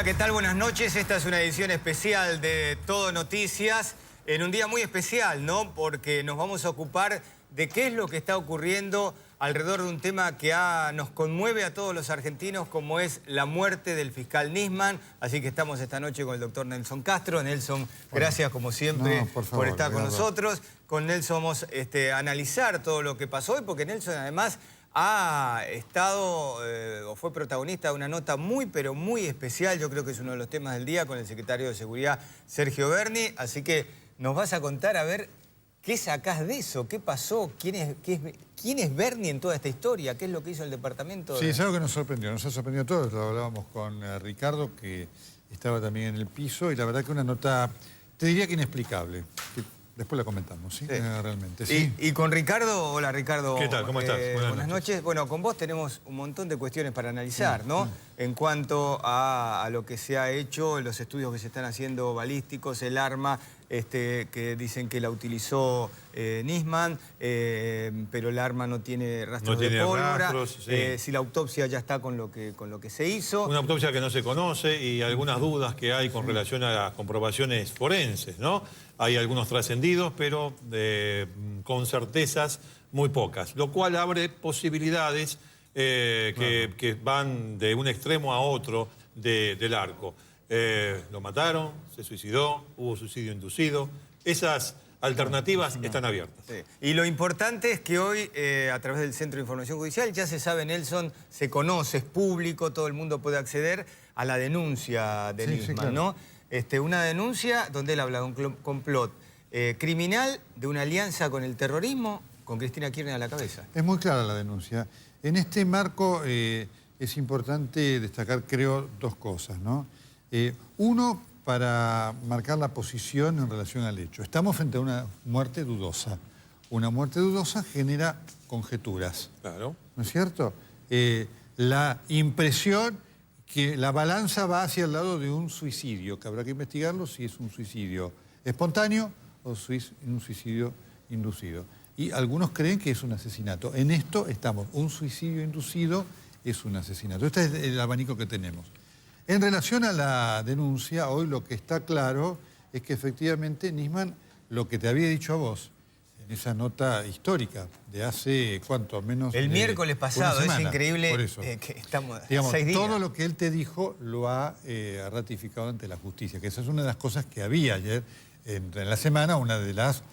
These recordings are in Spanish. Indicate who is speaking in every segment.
Speaker 1: Hola, ¿qué tal? Buenas noches. Esta es una edición especial de Todo Noticias, en un día muy especial, ¿no? Porque nos vamos a ocupar de qué es lo que está ocurriendo alrededor de un tema que nos conmueve a todos los argentinos, como es la muerte del fiscal Nisman. Así que estamos esta noche con el doctor Nelson Castro. Nelson, gracias como siempre por estar con nosotros. Con Nelson vamos a analizar todo lo que pasó hoy, porque Nelson además ha estado o fue protagonista de una nota muy, pero muy especial. Yo creo que es uno de los temas del día con el secretario de Seguridad, Sergio Berni. Así que nos vas a contar, a ver, ¿qué sacás de eso? ¿Qué pasó? ¿Quién es Berni en toda esta historia? ¿Qué es lo que hizo el departamento?
Speaker 2: Sí, es algo que nos sorprendió. Nos ha sorprendido a todos. Lo hablábamos con Ricardo, que estaba también en el piso. Y la verdad que una nota, te diría que inexplicable. Después la comentamos, ¿sí? Realmente, sí.
Speaker 1: Y con Ricardo, hola Ricardo.
Speaker 3: ¿Qué tal? ¿Cómo estás?
Speaker 1: Buenas noches. Bueno, con vos tenemos un montón de cuestiones para analizar, ¿no? En cuanto a lo que se ha hecho, los estudios que se están haciendo balísticos, el arma que dicen que la utilizó Nisman, pero el arma no tiene rastros de pólvora.
Speaker 3: Rastros, sí.
Speaker 1: Si la autopsia ya está con lo que se hizo.
Speaker 3: Una autopsia que no se conoce y algunas dudas que hay con relación a las comprobaciones forenses, ¿no? Hay algunos trascendidos, pero con certezas muy pocas, lo cual abre posibilidades que van de un extremo a otro del arco. Lo mataron, se suicidó, hubo suicidio inducido. Esas alternativas están abiertas.
Speaker 1: Sí. Y lo importante es que hoy, a través del Centro de Información Judicial, ya se sabe, Nelson, se conoce, es público, todo el mundo puede acceder a la denuncia de Nisman, claro, ¿no? Una denuncia donde él habla de un complot criminal, de una alianza con el terrorismo, con Cristina Kirchner a la cabeza.
Speaker 2: Es muy clara la denuncia. En este marco es importante destacar, creo, dos cosas, ¿no? Uno, para marcar la posición en relación al hecho. Estamos frente a una muerte dudosa. Una muerte dudosa genera conjeturas.
Speaker 3: Claro.
Speaker 2: ¿No es cierto? La impresión que la balanza va hacia el lado de un suicidio, que habrá que investigarlo si es un suicidio espontáneo o un suicidio inducido. Y algunos creen que es un asesinato. En esto estamos. Un suicidio inducido es un asesinato. Este es el abanico que tenemos. En relación a la denuncia, hoy lo que está claro es que efectivamente Nisman, lo que te había dicho a vos, en esa nota histórica de hace, ¿cuánto? Menos
Speaker 1: el miércoles pasado, es increíble.
Speaker 2: Por eso.
Speaker 1: Que estamos,
Speaker 2: digamos,
Speaker 1: 6 días.
Speaker 2: Todo lo que él te dijo lo ha ratificado ante la justicia, que esa es una de las cosas que había ayer en la semana, una de las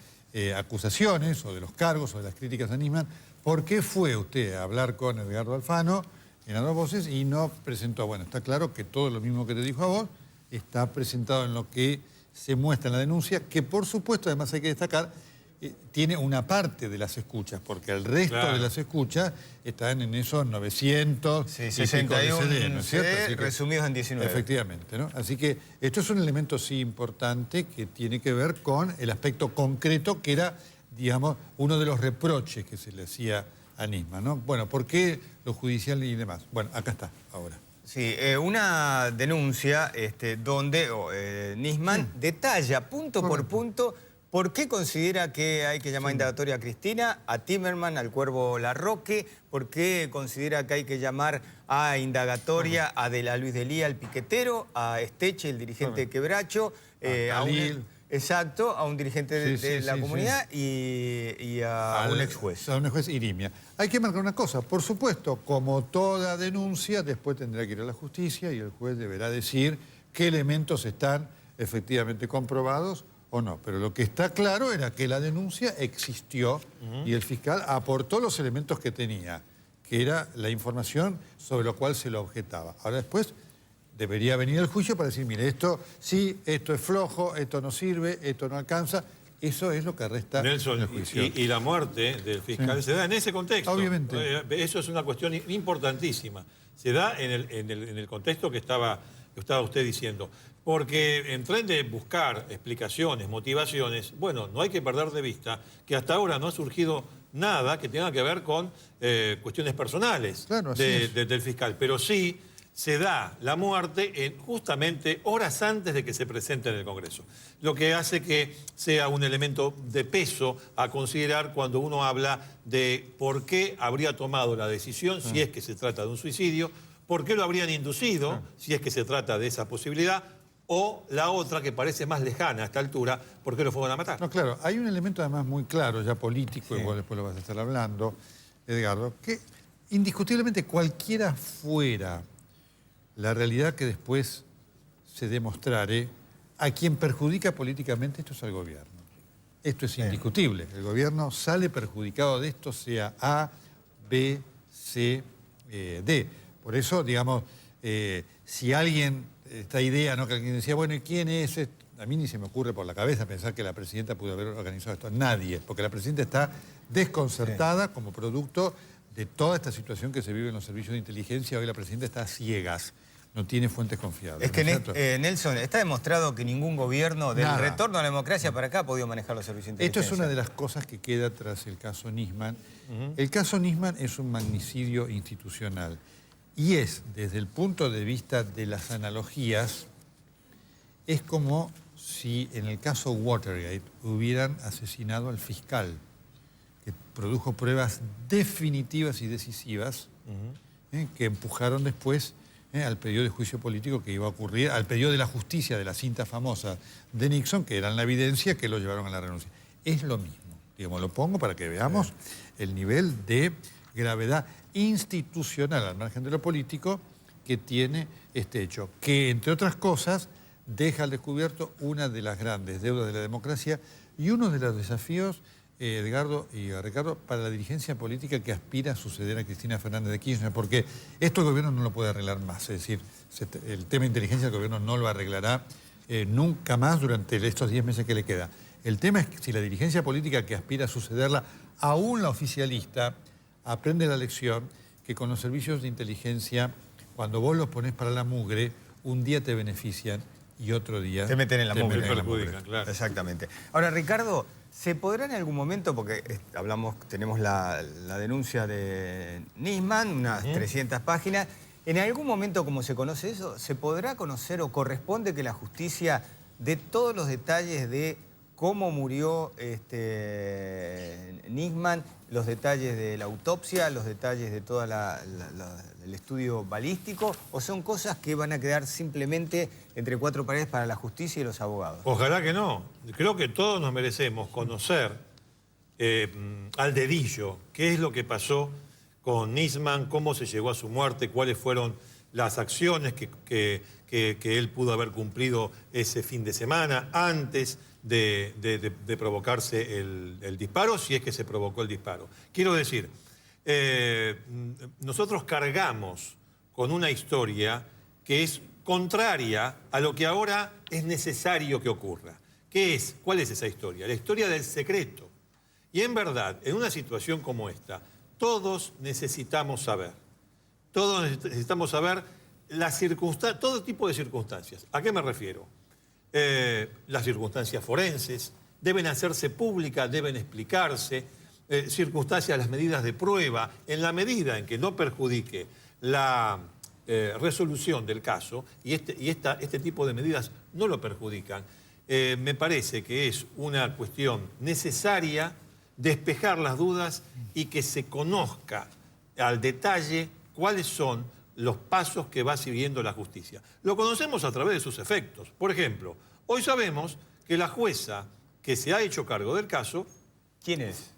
Speaker 2: acusaciones o de los cargos o de las críticas a Nisman. ¿Por qué fue usted a hablar con Edgardo Alfano en las dos voces y no presentó? Bueno, está claro que todo lo mismo que te dijo a vos está presentado en lo que se muestra en la denuncia, que por supuesto, además hay que destacar, tiene una parte de las escuchas, porque el resto de las escuchas están en esos 900
Speaker 1: 61
Speaker 2: CD, ¿no es cierto?
Speaker 1: resumidos en 19.
Speaker 2: Efectivamente, ¿no? Así que esto es un elemento sí importante que tiene que ver con el aspecto concreto que era, digamos, uno de los reproches que se le hacía a Nisman, ¿no? Bueno, ¿por qué lo judicial y demás? Bueno, acá está, ahora.
Speaker 1: Sí, una denuncia donde Nisman detalla punto por punto por qué considera que hay que llamar indagatoria a Cristina, a Timerman, al Cuervo Larroque, por qué considera que hay que llamar a indagatoria a De la Luis de Lía, el piquetero, a Esteche, el dirigente de Quebracho, a un dirigente de la comunidad y a un ex juez.
Speaker 2: A un ex juez Irimia. Hay que marcar una cosa, por supuesto, como toda denuncia, después tendrá que ir a la justicia y el juez deberá decir qué elementos están efectivamente comprobados o no. Pero lo que está claro era que la denuncia existió y el fiscal aportó los elementos que tenía, que era la información sobre lo cual se lo objetaba. Ahora después debería venir el juicio para decir, mire, esto sí, esto es flojo, esto no sirve, esto no alcanza. Eso es lo que resta
Speaker 3: Nelson,
Speaker 2: en el juicio.
Speaker 3: Y la muerte del fiscal se da en ese contexto.
Speaker 2: Obviamente.
Speaker 3: Eso es una cuestión importantísima. Se da en el contexto que estaba usted diciendo. Porque en tren de buscar explicaciones, motivaciones, bueno, no hay que perder de vista que hasta ahora no ha surgido nada que tenga que ver con cuestiones personales del fiscal. Pero sí se da la muerte justamente horas antes de que se presente en el Congreso. Lo que hace que sea un elemento de peso a considerar cuando uno habla de por qué habría tomado la decisión, si es que se trata de un suicidio, ¿Por qué lo habrían inducido, si es que se trata de esa posibilidad? O la otra, que parece más lejana a esta altura, ¿por qué lo fueron a matar?
Speaker 2: No, claro, hay un elemento además muy claro, ya político, igual después lo vas a estar hablando, Edgardo, que indiscutiblemente cualquiera fuera la realidad que después se demostrare, a quien perjudica políticamente esto es al gobierno. Esto es indiscutible. El gobierno sale perjudicado de esto, sea A, B, C, D. Por eso, digamos, si alguien, esta idea, ¿no? Que alguien decía, bueno, ¿y quién es? A mí ni se me ocurre por la cabeza pensar que la presidenta pudo haber organizado esto. Nadie, porque la presidenta está desconcertada como producto de toda esta situación que se vive en los servicios de inteligencia. Hoy la presidenta está a ciegas, no tiene fuentes confiables.
Speaker 1: Es que,
Speaker 2: ¿no es
Speaker 1: Nelson, está demostrado que ningún gobierno del
Speaker 2: Nada.
Speaker 1: retorno a la democracia para acá ha podido manejar los servicios de
Speaker 2: Esto
Speaker 1: inteligencia.
Speaker 2: es una de las cosas que queda tras el caso Nisman. El caso Nisman es un magnicidio institucional y es, desde el punto de vista de las analogías, es como si en el caso Watergate hubieran asesinado al fiscal, que produjo pruebas definitivas y decisivas que empujaron después al pedido de juicio político que iba a ocurrir, al pedido de la justicia de la cinta famosa de Nixon, que eran la evidencia que lo llevaron a la renuncia. Es lo mismo, digamos, lo pongo para que veamos el nivel de gravedad institucional, al margen de lo político, que tiene este hecho, que entre otras cosas deja al descubierto una de las grandes deudas de la democracia y uno de los desafíos, Edgardo y Ricardo, para la dirigencia política que aspira a suceder a Cristina Fernández de Kirchner, porque esto el gobierno no lo puede arreglar más, es decir, el tema de inteligencia el gobierno no lo arreglará nunca más durante estos 10 meses que le queda. El tema es que si la dirigencia política que aspira a sucederla, aún la oficialista, aprende la lección que con los servicios de inteligencia, cuando vos los ponés para la mugre, un día te benefician y otro día
Speaker 1: te meten en la mugre.
Speaker 3: Te perjudican, claro.
Speaker 1: Exactamente. Ahora, Ricardo, ¿se podrá en algún momento, porque tenemos la denuncia de Nisman, unas 300 páginas, en algún momento, como se conoce eso, se podrá conocer o corresponde que la justicia dé todos los detalles de cómo murió Nisman, los detalles de la autopsia, los detalles de todo el estudio balístico, o son cosas que van a quedar simplemente entre cuatro paredes para la justicia y los abogados?
Speaker 3: Ojalá que no. Creo que todos nos merecemos conocer al dedillo qué es lo que pasó con Nisman, cómo se llegó a su muerte, cuáles fueron las acciones que él pudo haber cumplido ese fin de semana antes de provocarse el disparo, si es que se provocó el disparo. Quiero decir, nosotros cargamos con una historia que es contraria a lo que ahora es necesario que ocurra. ¿Cuál es esa historia? La historia del secreto. Y en verdad, en una situación como esta, todos necesitamos saber. Todos necesitamos saber todo tipo de circunstancias. ¿A qué me refiero? Las circunstancias forenses deben hacerse públicas, deben explicarse, circunstancias, las medidas de prueba, en la medida en que no perjudique la resolución del caso, y este tipo de medidas no lo perjudican, me parece que es una cuestión necesaria despejar las dudas y que se conozca al detalle cuáles son los pasos que va siguiendo la justicia. Lo conocemos a través de sus efectos. Por ejemplo, hoy sabemos que la jueza que se ha hecho cargo del caso...
Speaker 1: ¿Quién es?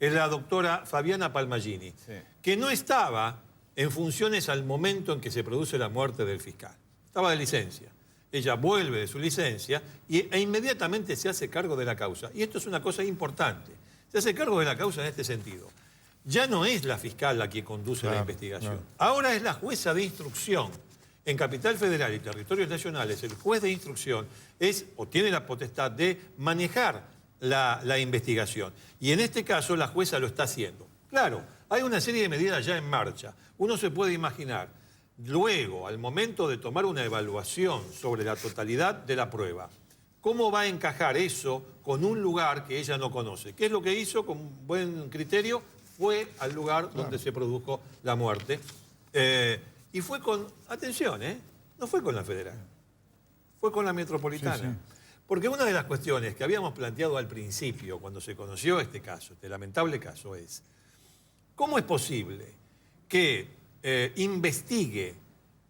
Speaker 3: Es la doctora Fabiana Palmagini, que no estaba en funciones al momento en que se produce la muerte del fiscal. Estaba de licencia. Ella vuelve de su licencia e inmediatamente se hace cargo de la causa. Y esto es una cosa importante. Se hace cargo de la causa en este sentido. Ya no es la fiscal la que conduce la investigación. Ahora es la jueza de instrucción. En Capital Federal y territorios nacionales, el juez de instrucción tiene la potestad de manejar la investigación. Y en este caso la jueza lo está haciendo. Claro, hay una serie de medidas ya en marcha. Uno se puede imaginar, luego, al momento de tomar una evaluación sobre la totalidad de la prueba, ¿cómo va a encajar eso con un lugar que ella no conoce? ¿Qué es lo que hizo con buen criterio? Fue al lugar donde se produjo la muerte. Y fue con, atención, no fue con la federal, fue con la metropolitana. Sí, sí. Porque una de las cuestiones que habíamos planteado al principio, cuando se conoció este caso, este lamentable caso, es ¿cómo es posible que investigue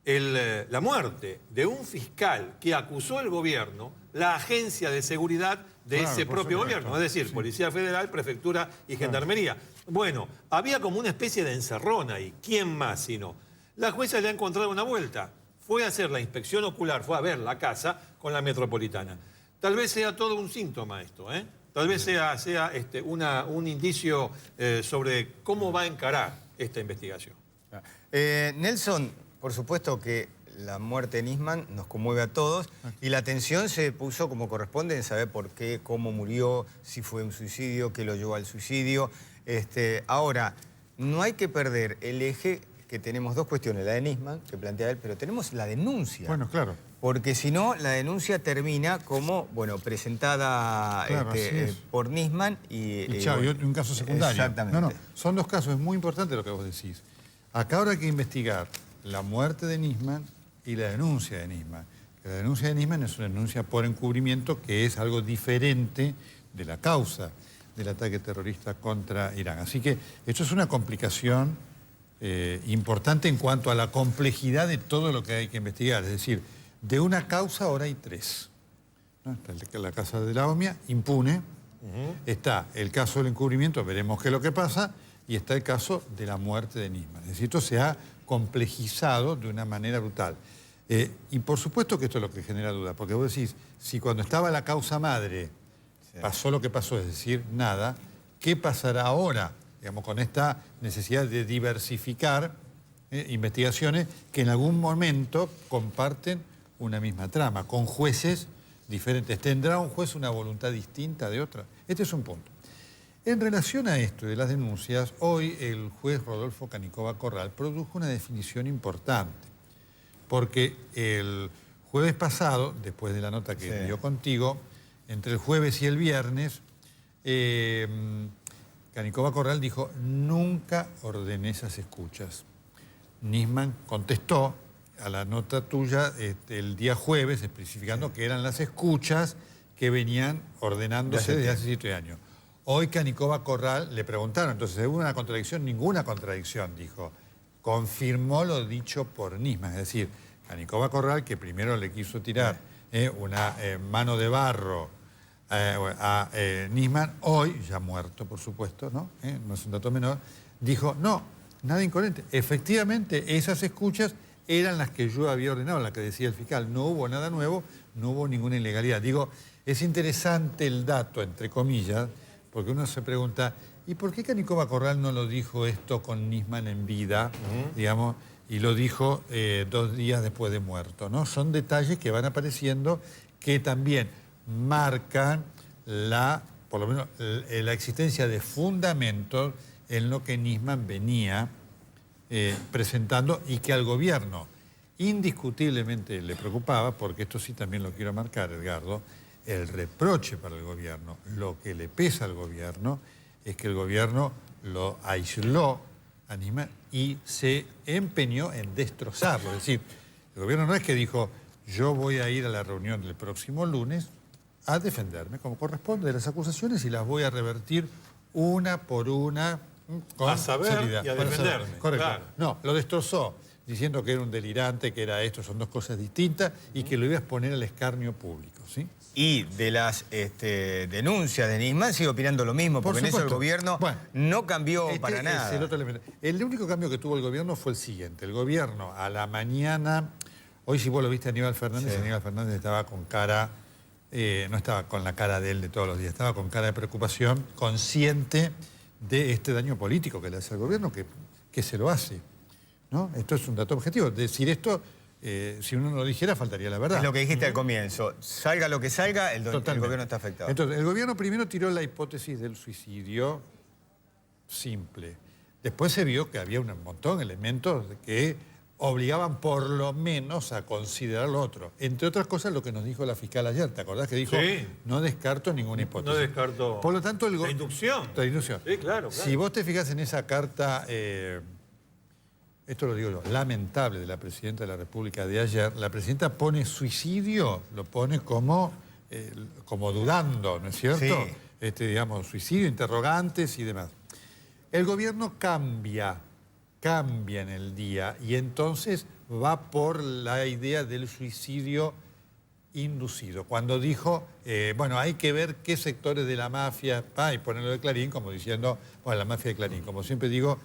Speaker 3: la muerte de un fiscal que acusó el gobierno, la agencia de seguridad de
Speaker 2: Claro,
Speaker 3: ese
Speaker 2: por
Speaker 3: propio
Speaker 2: supuesto.
Speaker 3: gobierno, es decir,
Speaker 2: Sí.
Speaker 3: Policía Federal, Prefectura y Gendarmería. Bueno, había como una especie de encerrón ahí. ¿Quién más sino? La jueza le ha encontrado una vuelta. Fue a hacer la inspección ocular, fue a ver la casa con la Metropolitana. Tal vez sea todo un síntoma esto, ¿eh? Tal vez sea un indicio sobre cómo va a encarar esta investigación.
Speaker 1: Nelson, por supuesto que la muerte de Nisman nos conmueve a todos y la atención se puso como corresponde en saber por qué, cómo murió, si fue un suicidio, qué lo llevó al suicidio. Ahora, no hay que perder el eje que tenemos dos cuestiones, la de Nisman, que plantea él, pero tenemos la denuncia.
Speaker 2: Bueno, claro.
Speaker 1: Porque si no, la denuncia termina como, bueno, presentada
Speaker 2: Claro, así es.
Speaker 1: por Nisman
Speaker 2: Y chao, y un caso secundario.
Speaker 1: Exactamente.
Speaker 2: No, son dos casos, es muy importante lo que vos decís. Acá ahora hay que investigar la muerte de Nisman y la denuncia de Nisman. La denuncia de Nisman es una denuncia por encubrimiento que es algo diferente de la causa del ataque terrorista contra Irán. Así que esto es una complicación importante en cuanto a la complejidad de todo lo que hay que investigar. Es decir, de una causa ahora hay tres, ¿no? Está la casa de la OMIA, impune. Está el caso del encubrimiento, veremos qué es lo que pasa, y está el caso de la muerte de Nisman. Es decir, esto se ha complejizado de una manera brutal. Y por supuesto que esto es lo que genera duda, porque vos decís, si cuando estaba la causa madre pasó lo que pasó, es decir, nada, ¿qué pasará ahora? Digamos, con esta necesidad de diversificar investigaciones que en algún momento comparten una misma trama, con jueces diferentes. ¿Tendrá un juez una voluntad distinta de otra? Este es un punto. En relación a esto de las denuncias, hoy el juez Rodolfo Canicova Corral produjo una definición importante, porque el jueves pasado, después de la nota que dio contigo, entre el jueves y el viernes, Canicova Corral dijo, nunca ordené esas escuchas. Nisman contestó a la nota tuya el día jueves, especificando que eran las escuchas que venían ordenándose desde hace 7 años. Hoy Canicova Corral le preguntaron, entonces, ¿hubo una contradicción? Ninguna contradicción, dijo. Confirmó lo dicho por Nisman, es decir, Canicova Corral, que primero le quiso tirar una mano de barro a Nisman, hoy, ya muerto, por supuesto, ¿no? No es un dato menor, dijo, no, nada incoherente. Efectivamente, esas escuchas eran las que yo había ordenado, las que decía el fiscal. No hubo nada nuevo, no hubo ninguna ilegalidad. Digo, es interesante el dato, entre comillas, porque uno se pregunta, ¿y por qué Canicova Corral no lo dijo esto con Nisman en vida, digamos, y lo dijo 2 días después de muerto, ¿no? Son detalles que van apareciendo que también marcan por lo menos la existencia de fundamentos en lo que Nisman venía presentando y que al gobierno indiscutiblemente le preocupaba, porque esto sí también lo quiero marcar, Edgardo, el reproche para el gobierno, lo que le pesa al gobierno, es que el gobierno lo aisló a Nisman y se empeñó en destrozarlo. Es decir, el gobierno no es que dijo, yo voy a ir a la reunión del próximo lunes a defenderme como corresponde de las acusaciones y las voy a revertir una por una con
Speaker 3: a saber
Speaker 2: seriedad.
Speaker 3: y a defenderme.
Speaker 2: Correcto.
Speaker 3: Claro.
Speaker 2: No, lo destrozó, diciendo que era un delirante, que era esto, son dos cosas distintas y que lo ibas a poner al escarnio público, ¿sí?
Speaker 1: Y de las denuncias de Nisman sigue opinando lo mismo, porque en eso el gobierno no cambió para nada.
Speaker 2: Es el otro elemento. El único cambio que tuvo el gobierno fue el siguiente. El gobierno a la mañana, hoy si vos lo viste a Aníbal Fernández, Aníbal Fernández estaba con cara, no estaba con la cara de él de todos los días, estaba con cara de preocupación, consciente de este daño político que le hace al gobierno, que se lo hace, ¿no? Esto es un dato objetivo. Decir esto, si uno no lo dijera, faltaría la verdad.
Speaker 1: Es lo que dijiste al comienzo. Salga lo que salga, el gobierno está afectado.
Speaker 2: Entonces, el gobierno primero tiró la hipótesis del suicidio simple. Después se vio que había un montón de elementos que obligaban por lo menos a considerar lo otro. Entre otras cosas, lo que nos dijo la fiscal ayer. ¿Te acordás que dijo?
Speaker 3: Sí.
Speaker 2: No descarto ninguna hipótesis.
Speaker 3: No descarto.
Speaker 2: Por lo tanto,
Speaker 3: la inducción.
Speaker 2: La inducción.
Speaker 3: Sí, claro.
Speaker 2: Si vos te fijas en esa carta, esto lo digo yo, lamentable de la Presidenta de la República de ayer, la Presidenta pone suicidio, lo pone como dudando, ¿no es cierto?
Speaker 1: Sí.
Speaker 2: Digamos, suicidio, interrogantes y demás. El gobierno cambia en el día y entonces va por la idea del suicidio inducido. Cuando dijo, bueno, hay que ver qué sectores de la mafia, y ponerlo de Clarín, como diciendo, bueno, la mafia de Clarín. Como siempre digo,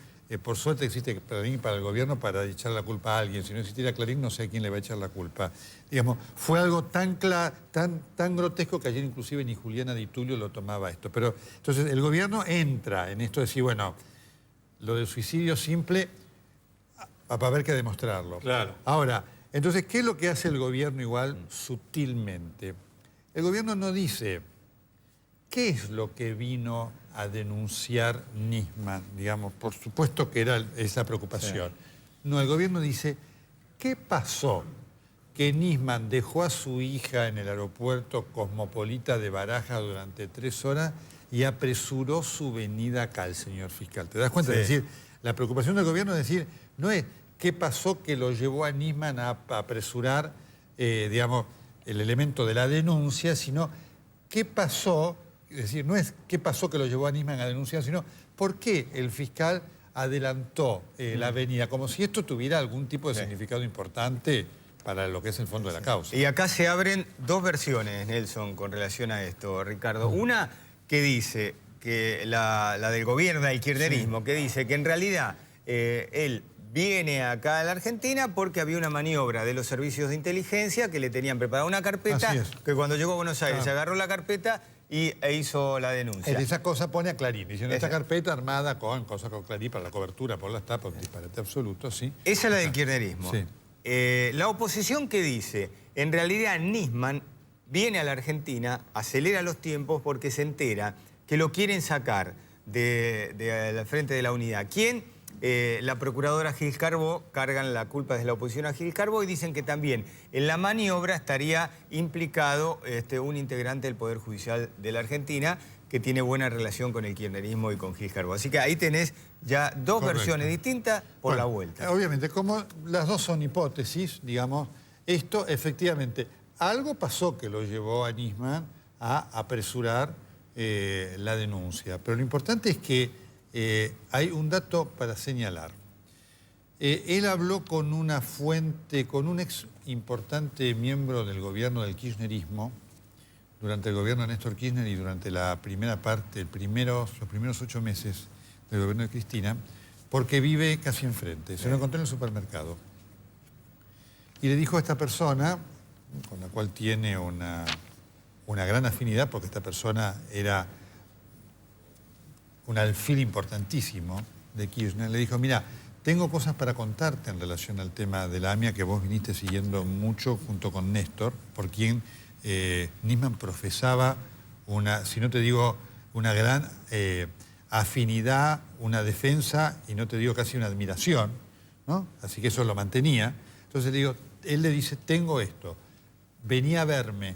Speaker 2: por suerte existe Clarín para el gobierno para echar la culpa a alguien. Si no existiera Clarín, no sé a quién le va a echar la culpa. Digamos, fue algo tan grotesco que ayer inclusive ni Juliana Di Tulio lo tomaba esto. Pero entonces el gobierno entra en esto de decir, bueno, lo del suicidio simple, va a haber que demostrarlo.
Speaker 3: Claro.
Speaker 2: Ahora, entonces, ¿qué es lo que hace el gobierno igual sutilmente? El gobierno no dice qué es lo que vino a denunciar Nisman, digamos, por supuesto que era esa preocupación. Sí. No, el gobierno dice, ¿qué pasó que Nisman dejó a su hija en el aeropuerto cosmopolita de Barajas durante 3 horas y apresuró su venida acá al señor fiscal? ¿Te das cuenta? Sí. Es decir, la preocupación del gobierno es decir, no es qué pasó que lo llevó a Nisman a apresurar, digamos, el elemento de la denuncia, sino qué pasó, es decir, no es qué pasó que lo llevó a Nisman a denunciar, sino por qué el fiscal adelantó la venida, como si esto tuviera algún tipo de significado importante para lo que es el fondo de la causa.
Speaker 1: Y acá se abren 2 versiones, Nelson, con relación a esto, Ricardo. Una que dice que la del gobierno, del kirchnerismo, que dice que en realidad él viene acá a la Argentina porque había una maniobra de los servicios de inteligencia que le tenían preparada una carpeta, que cuando llegó a Buenos Aires se agarró la carpeta e hizo la denuncia.
Speaker 2: Esa cosa pone a Clarín, diciendo esta carpeta armada con Clarín para la cobertura, por las tapas, un disparate absoluto, sí.
Speaker 1: Esa es la del kirchnerismo. Sí. La oposición que dice, en realidad Nisman viene a la Argentina, acelera los tiempos porque se entera que lo quieren sacar de la frente de la unidad. ¿Quién? La procuradora Gil Carbó, cargan la culpa desde la oposición a Gil Carbó y dicen que también en la maniobra estaría implicado un integrante del Poder Judicial de la Argentina que tiene buena relación con el kirchnerismo y con Gil Carbó. Así que ahí tenés ya 2 versiones distintas por la vuelta.
Speaker 2: Obviamente, como las 2 son hipótesis, digamos, esto efectivamente, algo pasó que lo llevó a Nisman a apresurar la denuncia. Pero lo importante es que hay un dato para señalar. Él habló con una fuente, con un ex importante miembro del gobierno del kirchnerismo, durante el gobierno de Néstor Kirchner y durante la primera parte, los primeros 8 meses del gobierno de Cristina, porque vive casi enfrente. Se lo encontró en el supermercado. Y le dijo a esta persona, con la cual tiene una gran afinidad, porque esta persona era un alfil importantísimo de Kirchner, le dijo, mira, tengo cosas para contarte en relación al tema de la AMIA que vos viniste siguiendo mucho junto con Néstor, por quien Nisman profesaba si no te digo, una gran afinidad, una defensa, y no te digo casi una admiración, ¿no? Así que eso lo mantenía. Entonces él le dice, tengo esto, venía a verme,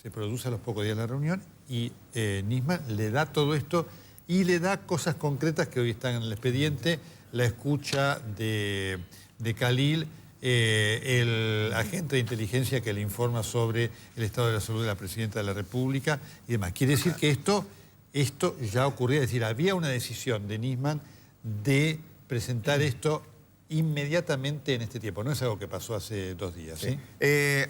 Speaker 2: se produce a los pocos días de la reunión, y Nisman le da todo esto y le da cosas concretas que hoy están en el expediente, la escucha de Khalil, el agente de inteligencia que le informa sobre el estado de la salud de la presidenta de la República y demás. Quiere decir que esto ya ocurría, es decir, había una decisión de Nisman de presentar esto inmediatamente en este tiempo. No es algo que pasó hace 2 días, ¿sí?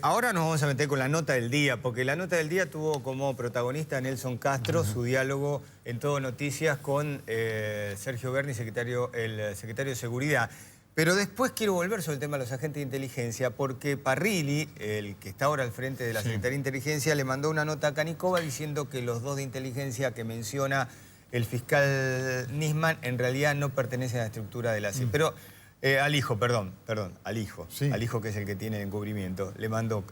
Speaker 1: Ahora nos vamos a meter con la nota del día, porque la nota del día tuvo como protagonista Nelson Castro, su diálogo en Todo Noticias con Sergio Berni, el secretario de Seguridad. Pero después quiero volver sobre el tema de los agentes de inteligencia, porque Parrilli, el que está ahora al frente de la Secretaría de Inteligencia, le mandó una nota a Canicova diciendo que los 2 de inteligencia que menciona el fiscal Nisman en realidad no pertenecen a la estructura de la CIA. Pero al hijo, perdón, al hijo. Sí. Al hijo que es el que tiene el encubrimiento. Le mandó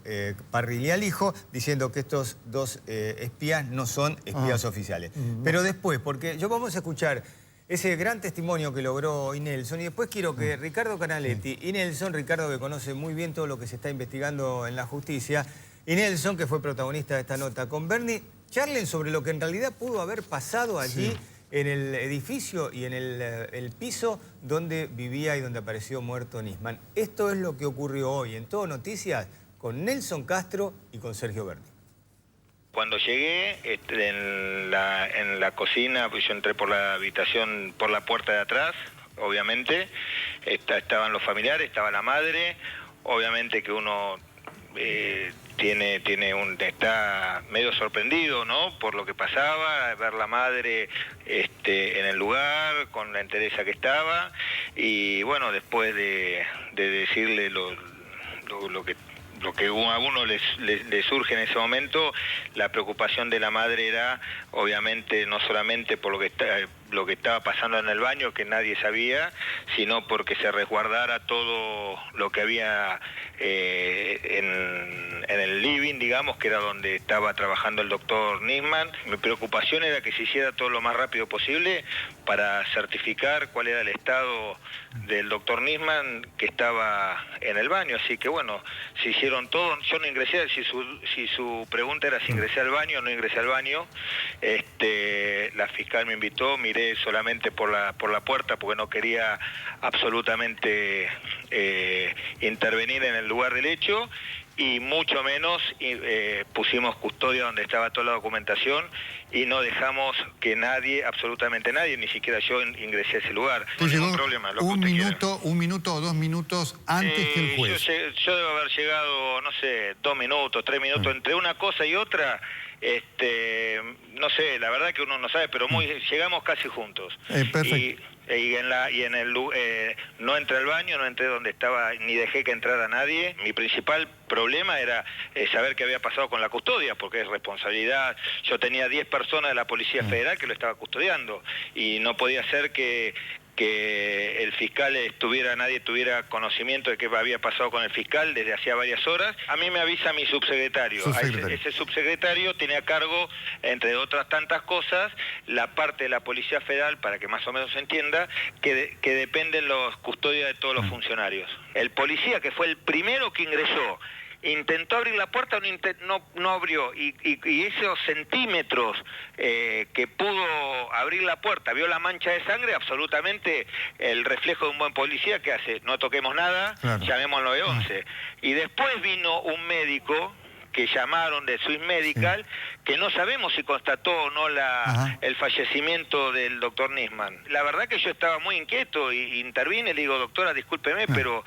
Speaker 1: Parrilli al hijo diciendo que estos 2 espías no son espías oficiales. Pero después, porque vamos a escuchar ese gran testimonio que logró Nelson y después quiero que Ricardo Canaletti y Nelson, Ricardo que conoce muy bien todo lo que se está investigando en la justicia, y Nelson, que fue protagonista de esta nota, con Berni, charlen sobre lo que en realidad pudo haber pasado allí en el edificio y en el piso donde vivía y donde apareció muerto Nisman. Esto es lo que ocurrió hoy en Todo Noticias con Nelson Castro y con Sergio Berni.
Speaker 4: Cuando llegué en la cocina, pues yo entré por la habitación, por la puerta de atrás, obviamente. Estaban los familiares, estaba la madre. Obviamente que uno está medio sorprendido, ¿no?, por lo que pasaba, ver la madre en el lugar, con la entereza que estaba, y bueno, después de decirle lo que a uno le surge en ese momento, la preocupación de la madre era, obviamente, no solamente por lo que estaba pasando en el baño, que nadie sabía, sino porque se resguardara todo lo que había en el living, digamos, que era donde estaba trabajando el doctor Nisman. Mi preocupación era que se hiciera todo lo más rápido posible para certificar cuál era el estado del doctor Nisman, que estaba en el baño. Así que bueno, se hicieron todo. Yo no ingresé, si su pregunta era si ingresé al baño, no ingresé al baño. La fiscal me invitó, miré solamente por la puerta porque no quería absolutamente intervenir en el lugar del hecho, y mucho menos pusimos custodia donde estaba toda la documentación y no dejamos que nadie, absolutamente nadie, ni siquiera yo, ingresé a ese lugar. No hay ningún problema.
Speaker 2: Un minuto o 2 minutos antes que el juez.
Speaker 4: Yo debo haber llegado, no sé, 2 minutos, 3 minutos, entre una cosa y otra. No sé, la verdad que uno no sabe, pero llegamos casi juntos.
Speaker 2: Perfecto.
Speaker 4: No entré al baño, no entré donde estaba, ni dejé que entrara nadie. Mi principal problema era saber qué había pasado con la custodia, porque es responsabilidad. Yo tenía 10 personas de la Policía Federal que lo estaba custodiando, y no podía ser que el fiscal nadie tuviera conocimiento de qué había pasado con el fiscal desde hacía varias horas. A mí me avisa mi subsecretario. Ese subsecretario tiene a cargo, entre otras tantas cosas, la parte de la Policía Federal, para que más o menos se entienda, que dependen los custodias de todos los funcionarios. El policía, que fue el primero que ingresó, intentó abrir la puerta, no abrió, y esos centímetros que pudo abrir la puerta, vio la mancha de sangre, absolutamente el reflejo de un buen policía que hace: no toquemos nada, claro, llamemos al 911. Y después vino un médico que llamaron de Swiss Medical, que no sabemos si constató o no el fallecimiento del doctor Nisman. La verdad que yo estaba muy inquieto y intervine, le digo: doctora, discúlpeme, pero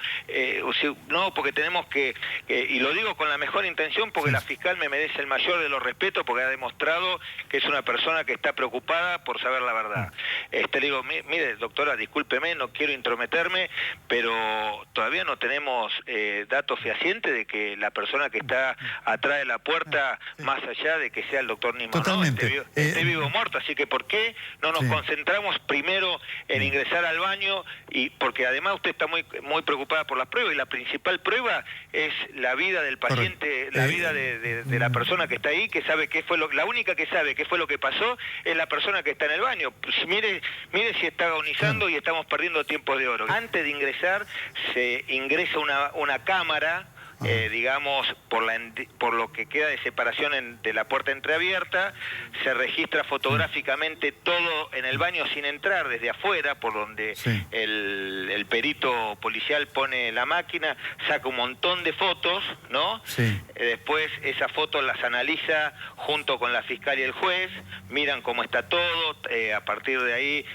Speaker 4: no, porque tenemos que, y lo digo con la mejor intención, porque la fiscal me merece el mayor de los respetos, porque ha demostrado que es una persona que está preocupada por saber la verdad. Le digo: mire, doctora, discúlpeme, no quiero intrometerme, pero todavía no tenemos datos fehacientes de que la persona que está atrás de la puerta, más allá de que sea el doctor Nisman,
Speaker 2: totalmente,
Speaker 4: ¿no? esté vivo o muerto. Así que ¿por qué no nos concentramos primero en ingresar al baño? Y porque además usted está muy preocupada por las pruebas, y la principal prueba es la vida del paciente, la vida de la persona que está ahí, que sabe qué fue la única que sabe qué fue lo que pasó es la persona que está en el baño. Pues mire si está agonizando y estamos perdiendo tiempo de oro. Antes de ingresar se ingresa una cámara, digamos, por lo que queda de separación de la puerta entreabierta, se registra fotográficamente todo en el baño sin entrar, desde afuera, por donde el perito policial pone la máquina, saca un montón de fotos, ¿no? Después esas fotos las analiza junto con la fiscal y el juez, miran cómo está todo, a partir de ahí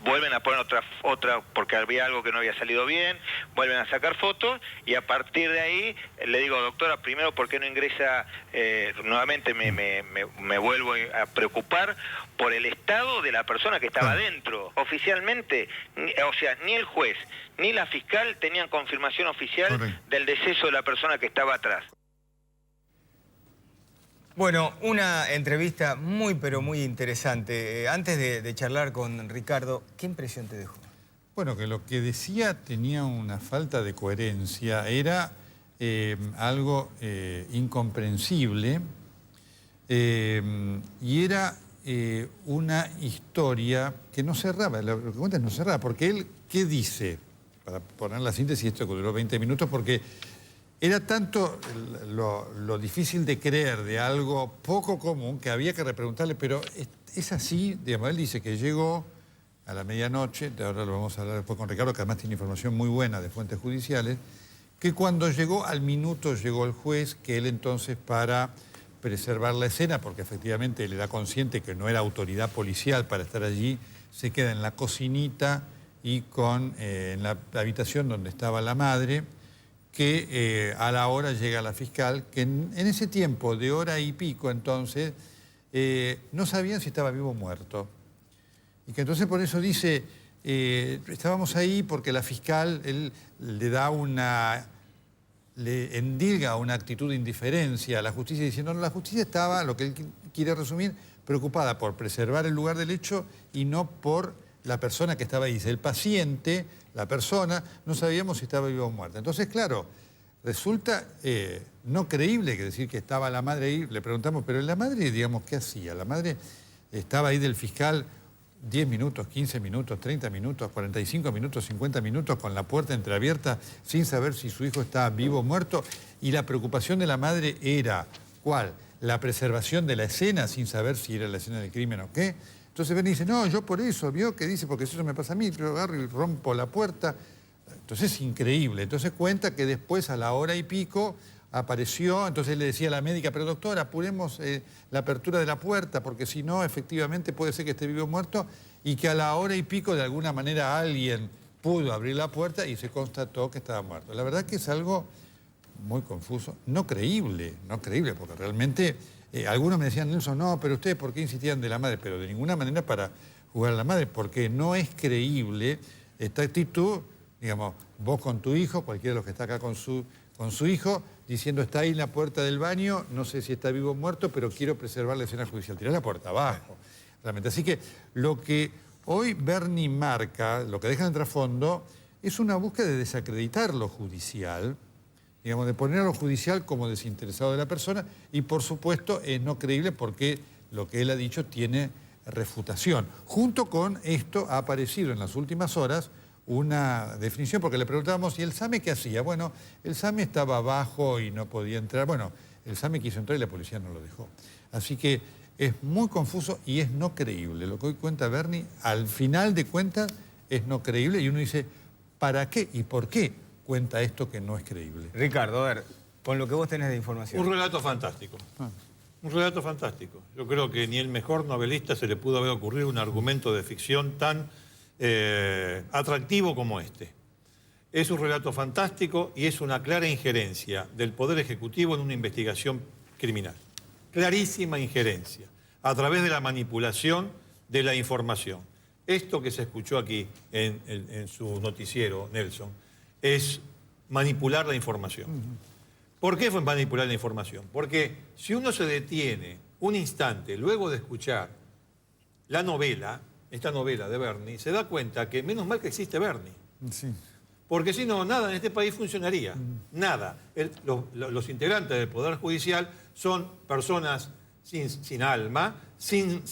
Speaker 4: vuelven a poner otra porque había algo que no había salido bien, vuelven a sacar fotos, y a partir de ahí le digo: doctora, primero, ¿por qué no ingresa? Nuevamente me vuelvo a preocupar por el estado de la persona que estaba adentro. Oficialmente, ni el juez ni la fiscal tenían confirmación oficial del deceso de la persona que estaba atrás.
Speaker 1: Bueno, una entrevista muy, pero muy interesante. Antes de charlar con Ricardo, ¿qué impresión te dejó?
Speaker 2: Bueno, que lo que decía tenía una falta de coherencia, era algo incomprensible, y era una historia que no cerraba, lo que cuenta no cerraba, porque él, ¿qué dice? Para poner la síntesis, esto que duró 20 minutos, porque era tanto lo difícil de creer de algo poco común que había que repreguntarle, pero es así, digamos. Él dice que llegó a la medianoche, ahora lo vamos a hablar después con Ricardo, que además tiene información muy buena de fuentes judiciales, que cuando llegó al minuto llegó el juez, que él entonces para preservar la escena, porque efectivamente él era consciente que no era autoridad policial para estar allí, se queda en la cocinita y en la habitación donde estaba la madre, que a la hora llega la fiscal, que en ese tiempo de hora y pico entonces no sabían si estaba vivo o muerto. Y que entonces por eso dice, estábamos ahí porque la fiscal, él le endilga una actitud de indiferencia a la justicia, diciendo, no, la justicia estaba, lo que él quiere resumir, preocupada por preservar el lugar del hecho y no por la persona que estaba ahí. Dice, el paciente, la persona, no sabíamos si estaba viva o muerta. Entonces, claro, resulta no creíble que decir que estaba la madre ahí. Le preguntamos, pero la madre, digamos, ¿qué hacía? La madre estaba ahí del fiscal 10 minutos, 15 minutos, 30 minutos, 45 minutos, 50 minutos con la puerta entreabierta sin saber si su hijo estaba vivo o muerto. Y la preocupación de la madre era, ¿cuál? La preservación de la escena sin saber si era la escena del crimen o qué. Entonces Bernie dice, no, yo por eso, vio que dice, porque eso me pasa a mí, yo agarro y rompo la puerta. Entonces es increíble. Entonces cuenta que después a la hora y pico apareció, entonces le decía a la médica, pero doctora, apuremos la apertura de la puerta, porque si no, efectivamente puede ser que esté vivo o muerto, y que a la hora y pico de alguna manera alguien pudo abrir la puerta y se constató que estaba muerto. La verdad que es algo muy confuso, no creíble, porque realmente algunos me decían, Nelson, no, pero ustedes ¿por qué insistían de la madre? Pero de ninguna manera para jugar a la madre, porque no es creíble esta actitud, digamos, vos con tu hijo, cualquiera de los que está acá con su hijo, diciendo, está ahí en la puerta del baño, no sé si está vivo o muerto, pero quiero preservar la escena judicial. Tirá la puerta abajo, realmente. Así que lo que hoy Bernie marca, lo que deja en el trasfondo, es una búsqueda de desacreditar lo judicial, digamos, de poner a lo judicial como desinteresado de la persona, y por supuesto es no creíble porque lo que él ha dicho tiene refutación. Junto con esto ha aparecido en las últimas horas una definición, porque le preguntábamos, ¿y el SAME qué hacía? Bueno, el SAME estaba abajo y no podía entrar. Bueno, el SAME quiso entrar y la policía no lo dejó. Así que es muy confuso y es no creíble. Lo que hoy cuenta Bernie, al final de cuentas, es no creíble y uno dice, ¿para qué y por qué cuenta esto que no es creíble?
Speaker 1: Ricardo, a ver, con lo que vos tenés de información.
Speaker 3: Un relato fantástico. Un relato fantástico. Yo creo que ni el mejor novelista se le pudo haber ocurrido un argumento de ficción tan atractivo como este. Es un relato fantástico y es una clara injerencia del Poder Ejecutivo en una investigación criminal. Clarísima injerencia, a través de la manipulación de la información. Esto que se escuchó aquí en su noticiero, Nelson, es manipular la información. ¿Por qué fue manipular la información? Porque si uno se detiene un instante luego de escuchar la novela, esta novela de Bernie, se da cuenta que menos mal que existe Bernie.
Speaker 2: Sí.
Speaker 3: Porque si no, nada en este país funcionaría. Nada. Los integrantes del Poder Judicial son personas sin alma, sin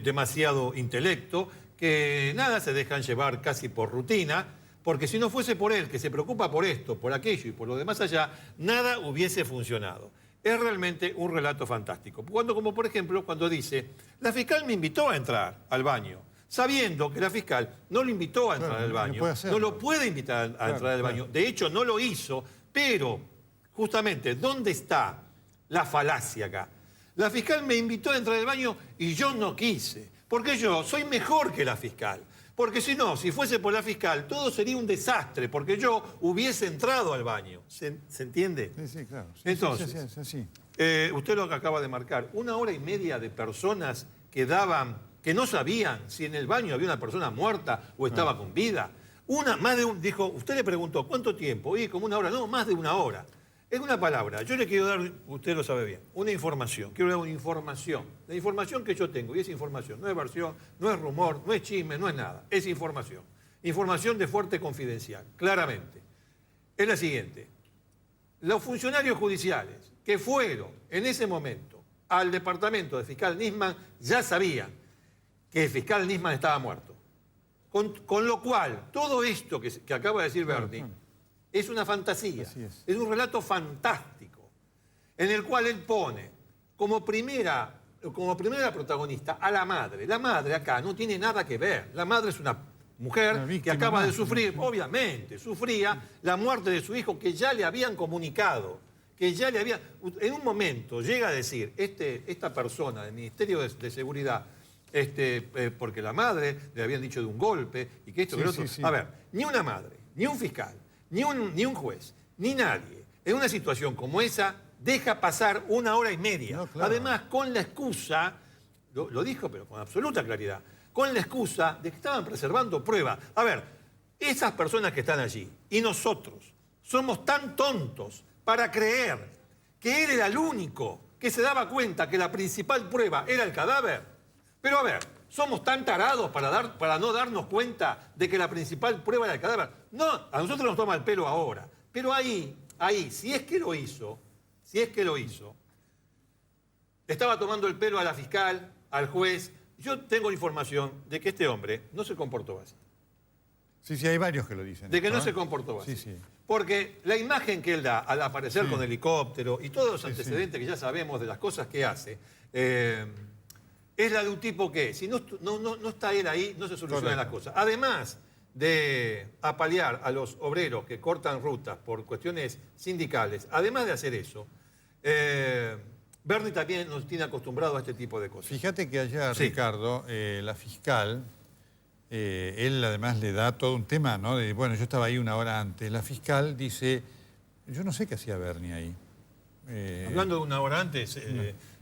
Speaker 3: demasiado intelecto, que nada se dejan llevar casi por rutina, porque si no fuese por él, que se preocupa por esto, por aquello y por lo demás allá, nada hubiese funcionado. Es realmente un relato fantástico. Como por ejemplo, cuando dice, la fiscal me invitó a entrar al baño, sabiendo que la fiscal no lo invitó a entrar al baño, no lo puede invitar a entrar al baño. De hecho, no lo hizo, pero justamente, ¿dónde está la falacia acá? La fiscal me invitó a entrar al baño y yo no quise, porque yo soy mejor que la fiscal. Porque si no, si fuese por la fiscal, todo sería un desastre, porque yo hubiese entrado al baño. ¿Se entiende?
Speaker 2: Sí, sí, claro. Sí,
Speaker 3: entonces,
Speaker 2: sí.
Speaker 3: Usted lo que acaba de marcar, 1 hora y media de personas que no sabían si en el baño había una persona muerta o estaba con vida. Dijo, usted le preguntó, ¿cuánto tiempo? Y como 1 hora, no, más de 1 hora. Es una palabra, yo le quiero dar, usted lo sabe bien, una información. Quiero dar una información. La información que yo tengo, y esa información no es versión, no es rumor, no es chisme, no es nada. Es información. Información de fuerte confidencial, claramente. Es la siguiente. Los funcionarios judiciales que fueron en ese momento al departamento del fiscal Nisman ya sabían que el fiscal Nisman estaba muerto. Con lo cual, todo esto que acaba de decir Bernie es una fantasía, es un relato fantástico, en el cual él pone como primera protagonista a la madre. La madre acá no tiene nada que ver. La madre es una mujer que acaba de sufrir, obviamente, sufría la muerte de su hijo que ya le habían comunicado que ya le había... En un momento llega a decir, esta persona del Ministerio de Seguridad, porque la madre le habían dicho de un golpe y que esto que lo otro. A ver, ni una madre, ni un fiscal, ni un juez, ni nadie, en una situación como esa, deja pasar 1 hora y media.
Speaker 2: No, claro.
Speaker 3: Además, con la excusa, lo dijo, pero con absoluta claridad, con la excusa de que estaban preservando pruebas. A ver, esas personas que están allí y nosotros somos tan tontos para creer que él era el único que se daba cuenta que la principal prueba era el cadáver. Pero a ver, somos tan tarados para no darnos cuenta de que la principal prueba era el cadáver. No, a nosotros nos toma el pelo ahora. Pero ahí, si es que lo hizo, le estaba tomando el pelo a la fiscal, al juez. Yo tengo información de que este hombre no se comportó así.
Speaker 2: Sí, hay varios que lo dicen.
Speaker 3: De que no se comportó así.
Speaker 2: Sí.
Speaker 3: Porque la imagen que él da al aparecer con helicóptero y todos los antecedentes que ya sabemos de las cosas que hace, es la de un tipo que, si no está él ahí, no se solucionan las cosas. Además de apalear a los obreros que cortan rutas por cuestiones sindicales, además de hacer eso, Bernie también nos tiene acostumbrados a este tipo de cosas.
Speaker 2: Fíjate que allá, Ricardo, la fiscal, él además le da todo un tema, ¿no? Bueno, yo estaba ahí 1 hora antes. La fiscal dice, yo no sé qué hacía Bernie ahí.
Speaker 3: Hablando de 1 hora antes,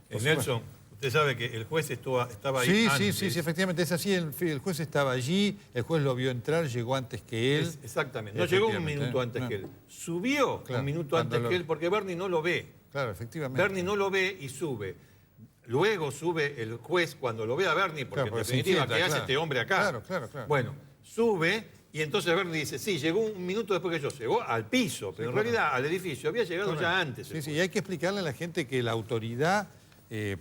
Speaker 3: Nelson, usted sabe que el juez estaba ahí antes.
Speaker 2: Sí, efectivamente es así. El juez estaba allí, el juez lo vio entrar, llegó antes que él.
Speaker 3: Exactamente. No llegó 1 minuto antes que él. Subió 1 minuto antes que él porque Bernie no lo ve.
Speaker 2: Claro, efectivamente.
Speaker 3: Bernie no lo ve y sube. Luego sube el juez cuando lo ve a Bernie, porque en definitiva, ¿qué hace este hombre acá?
Speaker 2: Claro.
Speaker 3: Bueno, sube y entonces Bernie dice, sí, llegó 1 minuto después que yo. Llegó al piso, pero en realidad al edificio había llegado ya antes.
Speaker 2: Sí, y hay que explicarle a la gente que la autoridad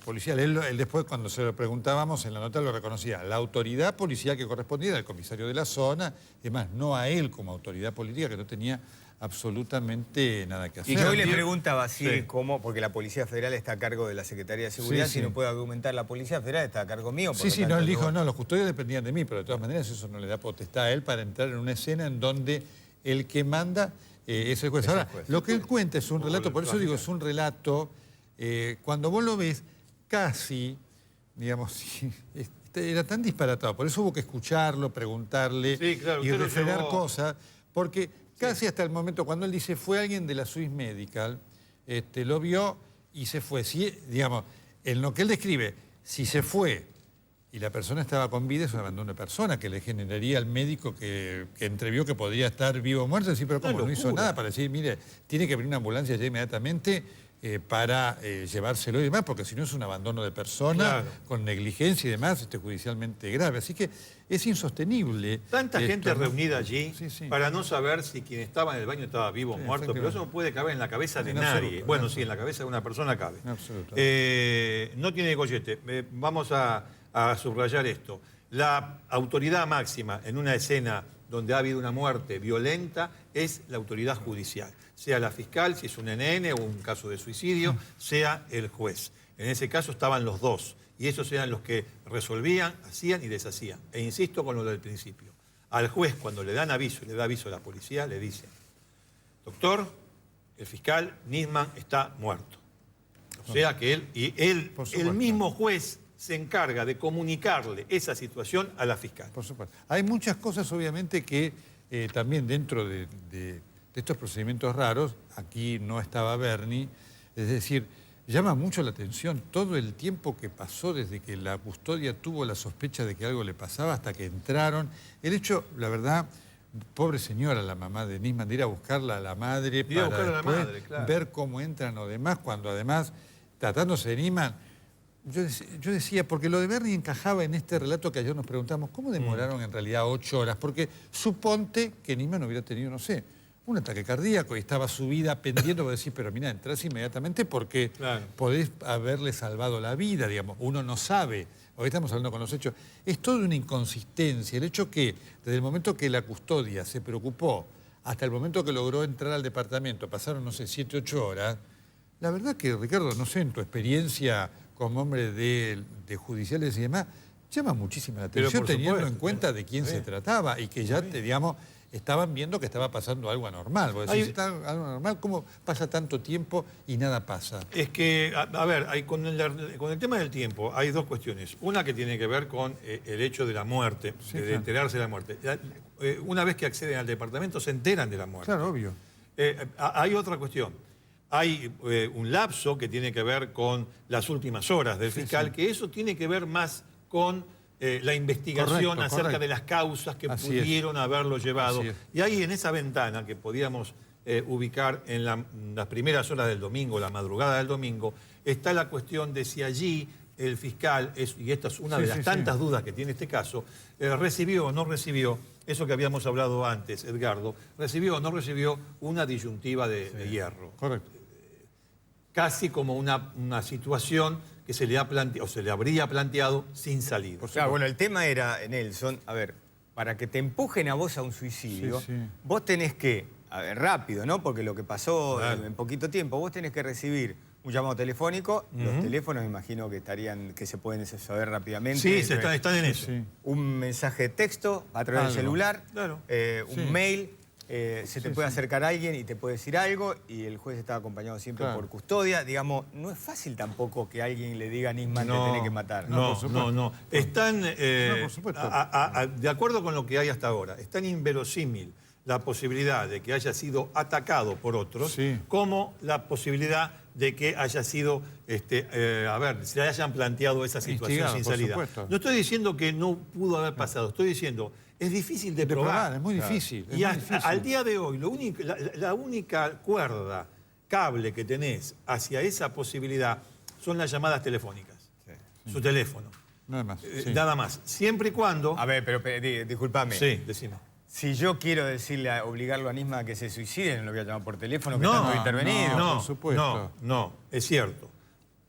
Speaker 2: policial, él después cuando se lo preguntábamos en la nota lo reconocía, la autoridad policial que correspondía era el comisario de la zona, es más, no a él como autoridad política que no tenía absolutamente nada que hacer.
Speaker 1: Y yo hoy le preguntaba si, cómo, porque la Policía Federal está a cargo de la Secretaría de Seguridad, si no puede argumentar la Policía Federal está a cargo mío.
Speaker 2: Él dijo, no, los custodios dependían de mí, pero de todas maneras eso no le da potestad a él para entrar en una escena en donde el que manda es el juez. Ahora, lo que él cuenta es un relato, por eso digo, es un relato, cuando vos lo ves, casi, digamos, era tan disparatado, por eso hubo que escucharlo, preguntarle y refrenar cosas, porque casi hasta el momento, cuando él dice, fue alguien de la Swiss Medical, lo vio y se fue. Si, digamos, en lo que él describe, si se fue y la persona estaba con vida, es un abandono de persona que le generaría al médico que entrevió que podría estar vivo o muerto. Decir, pero ¿cómo no hizo nada para decir, mire, tiene que venir una ambulancia ya inmediatamente para llevárselo y demás, porque si no es un abandono de persona, con negligencia y demás, judicialmente grave. Así que es insostenible.
Speaker 3: Tanta gente reunida allí para no saber si quien estaba en el baño estaba vivo o muerto, pero eso no puede caber en la cabeza de nadie. Bueno, sí, en la cabeza de una persona cabe. No tiene gollete. Vamos a subrayar esto. La autoridad máxima en una escena donde ha habido una muerte violenta es la autoridad judicial. Sea la fiscal, si es un NN o un caso de suicidio, sea el juez. En ese caso estaban los dos. Y esos eran los que resolvían, hacían y deshacían. E insisto con lo del principio. Al juez, cuando le dan aviso y le da aviso a la policía, le dicen, doctor, el fiscal Nisman está muerto. O sea que el mismo juez se encarga de comunicarle esa situación a la fiscal.
Speaker 2: Por supuesto. Hay muchas cosas, obviamente, que también dentro de estos procedimientos raros, aquí no estaba Bernie, es decir, llama mucho la atención todo el tiempo que pasó desde que la custodia tuvo la sospecha de que algo le pasaba hasta que entraron. El hecho, la verdad, pobre señora, la mamá de Nisman, de ir a buscarla a la madre para después ver cómo entran o demás, cuando además, tratándose de Nisman, yo decía, porque lo de Bernie encajaba en este relato que ayer nos preguntamos, ¿cómo demoraron en realidad 8 horas? Porque suponte que Nisman hubiera tenido, no sé, un ataque cardíaco y estaba su vida pendiente, vos decís, pero mira, entras inmediatamente porque podés haberle salvado la vida, digamos. Uno no sabe, hoy estamos hablando con los hechos. Es toda una inconsistencia. El hecho que desde el momento que la custodia se preocupó hasta el momento que logró entrar al departamento, pasaron, no sé, 7, 8 horas, la verdad que, Ricardo, no sé, en tu experiencia como hombre de judiciales y demás, llama muchísima la atención teniendo en cuenta de quién se trataba y que ya, digamos, estaban viendo que estaba pasando algo anormal. Vos decís, ¿está algo anormal? ¿Cómo pasa tanto tiempo y nada pasa?
Speaker 3: Es que, a ver, con el tema del tiempo hay dos cuestiones. Una que tiene que ver con el hecho de la muerte, de enterarse de la muerte. Una vez que acceden al departamento se enteran de la muerte.
Speaker 2: Claro, obvio.
Speaker 3: Hay otra cuestión. Hay un lapso que tiene que ver con las últimas horas del fiscal, que eso tiene que ver más con la investigación acerca de las causas que pudieron haberlo llevado. Y ahí en esa ventana que podíamos ubicar en las primeras horas del domingo, la madrugada del domingo, está la cuestión de si allí el fiscal, y esta es una de las tantas dudas que tiene este caso, recibió o no recibió, eso que habíamos hablado antes, Edgardo, recibió o no recibió una disyuntiva de hierro.
Speaker 2: Correcto.
Speaker 3: Casi como una situación que se le ha planteado, o se le habría planteado sin salida.
Speaker 1: Claro, bueno, el tema era, Nelson, a ver, para que te empujen a vos a un suicidio, vos tenés que, a ver, rápido, ¿no? Porque lo que pasó en poquito tiempo, vos tenés que recibir un llamado telefónico, los teléfonos me imagino que se pueden saber rápidamente.
Speaker 3: Sí, están en eso.
Speaker 1: Un mensaje de texto a través del celular, un mail, se te puede acercar alguien y te puede decir algo, y el juez está acompañado siempre por custodia. Digamos, no es fácil tampoco que alguien le diga a Nisman te tenés que matar.
Speaker 3: No. Están, de acuerdo con lo que hay hasta ahora, es tan inverosímil la posibilidad de que haya sido atacado por otros, como la posibilidad de que haya sido, se hayan planteado esa situación sin salida. No estoy diciendo que no pudo haber pasado, estoy diciendo, es difícil de probar.
Speaker 2: Es muy difícil.
Speaker 3: Y al día de hoy, la única cuerda, cable que tenés hacia esa posibilidad son las llamadas telefónicas. Su teléfono.
Speaker 2: Nada más.
Speaker 3: Nada más. Siempre y cuando...
Speaker 1: A ver, pero discúlpame.
Speaker 3: Sí, decime.
Speaker 1: Si yo quiero decirle, obligarlo a Nisman a que se suicide, no lo voy a llamar por teléfono, que está todo intervenido.
Speaker 2: Por supuesto.
Speaker 3: No, es cierto.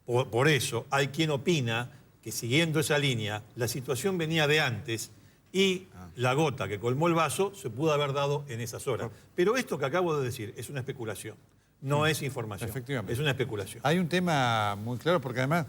Speaker 3: Por eso hay quien opina que siguiendo esa línea, la situación venía de antes y la gota que colmó el vaso se pudo haber dado en esas horas. Pero esto que acabo de decir es una especulación, no es información.
Speaker 2: Efectivamente.
Speaker 3: Es una especulación.
Speaker 2: Hay un tema muy claro, porque además,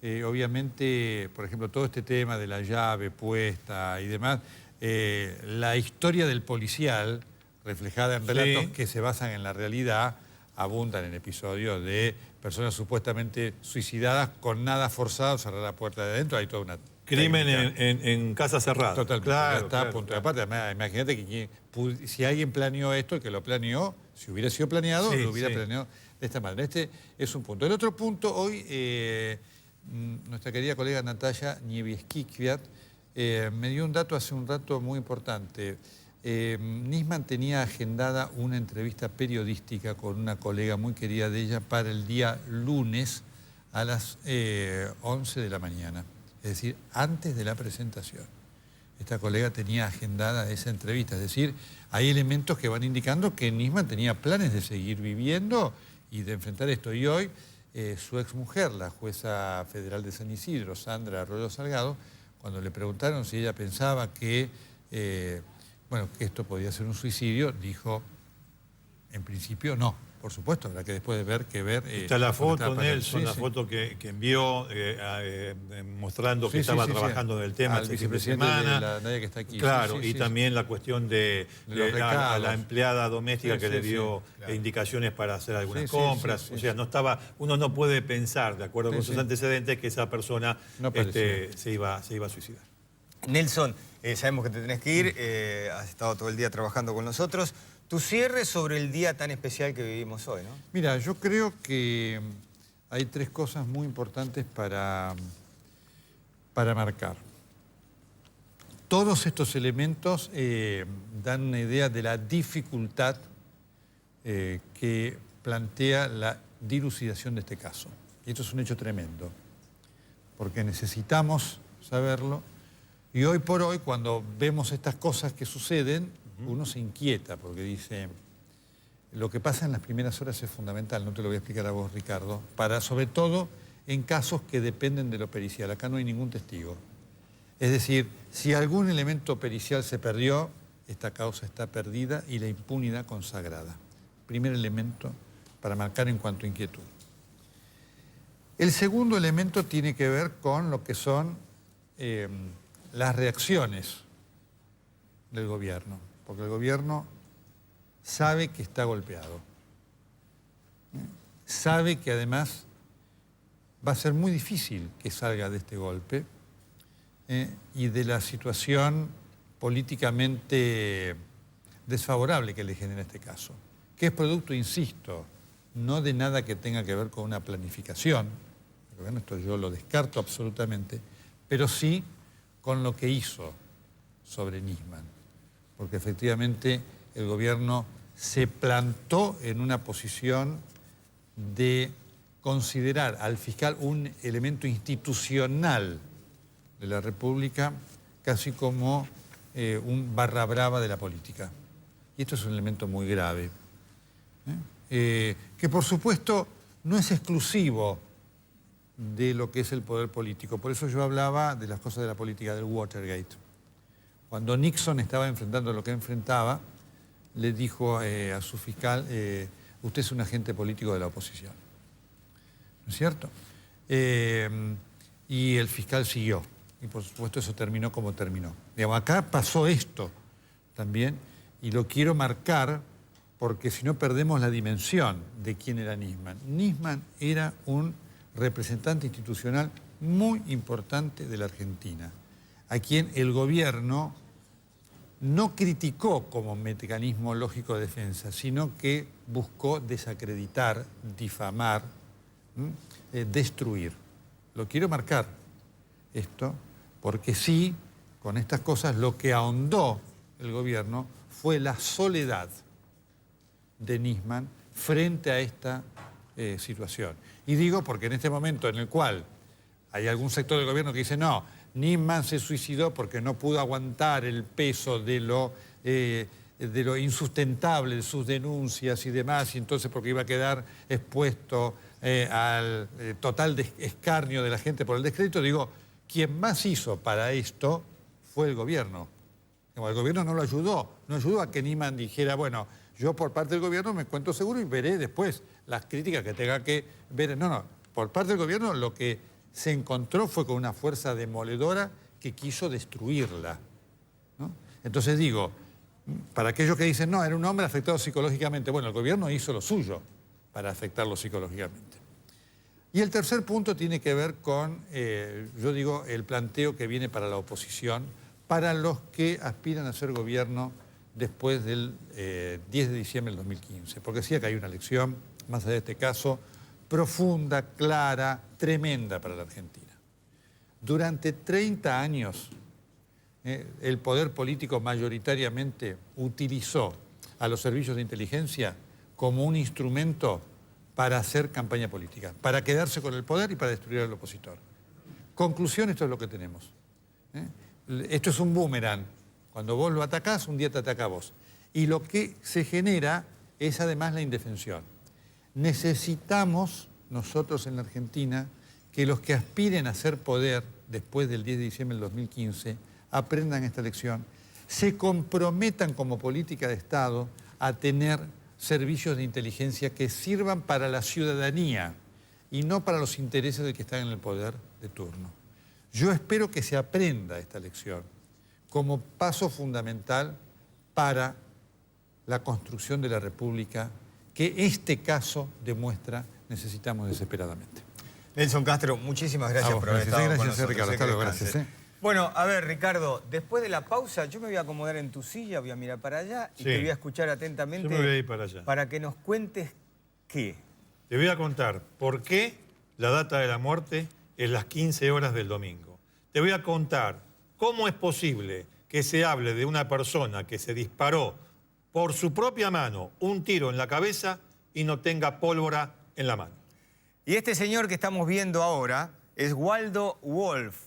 Speaker 2: obviamente, por ejemplo, todo este tema de la llave puesta y demás, la historia del policial, reflejada en relatos que se basan en la realidad, abundan en episodios de personas supuestamente suicidadas con nada forzado, cerrar la puerta de adentro, hay toda una...
Speaker 3: Crimen en casa cerrada.
Speaker 2: Totalmente.
Speaker 3: Claro,
Speaker 2: Está a punto. Aparte, imagínate que si alguien planeó esto, el que lo planeó, si hubiera sido planeado, lo hubiera planeado de esta manera. Este es un punto. El otro punto, hoy, nuestra querida colega Natalia Nievieskikiat me dio un dato hace un rato muy importante. Nisman tenía agendada una entrevista periodística con una colega muy querida de ella para el día lunes a las 11 de la mañana. Es decir, antes de la presentación. Esta colega tenía agendada esa entrevista. Es decir, hay elementos que van indicando que Nisman tenía planes de seguir viviendo y de enfrentar esto. Y hoy, su exmujer, la jueza federal de San Isidro, Sandra Arroyo Salgado, cuando le preguntaron si ella pensaba que esto podía ser un suicidio, dijo, en principio no. Por supuesto, habrá que después ver...
Speaker 3: Está la foto, Nelson, la foto que envió mostrando que estaba trabajando en el tema
Speaker 2: al vicepresidente de la Nadia que está aquí.
Speaker 3: Claro, y también la cuestión de a la empleada doméstica que le dio indicaciones para hacer algunas compras. O sea, no estaba, uno no puede pensar, de acuerdo con sus antecedentes, que esa persona se iba a suicidar.
Speaker 1: Nelson, sabemos que te tenés que ir, has estado todo el día trabajando con nosotros. Tu cierre sobre el día tan especial que vivimos hoy, ¿no?
Speaker 2: Mira, yo creo que hay tres cosas muy importantes para marcar. Todos estos elementos dan una idea de la dificultad que plantea la dilucidación de este caso. Y esto es un hecho tremendo, porque necesitamos saberlo. Y hoy por hoy, cuando vemos estas cosas que suceden, uno se inquieta porque dice, lo que pasa en las primeras horas es fundamental, no te lo voy a explicar a vos, Ricardo, sobre todo en casos que dependen de lo pericial. Acá no hay ningún testigo. Es decir, si algún elemento pericial se perdió, esta causa está perdida y la impunidad consagrada. Primer elemento para marcar en cuanto a inquietud. El segundo elemento tiene que ver con lo que son las reacciones del gobierno. porque el gobierno sabe que está golpeado. Sabe que además va a ser muy difícil que salga de este golpe y de la situación políticamente desfavorable que le genera este caso, que es producto, insisto, no de nada que tenga que ver con una planificación, bueno, esto yo lo descarto absolutamente, pero sí con lo que hizo sobre Nisman, porque efectivamente el gobierno se plantó en una posición de considerar al fiscal un elemento institucional de la República, casi como un barra brava de la política. Y esto es un elemento muy grave, que por supuesto no es exclusivo de lo que es el poder político. Por eso yo hablaba de las cosas de la política, del Watergate. Cuando Nixon estaba enfrentando lo que enfrentaba, le dijo a su fiscal, usted es un agente político de la oposición. ¿No es cierto? Y el fiscal siguió. Y por supuesto eso terminó como terminó. Digamos, acá pasó esto también, y lo quiero marcar porque si no perdemos la dimensión de quién era Nisman. Nisman era un representante institucional muy importante de la Argentina, a quien el gobierno no criticó como mecanismo lógico de defensa, sino que buscó desacreditar, difamar, destruir. Lo quiero marcar esto, porque sí, con estas cosas lo que ahondó el gobierno fue la soledad de Nisman frente a esta situación. Y digo porque en este momento en el cual hay algún sector del gobierno que dice no, Nisman se suicidó porque no pudo aguantar el peso de lo insustentable de sus denuncias y demás, y entonces porque iba a quedar expuesto al total escarnio de la gente por el descrédito, digo, quien más hizo para esto fue el gobierno. El gobierno no lo ayudó, no ayudó a que Nisman dijera, bueno, yo por parte del gobierno me encuentro seguro y veré después las críticas que tenga que ver. No, por parte del gobierno lo que se encontró fue con una fuerza demoledora que quiso destruirla, ¿no? Entonces digo, para aquellos que dicen, no, era un hombre afectado psicológicamente, bueno, el gobierno hizo lo suyo para afectarlo psicológicamente. Y el tercer punto tiene que ver con, yo digo, el planteo que viene para la oposición, para los que aspiran a ser gobierno después del 10 de diciembre del 2015. Porque decía que hay una lección, más allá de este caso, profunda, clara, tremenda para la Argentina. Durante 30 años, el poder político mayoritariamente utilizó a los servicios de inteligencia como un instrumento para hacer campaña política, para quedarse con el poder y para destruir al opositor. Conclusión, esto es lo que tenemos. Esto es un boomerang. Cuando vos lo atacás, un día te ataca a vos. Y lo que se genera es además la indefensión. Necesitamos, nosotros en la Argentina, que los que aspiren a ser poder después del 10 de diciembre del 2015 aprendan esta lección, se comprometan como política de Estado a tener servicios de inteligencia que sirvan para la ciudadanía y no para los intereses de que están en el poder de turno. Yo espero que se aprenda esta lección como paso fundamental para la construcción de la República que este caso demuestra necesitamos desesperadamente.
Speaker 1: Nelson Castro, muchísimas gracias por haber estado con nosotros.
Speaker 2: Ricardo, hasta luego, gracias.
Speaker 1: Bueno, a ver, Ricardo, después de la pausa yo me voy a acomodar en tu silla, voy a mirar para allá y te voy a escuchar atentamente.
Speaker 3: Yo me voy a ir para allá.
Speaker 1: Para que nos cuentes qué.
Speaker 3: Te voy a contar por qué la data de la muerte es las 15 horas del domingo. Te voy a contar cómo es posible que se hable de una persona que se disparó por su propia mano un tiro en la cabeza y no tenga pólvora en la mano.
Speaker 1: Y este señor que estamos viendo ahora es Waldo Wolf,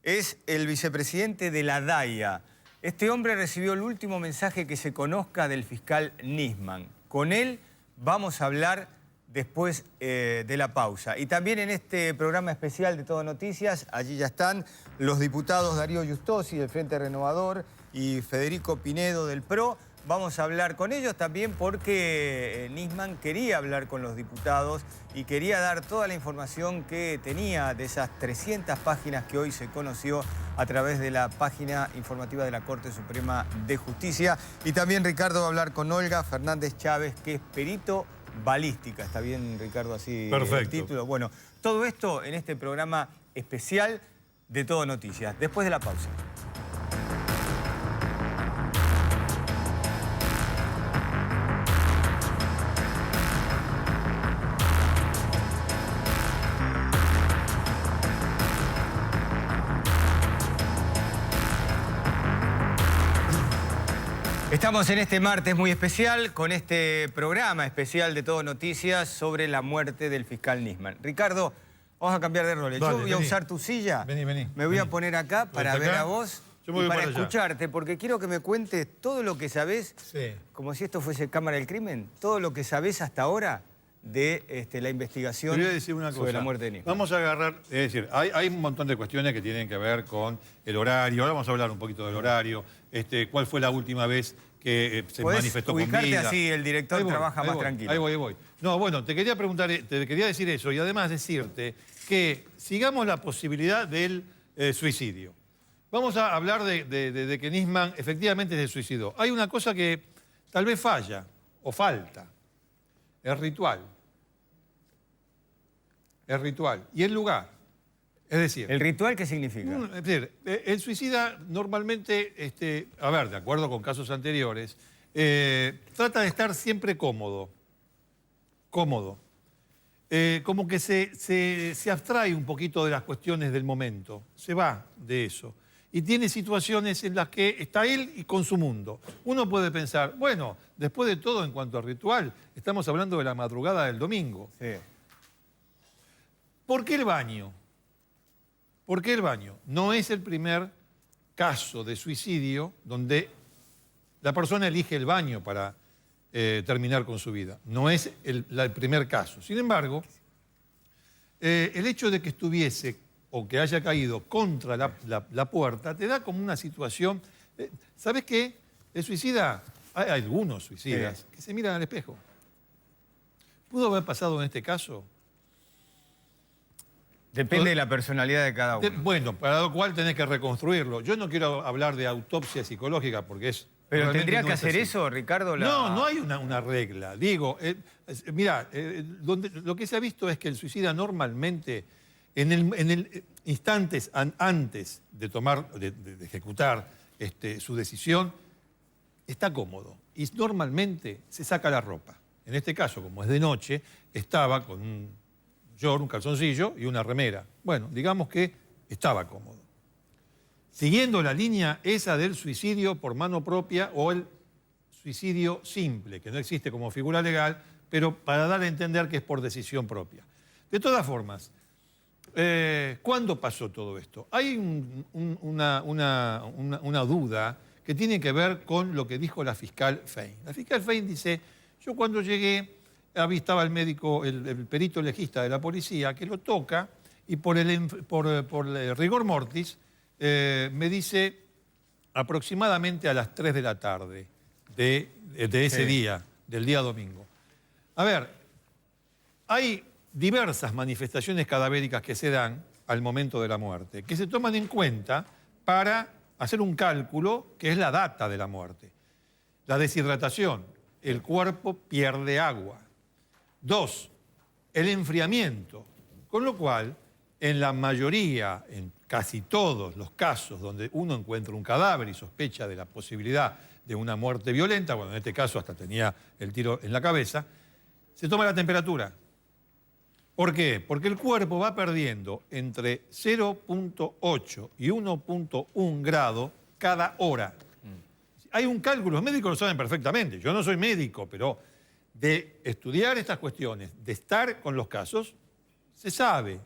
Speaker 1: es el vicepresidente de la DAIA. Este hombre recibió el último mensaje que se conozca del fiscal Nisman. Con él vamos a hablar después de la pausa. Y también en este programa especial de Todo Noticias, allí ya están los diputados Darío Justosi del Frente Renovador y Federico Pinedo del PRO vamos a hablar con ellos también porque Nisman quería hablar con los diputados y quería dar toda la información que tenía de esas 300 páginas que hoy se conoció a través de la página informativa de la Corte Suprema de Justicia. Y también Ricardo va a hablar con Olga Fernández Chávez, que es perito balística. ¿Está bien, Ricardo, así
Speaker 3: Perfecto.
Speaker 1: el título? Bueno, todo esto en este programa especial de Todo Noticias. Después de la pausa. Estamos en este martes muy especial con este programa especial de Todo Noticias sobre la muerte del fiscal Nisman. Ricardo, vamos a cambiar de roles.
Speaker 3: Dale,
Speaker 1: Yo voy a
Speaker 3: vení.
Speaker 1: usar tu silla.
Speaker 3: Vení.
Speaker 1: Me voy a poner acá para
Speaker 3: Ponete
Speaker 1: ver
Speaker 3: acá.
Speaker 1: a vos
Speaker 3: Yo me
Speaker 1: y
Speaker 3: voy
Speaker 1: para
Speaker 3: para allá.
Speaker 1: escucharte, porque quiero que me cuentes todo lo que sabés,
Speaker 3: Sí.
Speaker 1: como si esto fuese Cámara del Crimen, todo lo que sabés hasta ahora de la investigación
Speaker 3: Te voy a decir una cosa.
Speaker 1: sobre la muerte de Nisman.
Speaker 3: Vamos a agarrar, es decir, hay un montón de cuestiones que tienen que ver con el horario. Ahora vamos a hablar un poquito del horario. ¿Cuál fue la última vez que se
Speaker 1: Podés
Speaker 3: manifestó con
Speaker 1: ubicarte
Speaker 3: vida?
Speaker 1: así, el director
Speaker 3: Ahí voy,
Speaker 1: trabaja
Speaker 3: ahí
Speaker 1: más
Speaker 3: voy,
Speaker 1: tranquilo.
Speaker 3: Ahí voy. No, bueno, te quería preguntar, te quería decir eso y además decirte que sigamos la posibilidad del suicidio. Vamos a hablar de que Nisman efectivamente se suicidó. Hay una cosa que tal vez falla o falta. Es ritual. El ritual y el lugar. Es decir,
Speaker 1: ¿El ritual qué significa?
Speaker 3: es decir, el suicida normalmente, a ver, de acuerdo con casos anteriores, trata de estar siempre cómodo. Cómodo. Como que se abstrae un poquito de las cuestiones del momento. Se va de eso. Y tiene situaciones en las que está él y con su mundo. Uno puede pensar, bueno, después de todo, en cuanto a ritual, estamos hablando de la madrugada del domingo.
Speaker 1: Sí.
Speaker 3: ¿Por qué el baño? ¿Por qué el baño? No es el primer caso de suicidio donde la persona elige el baño para terminar con su vida. No es el primer caso. Sin embargo, el hecho de que estuviese o que haya caído contra la puerta te da como una situación... ¿Sabes qué? El suicida, hay algunos suicidas que se miran al espejo. ¿Pudo haber pasado en este caso?
Speaker 1: Depende de la personalidad de cada uno.
Speaker 3: Bueno, para lo cual tenés que reconstruirlo. Yo no quiero hablar de autopsia psicológica porque es...
Speaker 1: ¿Pero
Speaker 3: realmente
Speaker 1: tendría
Speaker 3: no
Speaker 1: que
Speaker 3: es
Speaker 1: hacer
Speaker 3: así.
Speaker 1: eso, Ricardo?
Speaker 3: No hay una regla. Digo, mira, lo que se ha visto es que el suicida normalmente, en el instantes antes de tomar, de ejecutar su decisión, está cómodo. Y normalmente se saca la ropa. En este caso, como es de noche, estaba con un short, un calzoncillo y una remera. Bueno, digamos que estaba cómodo. Siguiendo la línea esa del suicidio por mano propia o el suicidio simple, que no existe como figura legal, pero para dar a entender que es por decisión propia. De todas formas, ¿cuándo pasó todo esto? Hay una duda que tiene que ver con lo que dijo la fiscal Fein. La fiscal Fein dice, yo cuando llegué, estaba el médico, el perito legista de la policía, que lo toca y por el rigor mortis me dice aproximadamente a las 3 de la tarde de ese día, del día domingo. A ver, hay diversas manifestaciones cadavéricas que se dan al momento de la muerte, que se toman en cuenta para hacer un cálculo que es la data de la muerte. La deshidratación, el cuerpo pierde agua. 2, el enfriamiento, con lo cual en la mayoría, en casi todos los casos donde uno encuentra un cadáver y sospecha de la posibilidad de una muerte violenta, bueno, en este caso hasta tenía el tiro en la cabeza, se toma la temperatura. ¿Por qué? Porque el cuerpo va perdiendo entre 0.8 y 1.1 grado cada hora. Hay un cálculo, los médicos lo saben perfectamente, yo no soy médico, pero de estudiar estas cuestiones, de estar con los casos, se sabe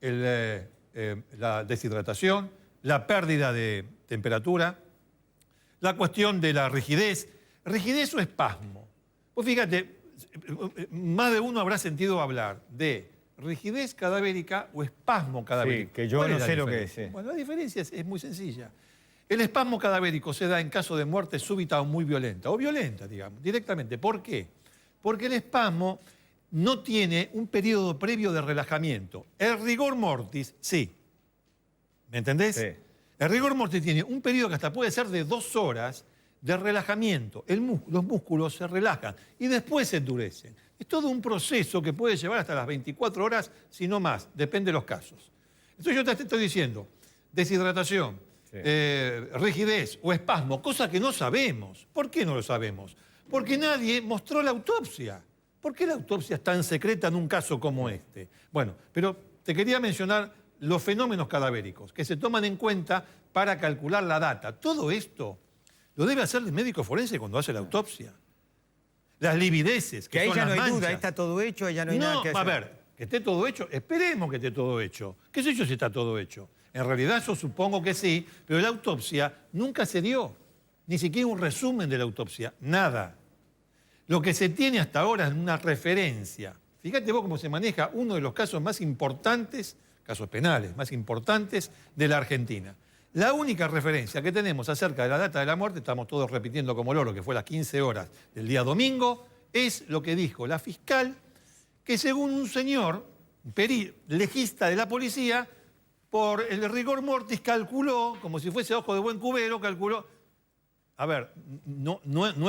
Speaker 3: la deshidratación, la pérdida de temperatura, la cuestión de la rigidez. ¿Rigidez o espasmo? Pues fíjate, más de uno habrá sentido hablar de rigidez cadavérica o espasmo cadavérico.
Speaker 1: Sí, que yo
Speaker 3: ¿Cuál
Speaker 1: no
Speaker 3: es la
Speaker 1: sé lo que
Speaker 3: diferencia?
Speaker 1: es.
Speaker 3: Bueno, la diferencia es muy sencilla. El espasmo cadavérico se da en caso de muerte súbita o muy violenta, digamos, directamente. ¿Por qué? Porque el espasmo no tiene un periodo previo de relajamiento. El rigor mortis, sí. ¿Me entendés?
Speaker 1: Sí.
Speaker 3: El rigor mortis tiene un periodo que hasta puede ser de 2 horas de relajamiento. Los músculos se relajan y después se endurecen. Es todo un proceso que puede llevar hasta las 24 horas, si no más, depende de los casos. Entonces yo te estoy diciendo, deshidratación, rigidez o espasmo, cosa que no sabemos. ¿Por qué no lo sabemos? Porque nadie mostró la autopsia. ¿Por qué la autopsia es tan secreta en un caso como este? Bueno, pero te quería mencionar los fenómenos cadavéricos que se toman en cuenta para calcular la data. Todo esto lo debe hacer el médico forense cuando hace la autopsia. Las livideces,
Speaker 1: Que ahí
Speaker 3: son
Speaker 1: ya no
Speaker 3: las
Speaker 1: hay duda,
Speaker 3: manchas.
Speaker 1: ahí está todo hecho, ahí ya no hay nada que hacer.
Speaker 3: A ver, que esté todo hecho, esperemos que esté todo hecho. ¿Qué sé yo si está todo hecho? En realidad yo supongo que sí, pero la autopsia nunca se dio. Ni siquiera un resumen de la autopsia, nada. Lo que se tiene hasta ahora es una referencia. Fíjate vos cómo se maneja uno de los casos más importantes, casos penales más importantes de la Argentina. La única referencia que tenemos acerca de la data de la muerte, estamos todos repitiendo como loro, que fue a las 15 horas del día domingo, es lo que dijo la fiscal, que según un señor, legista de la policía, por el rigor mortis calculó, como si fuese ojo de buen cubero, calculó. A ver, no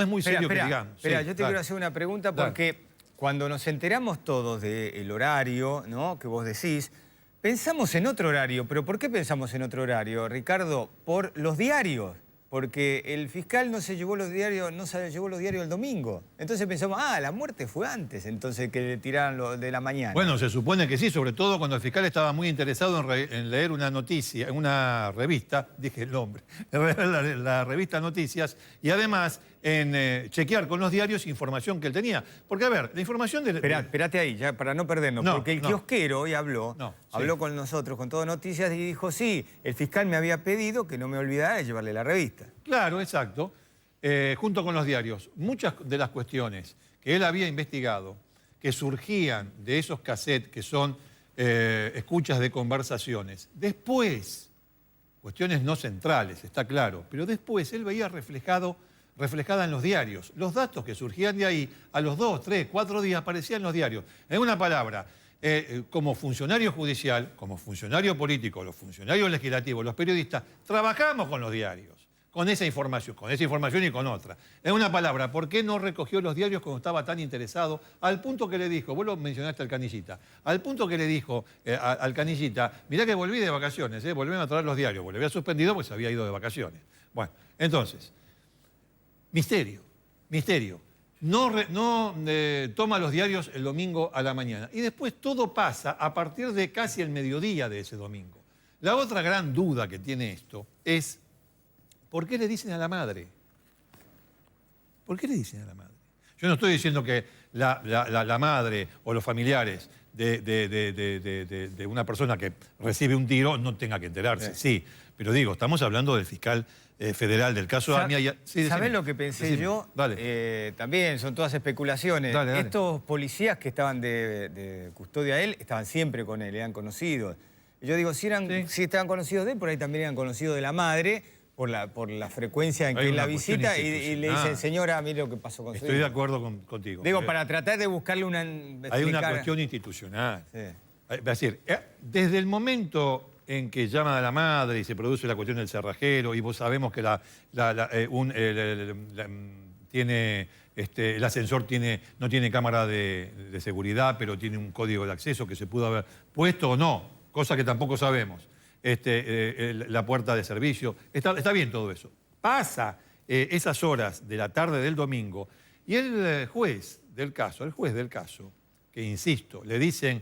Speaker 3: es muy serio que digamos.
Speaker 1: Espera,
Speaker 3: Sí,
Speaker 1: yo te quiero hacer una pregunta porque cuando nos enteramos todos del horario, ¿no?, que vos decís, pensamos en otro horario. ¿Pero por qué pensamos en otro horario, Ricardo? Por los diarios. Porque el fiscal no se llevó los diarios, el domingo. Entonces pensamos, la muerte fue antes, entonces que le tiraran lo de la mañana.
Speaker 3: Bueno, se supone que sí, sobre todo cuando el fiscal estaba muy interesado en leer una noticia, en una revista, dije el nombre, la revista Noticias, y además en chequear con los diarios información que él tenía. Porque, a ver, la información de...
Speaker 1: Espérate ahí, ya para no perdernos, porque el kiosquero hoy habló con nosotros, con Todo Noticias, y dijo, sí, el fiscal me había pedido que no me olvidara de llevarle la revista.
Speaker 3: Claro, exacto. Junto con los diarios, muchas de las cuestiones que él había investigado, que surgían de esos cassettes que son escuchas de conversaciones, después, cuestiones no centrales, está claro, pero después él veía reflejada en los diarios. Los datos que surgían de ahí, a los 2, 3, 4 días aparecían en los diarios. En una palabra, como funcionario judicial, como funcionario político, los funcionarios legislativos, los periodistas, trabajamos con los diarios, con esa información y con otra. En una palabra, ¿por qué no recogió los diarios cuando estaba tan interesado? Al punto que le dijo, vos lo mencionaste al Canillita, al punto que le dijo al Canillita, mirá que volví de vacaciones, volveme a traer los diarios, porque lo había suspendido porque se había ido de vacaciones. Bueno, entonces, misterio. No toma los diarios el domingo a la mañana. Y después todo pasa a partir de casi el mediodía de ese domingo. La otra gran duda que tiene esto es, ¿por qué le dicen a la madre? ¿Por qué le dicen a la madre? Yo no estoy diciendo que la madre o los familiares de una persona que recibe un tiro no tenga que enterarse, sí. Pero digo, estamos hablando del fiscal federal del caso Amia.
Speaker 1: ¿Sabés lo que pensé yo?
Speaker 3: Dale.
Speaker 1: También son todas especulaciones.
Speaker 3: Dale.
Speaker 1: Estos policías que estaban de custodia de él estaban siempre con él, eran conocidos. Y yo digo, si estaban conocidos de él, por ahí también eran conocidos de la madre, por la frecuencia en que él la visita, y le dicen, señora, mire lo que pasó con su hijo.
Speaker 3: Estoy de acuerdo contigo.
Speaker 1: Digo, para tratar de buscarle una...
Speaker 3: Hay una cuestión institucional. Sí. Es decir, desde el momento en que llama a la madre y se produce la cuestión del cerrajero, y vos sabemos que el ascensor no tiene cámara de seguridad, pero tiene un código de acceso que se pudo haber puesto o no, cosa que tampoco sabemos. La puerta de servicio, está bien todo eso. Pasa esas horas de la tarde del domingo y el juez del caso, que insisto, le dicen,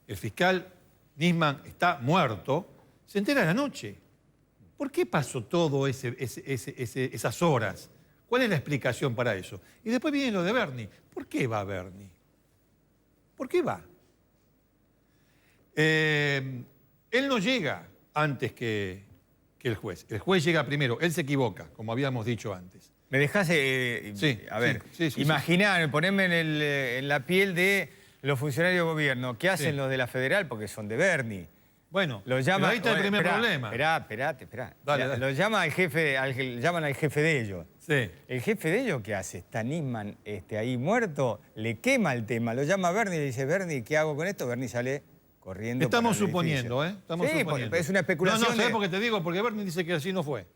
Speaker 3: el fiscal Nisman está muerto, se entera a la noche. ¿Por qué pasó todo esas horas? ¿Cuál es la explicación para eso? Y después viene lo de Bernie. ¿Por qué va Bernie? ¿Por qué va? Él no llega antes que el juez. El juez llega primero, él se equivoca, como habíamos dicho antes.
Speaker 1: ¿Me dejás, imaginar, ponerme en la piel de los funcionarios de gobierno? ¿Qué hacen los de la federal? Porque son de Bernie.
Speaker 3: Bueno,
Speaker 1: Lo llama,
Speaker 3: pero ahí está el primer problema.
Speaker 1: Esperá.
Speaker 3: Dale.
Speaker 1: Lo llama al jefe, llaman al jefe de ellos.
Speaker 3: Sí.
Speaker 1: El jefe de ellos, ¿qué hace? Está Nisman ahí muerto, le quema el tema. Lo llama a Bernie y le dice, Bernie, ¿qué hago con esto? Bernie sale corriendo.
Speaker 3: Estamos
Speaker 1: para el
Speaker 3: suponiendo,
Speaker 1: edificio.
Speaker 3: Estamos
Speaker 1: Sí,
Speaker 3: suponiendo.
Speaker 1: es una especulación.
Speaker 3: No, ¿sabes por qué te digo? Porque Bernie dice que así no fue.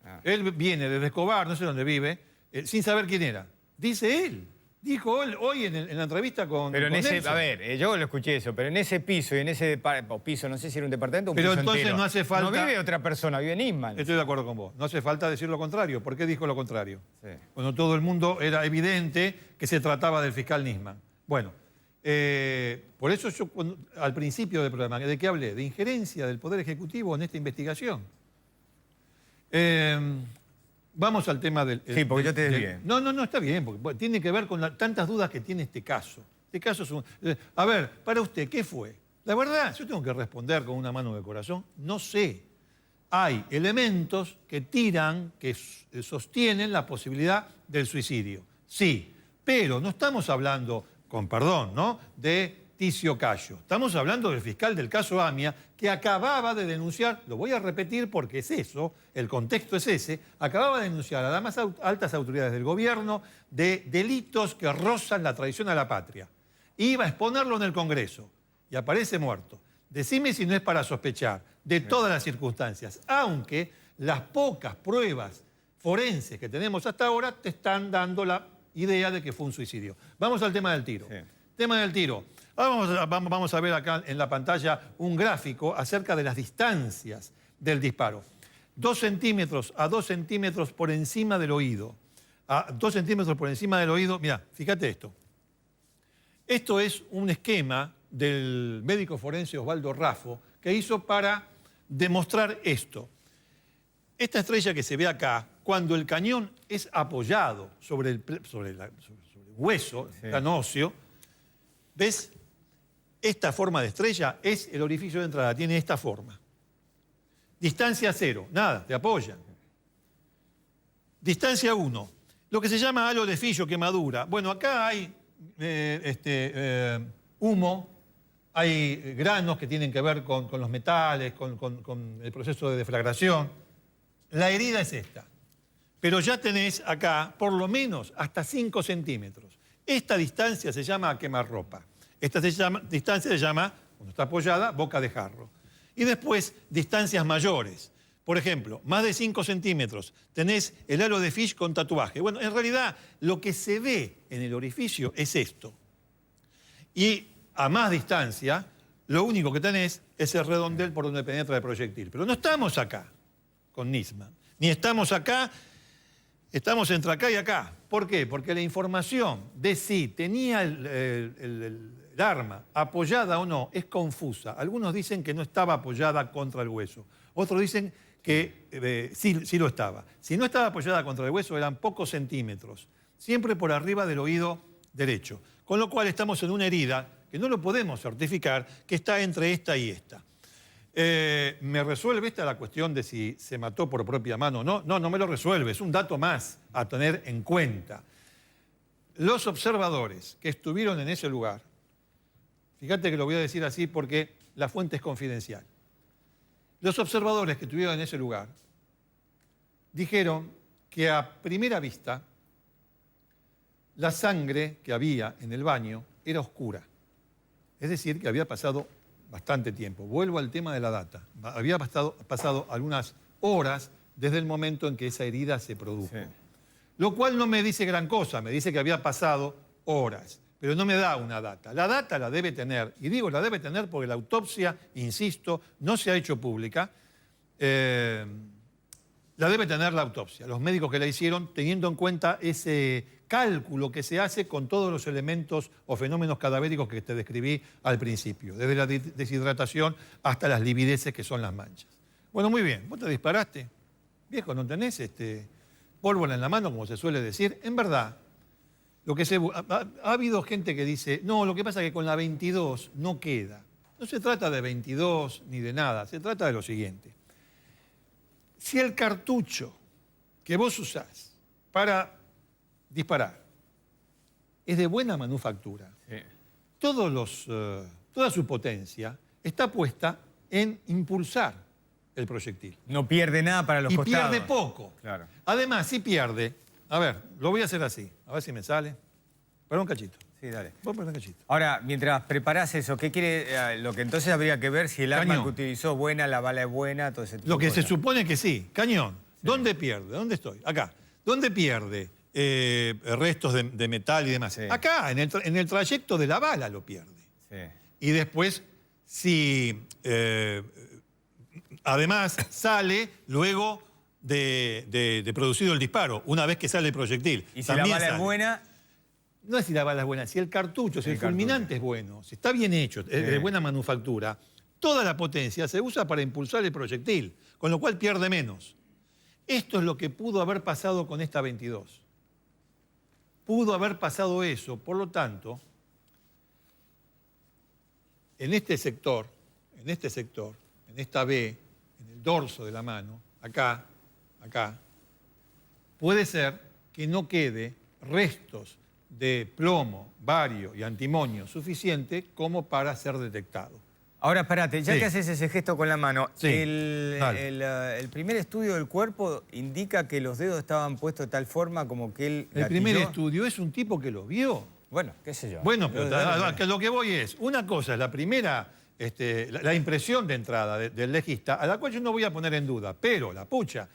Speaker 1: Ah.
Speaker 3: Él viene desde Escobar, no sé dónde vive, sin saber quién era. Dice él. Dijo él hoy en la entrevista con
Speaker 1: Pero en
Speaker 3: con
Speaker 1: ese,
Speaker 3: Nelson.
Speaker 1: a ver, yo lo escuché eso, pero en ese piso y en ese piso, no sé si era un departamento o un
Speaker 3: Pero
Speaker 1: piso
Speaker 3: entonces
Speaker 1: entero,
Speaker 3: no hace falta-
Speaker 1: no vive otra persona, vive Nisman.
Speaker 3: Estoy de acuerdo con vos. No hace falta decir lo contrario. ¿Por qué dijo lo contrario?
Speaker 1: Sí.
Speaker 3: Cuando todo el mundo era evidente que se trataba del fiscal Nisman. Bueno, por eso yo al principio del programa, ¿de qué hablé? De injerencia del Poder Ejecutivo en esta investigación. Vamos al tema del...
Speaker 1: Sí, porque yo te desvié.
Speaker 3: No, está bien, porque tiene que ver con tantas dudas que tiene este caso. Este caso es un... A ver, para usted, ¿qué fue? La verdad, yo tengo que responder con una mano de corazón, no sé. Hay elementos que tiran, que sostienen la posibilidad del suicidio. Sí, pero no estamos hablando, con perdón, ¿no?, de Ticio Cayo. Estamos hablando del fiscal del caso AMIA, que acababa de denunciar, lo voy a repetir porque es eso, el contexto es ese, acababa de denunciar a las más altas autoridades del gobierno de delitos que rozan la traición a la patria. Iba a exponerlo en el Congreso y aparece muerto. Decime si no es para sospechar de todas las circunstancias, aunque las pocas pruebas forenses que tenemos hasta ahora te están dando la idea de que fue un suicidio. Vamos al tema del tiro.
Speaker 1: Sí.
Speaker 3: Tema del tiro. Vamos a ver acá en la pantalla un gráfico acerca de las distancias del disparo. 2 centímetros a 2 centímetros por encima del oído. A 2 centímetros por encima del oído. Mirá, fíjate esto. Esto es un esquema del médico forense Osvaldo Raffo que hizo para demostrar esto. Esta estrella que se ve acá, cuando el cañón es apoyado sobre el hueso,
Speaker 1: Sí.
Speaker 3: el óseo, ¿ves? Esta forma de estrella es el orificio de entrada, tiene esta forma. Distancia 0, nada, te apoya. Distancia 1, lo que se llama halo de Fillo, quemadura. Bueno, acá hay humo, hay granos que tienen que ver con los metales, con el proceso de deflagración. La herida es esta, pero ya tenés acá por lo menos hasta 5 centímetros. Esta distancia se llama quemarropa. Esta distancia se llama, cuando está apoyada, boca de jarro. Y después, distancias mayores. Por ejemplo, más de 5 centímetros, tenés el halo de Fish con tatuaje. Bueno, en realidad, lo que se ve en el orificio es esto. Y a más distancia, lo único que tenés es el redondel por donde penetra el proyectil. Pero no estamos acá con Nisman, ni estamos acá, estamos entre acá y acá. ¿Por qué? Porque la información de si tenía el arma apoyada o no es confusa. Algunos dicen que no estaba apoyada contra el hueso. Otros dicen que sí lo estaba. Si no estaba apoyada contra el hueso eran pocos centímetros, siempre por arriba del oído derecho. Con lo cual estamos en una herida que no lo podemos certificar, que está entre esta y esta. ¿Me resuelve esta la cuestión de si se mató por propia mano o no? No, no me lo resuelve. Es un dato más a tener en cuenta. Los observadores que estuvieron en ese lugar, fíjate que lo voy a decir así porque la fuente es confidencial. Los observadores que estuvieron en ese lugar dijeron que a primera vista la sangre que había en el baño era oscura. Es decir, que había pasado bastante tiempo. Vuelvo al tema de la data. Había pasado algunas horas desde el momento en que esa herida se produjo.
Speaker 1: Sí.
Speaker 3: Lo cual no me dice gran cosa, me dice que había pasado horas, pero no me da una data. La data la debe tener, y digo la debe tener porque la autopsia, insisto, no se ha hecho pública. La debe tener la autopsia, los médicos que la hicieron, teniendo en cuenta ese cálculo que se hace con todos los elementos o fenómenos cadavéricos que te describí al principio, desde la deshidratación hasta las livideces que son las manchas. Bueno, muy bien, vos te disparaste. Viejo, ¿no tenés pólvora en la mano, como se suele decir? En verdad, lo que ha habido gente que dice, no, lo que pasa es que con la 22 no queda. No se trata de 22 ni de nada, se trata de lo siguiente. Si el cartucho que vos usás para disparar es de buena manufactura,
Speaker 1: Sí.
Speaker 3: toda su potencia está puesta en impulsar el proyectil.
Speaker 1: No pierde nada para los
Speaker 3: Y
Speaker 1: costados.
Speaker 3: pierde poco.
Speaker 1: Claro.
Speaker 3: Además, si pierde... A ver, lo voy a hacer así. A ver si me sale. Espera un cachito.
Speaker 1: Sí, dale.
Speaker 3: Vos espera un cachito.
Speaker 1: Ahora, mientras preparás eso, ¿qué quiere? Lo que entonces habría que ver si el arma
Speaker 3: Cañón.
Speaker 1: que utilizó es buena, la bala es buena, todo ese tipo
Speaker 3: Lo
Speaker 1: de
Speaker 3: que se
Speaker 1: cosas.
Speaker 3: supone que sí. Cañón. ¿Dónde pierde? ¿Dónde estoy? Acá. ¿Dónde pierde restos de metal y demás?
Speaker 1: Sí.
Speaker 3: Acá, en el trayecto de la bala lo pierde.
Speaker 1: Sí.
Speaker 3: Y después, si además sale luego de producido el disparo, una vez que sale el proyectil.
Speaker 1: Y si la
Speaker 3: También
Speaker 1: bala es
Speaker 3: sale.
Speaker 1: buena,
Speaker 3: No es si la bala es buena, si el cartucho, si el fulminante es bueno, si está bien hecho, es de buena manufactura, toda la potencia se usa para impulsar el proyectil, con lo cual pierde menos. Esto es lo que pudo haber pasado con esta 22. Pudo haber pasado eso, por lo tanto, en este sector, en esta B, en el dorso de la mano, acá, puede ser que no quede restos de plomo, bario y antimonio suficiente como para ser detectado.
Speaker 1: ahora espérate, ya
Speaker 3: Sí.
Speaker 1: que haces ese gesto con la mano,
Speaker 3: Sí,
Speaker 1: el primer estudio del cuerpo indica que los dedos estaban puestos de tal forma como que él
Speaker 3: El
Speaker 1: gatilló.
Speaker 3: primer estudio es un tipo que lo vio.
Speaker 1: Bueno, qué sé yo.
Speaker 3: Bueno, pero que lo que voy es, una cosa es la primera, la impresión de entrada del legista, a la cual yo no voy a poner en duda, pero la pucha,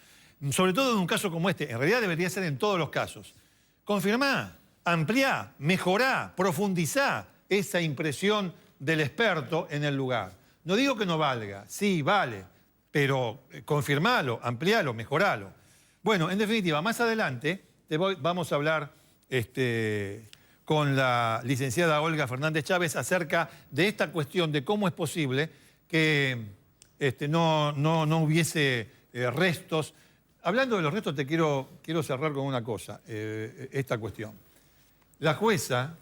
Speaker 3: sobre todo en un caso como este, en realidad debería ser en todos los casos. Confirmá, ampliá, mejorá, profundizá esa impresión del experto en el lugar. No digo que no valga, sí, vale, pero confirmalo, amplialo, mejoralo. Bueno, en definitiva, más adelante vamos a hablar con la licenciada Olga Fernández Chávez acerca de esta cuestión de cómo es posible que no hubiese restos. Hablando de los restos, te quiero cerrar con una cosa, esta cuestión. La jueza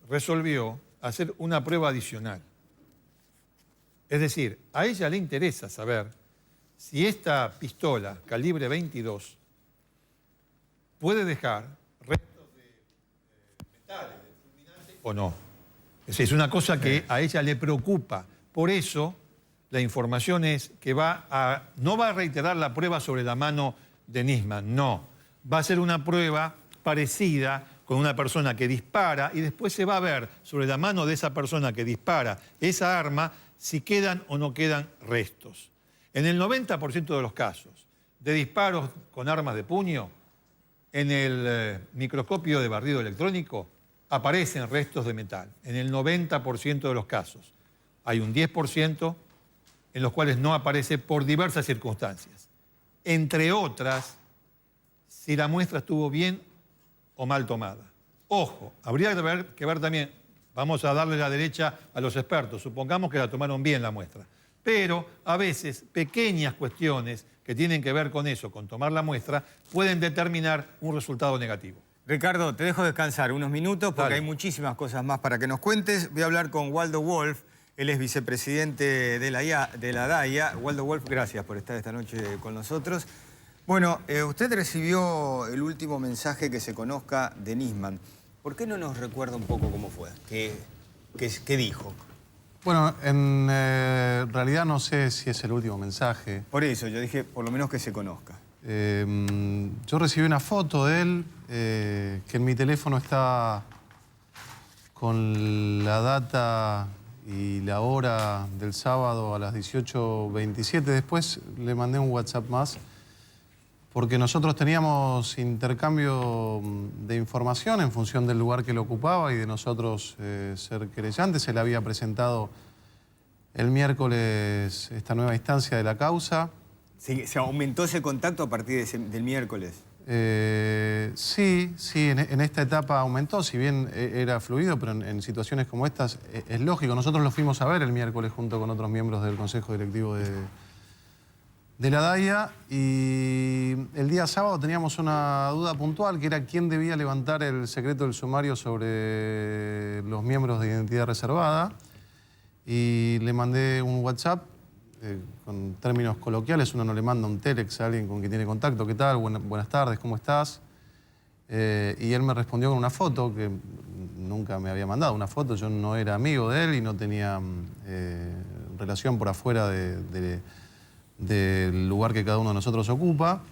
Speaker 3: resolvió hacer una prueba adicional. Es decir, a ella le interesa saber si esta pistola calibre 22 puede dejar restos de metales, de fulminante o no. Es decir, es una cosa que a ella le preocupa. Por eso, la información es que no va a reiterar la prueba sobre la mano de Nisman, no. Va a ser una prueba parecida con una persona que dispara y después se va a ver sobre la mano de esa persona que dispara esa arma si quedan o no quedan restos. En el 90% de los casos de disparos con armas de puño, en el microscopio de barrido electrónico aparecen restos de metal. En el 90% de los casos. Hay un 10% en los cuales no aparece por diversas circunstancias. Entre otras, si la muestra estuvo bien o mal tomada. Ojo, habría que ver también, vamos a darle la derecha a los expertos, supongamos que la tomaron bien la muestra, pero a veces pequeñas cuestiones que tienen que ver con eso, con tomar la muestra, pueden determinar un resultado negativo.
Speaker 1: Ricardo, te dejo descansar unos minutos porque
Speaker 3: Dale.
Speaker 1: hay muchísimas cosas más para que nos cuentes. Voy a hablar con Waldo Wolf, él es vicepresidente de la DAIA. Waldo Wolf, gracias por estar esta noche con nosotros. Bueno, usted recibió el último mensaje que se conozca de Nisman. ¿Por qué no nos recuerda un poco cómo fue? ¿Qué dijo?
Speaker 5: Bueno, en realidad no sé si es el último mensaje.
Speaker 1: Por eso, yo dije, por lo menos que se conozca.
Speaker 5: Yo recibí una foto de él, que en mi teléfono está con la data y la hora del sábado a las 18:27. Después le mandé un WhatsApp más, porque nosotros teníamos intercambio de información en función del lugar que lo ocupaba y de nosotros ser querellantes. Se le había presentado el miércoles esta nueva instancia de la causa.
Speaker 1: ¿Se aumentó ese contacto a partir del miércoles?
Speaker 5: Sí, en esta etapa aumentó, si bien era fluido, pero en situaciones como estas es lógico. Nosotros lo fuimos a ver el miércoles junto con otros miembros del Consejo Directivo de la DAIA, y el día sábado teníamos una duda puntual, que era quién debía levantar el secreto del sumario sobre los miembros de identidad reservada, y le mandé un WhatsApp con términos coloquiales. Uno no le manda un telex a alguien con quien tiene contacto. ¿Qué tal? Buenas tardes, ¿cómo estás? Y él me respondió con una foto que nunca me había mandado. Una foto, yo no era amigo de él y no tenía relación por afuera del lugar que cada uno de nosotros ocupa.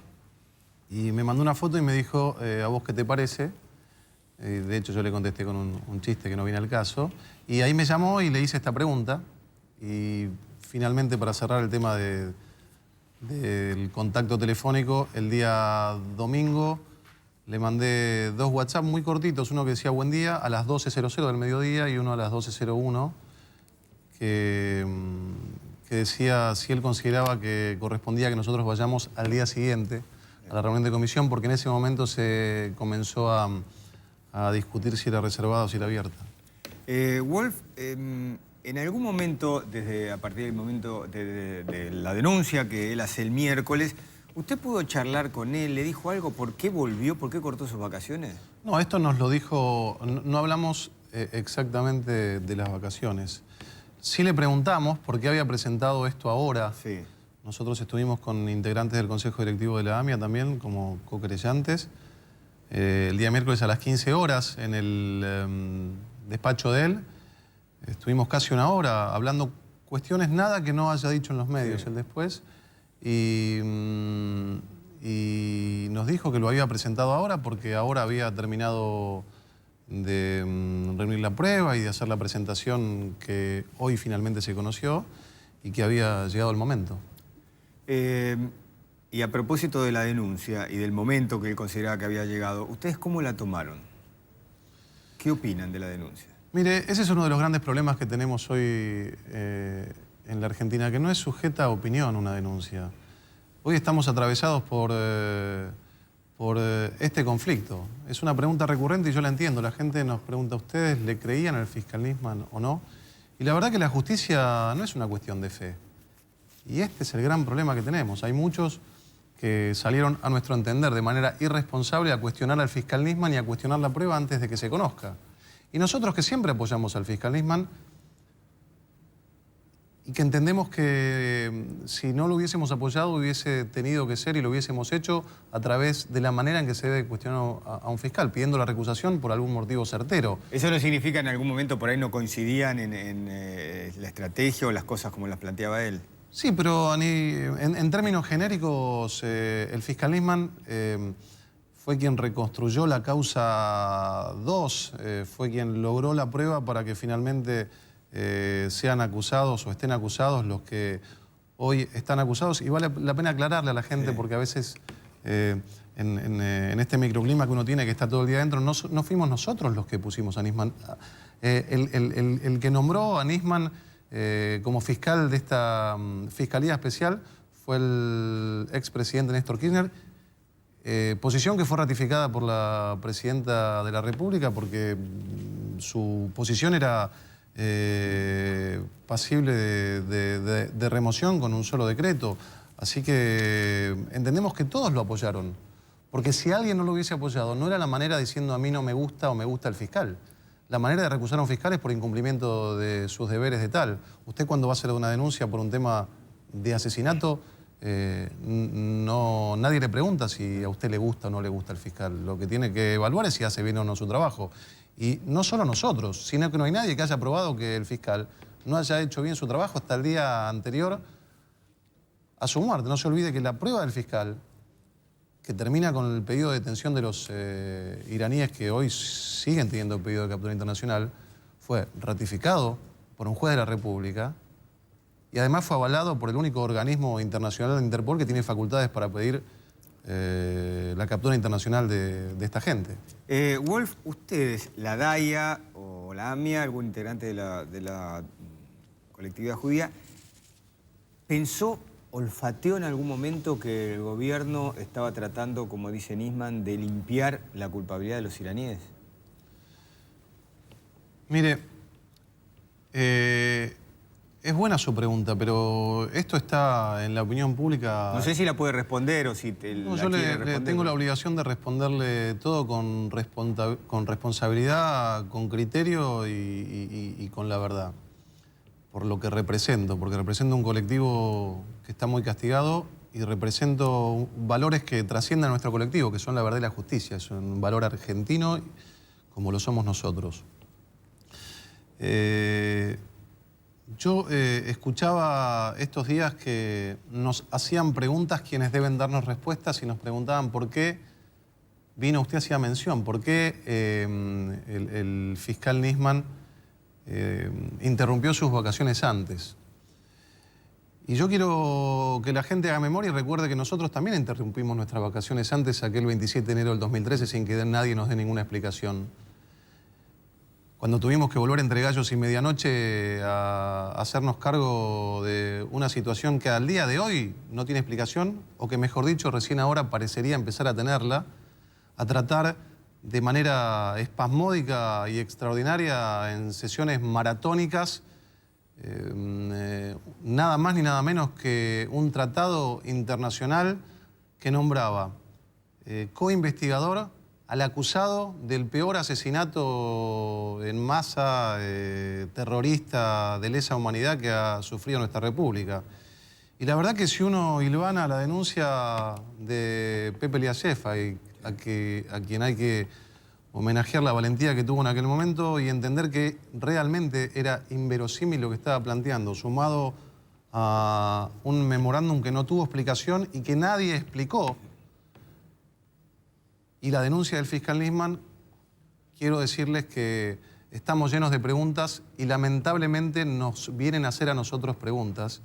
Speaker 5: Y me mandó una foto y me dijo, ¿a vos qué te parece? De hecho, yo le contesté con un chiste que no viene al caso. Y ahí me llamó y le hice esta pregunta. Y finalmente, para cerrar el tema del contacto telefónico, el día domingo le mandé 2 WhatsApp muy cortitos. Uno que decía buen día a las 12:00 del mediodía y uno a las 12:01 que decía si él consideraba que correspondía que nosotros vayamos al día siguiente a la reunión de comisión, porque en ese momento se comenzó a discutir si era reservada o si era abierta.
Speaker 1: Wolf, en algún momento, a partir del momento de la denuncia que él hace el miércoles, ¿usted pudo charlar con él? ¿Le dijo algo? ¿Por qué volvió? ¿Por qué cortó sus vacaciones?
Speaker 5: No, esto nos lo dijo, no hablamos exactamente de las vacaciones. Sí le preguntamos por qué había presentado esto ahora.
Speaker 1: Sí.
Speaker 5: Nosotros estuvimos con integrantes del Consejo Directivo de la AMIA también, como co-querellantes, el día miércoles a las 15 horas en el despacho de él. Estuvimos casi 1 hora hablando cuestiones, nada que no haya dicho en los medios, él después. Y nos dijo que lo había presentado ahora porque ahora había terminado de reunir la prueba y de hacer la presentación que hoy finalmente se conoció y que había llegado el momento.
Speaker 1: Y a propósito de la denuncia y del momento que él consideraba que había llegado, ¿ustedes cómo la tomaron? ¿Qué opinan de la denuncia?
Speaker 5: Mire, ese es uno de los grandes problemas que tenemos hoy en la Argentina, que no es sujeta a opinión una denuncia. Hoy estamos atravesados por este conflicto. Es una pregunta recurrente y yo la entiendo. La gente nos pregunta, ¿ustedes le creían al fiscal Nisman o no? Y la verdad que la justicia no es una cuestión de fe. Y este es el gran problema que tenemos. Hay muchos que salieron, a nuestro entender, de manera irresponsable a cuestionar al fiscal Nisman y a cuestionar la prueba antes de que se conozca. Y nosotros que siempre apoyamos al fiscal Nisman y que entendemos que si no lo hubiésemos apoyado hubiese tenido que ser y lo hubiésemos hecho a través de la manera en que se debe cuestionar a un fiscal, pidiendo la recusación por algún motivo certero.
Speaker 1: ¿Eso no significa que en algún momento por ahí no coincidían en la estrategia o las cosas como las planteaba él?
Speaker 5: Sí, pero en términos genéricos, el fiscal Nisman fue quien reconstruyó la causa 2, fue quien logró la prueba para que finalmente sean acusados o estén acusados los que hoy están acusados. Y vale la pena aclararle a la gente porque a veces en este microclima que uno tiene que está todo el día adentro, no fuimos nosotros los que pusimos a Nisman. El que nombró a Nisman como fiscal de esta Fiscalía Especial fue el expresidente Néstor Kirchner, posición que fue ratificada por la Presidenta de la República porque su posición era pasible de remoción con un solo decreto. Así que entendemos que todos lo apoyaron, porque si alguien no lo hubiese apoyado, no era la manera diciendo a mí no me gusta o me gusta el fiscal. La manera de recusar a un fiscal es por incumplimiento de sus deberes de tal. Usted cuando va a hacer una denuncia por un tema de asesinato, nadie le pregunta si a usted le gusta o no le gusta el fiscal. Lo que tiene que evaluar es si hace bien o no su trabajo. Y no solo nosotros, sino que no hay nadie que haya probado que el fiscal no haya hecho bien su trabajo hasta el día anterior a su muerte. No se olvide que la prueba del fiscal, que termina con el pedido de detención de los iraníes que hoy siguen teniendo pedido de captura internacional, fue ratificado por un juez de la República y además fue avalado por el único organismo internacional de Interpol que tiene facultades para pedir la captura internacional de esta gente.
Speaker 1: Wolf, ustedes, la DAIA o la AMIA, algún integrante de la colectividad judía, olfateó en algún momento que el gobierno estaba tratando, como dice Nisman, de limpiar la culpabilidad de los iraníes?
Speaker 5: Mire, es buena su pregunta, pero esto está en la opinión pública.
Speaker 1: No sé si la puede responder o si
Speaker 5: yo le tengo la obligación de responderle todo con responsabilidad, con criterio y con la verdad. Por lo que represento, porque represento un colectivo que está muy castigado y represento valores que trascienden a nuestro colectivo, que son la verdad y la justicia. Es un valor argentino como lo somos nosotros. Yo escuchaba estos días que nos hacían preguntas quienes deben darnos respuestas y nos preguntaban por qué, vino usted hacía mención, por qué el fiscal Nisman interrumpió sus vacaciones antes. Y yo quiero que la gente haga memoria y recuerde que nosotros también interrumpimos nuestras vacaciones antes, aquel 27 de enero del 2013, sin que nadie nos dé ninguna explicación. Cuando tuvimos que volver entre gallos y medianoche a hacernos cargo de una situación que al día de hoy no tiene explicación, o que mejor dicho, recién ahora parecería empezar a tenerla, a tratar de manera espasmódica y extraordinaria en sesiones maratónicas, nada más ni nada menos que un tratado internacional que nombraba coinvestigador al acusado del peor asesinato en masa terrorista de lesa humanidad que ha sufrido nuestra República. Y la verdad que si uno hilvana la denuncia de Pepe Eliasef, a quien hay que homenajear la valentía que tuvo en aquel momento y entender que realmente era inverosímil lo que estaba planteando, sumado a un memorándum que no tuvo explicación y que nadie explicó, y la denuncia del fiscal Nisman, quiero decirles que estamos llenos de preguntas y lamentablemente nos vienen a hacer a nosotros preguntas,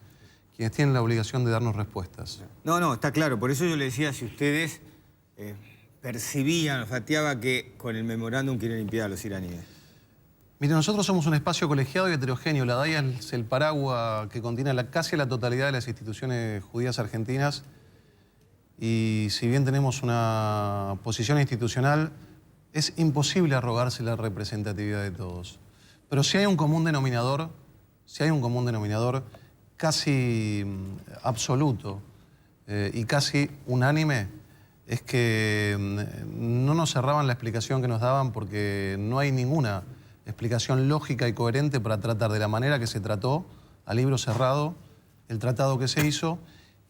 Speaker 5: quienes tienen la obligación de darnos respuestas.
Speaker 1: No, está claro. Por eso yo le decía, si ustedes percibían, olfateaba que con el memorándum quieren limpiar a los iraníes.
Speaker 5: Mire, nosotros somos un espacio colegiado y heterogéneo. La DAIA es el paraguas que contiene casi la totalidad de las instituciones judías argentinas. Y si bien tenemos una posición institucional, es imposible arrogarse la representatividad de todos. Pero si hay un común denominador, casi absoluto y casi unánime, es que no nos cerraban la explicación que nos daban porque no hay ninguna explicación lógica y coherente para tratar de la manera que se trató, a libro cerrado, el tratado que se hizo,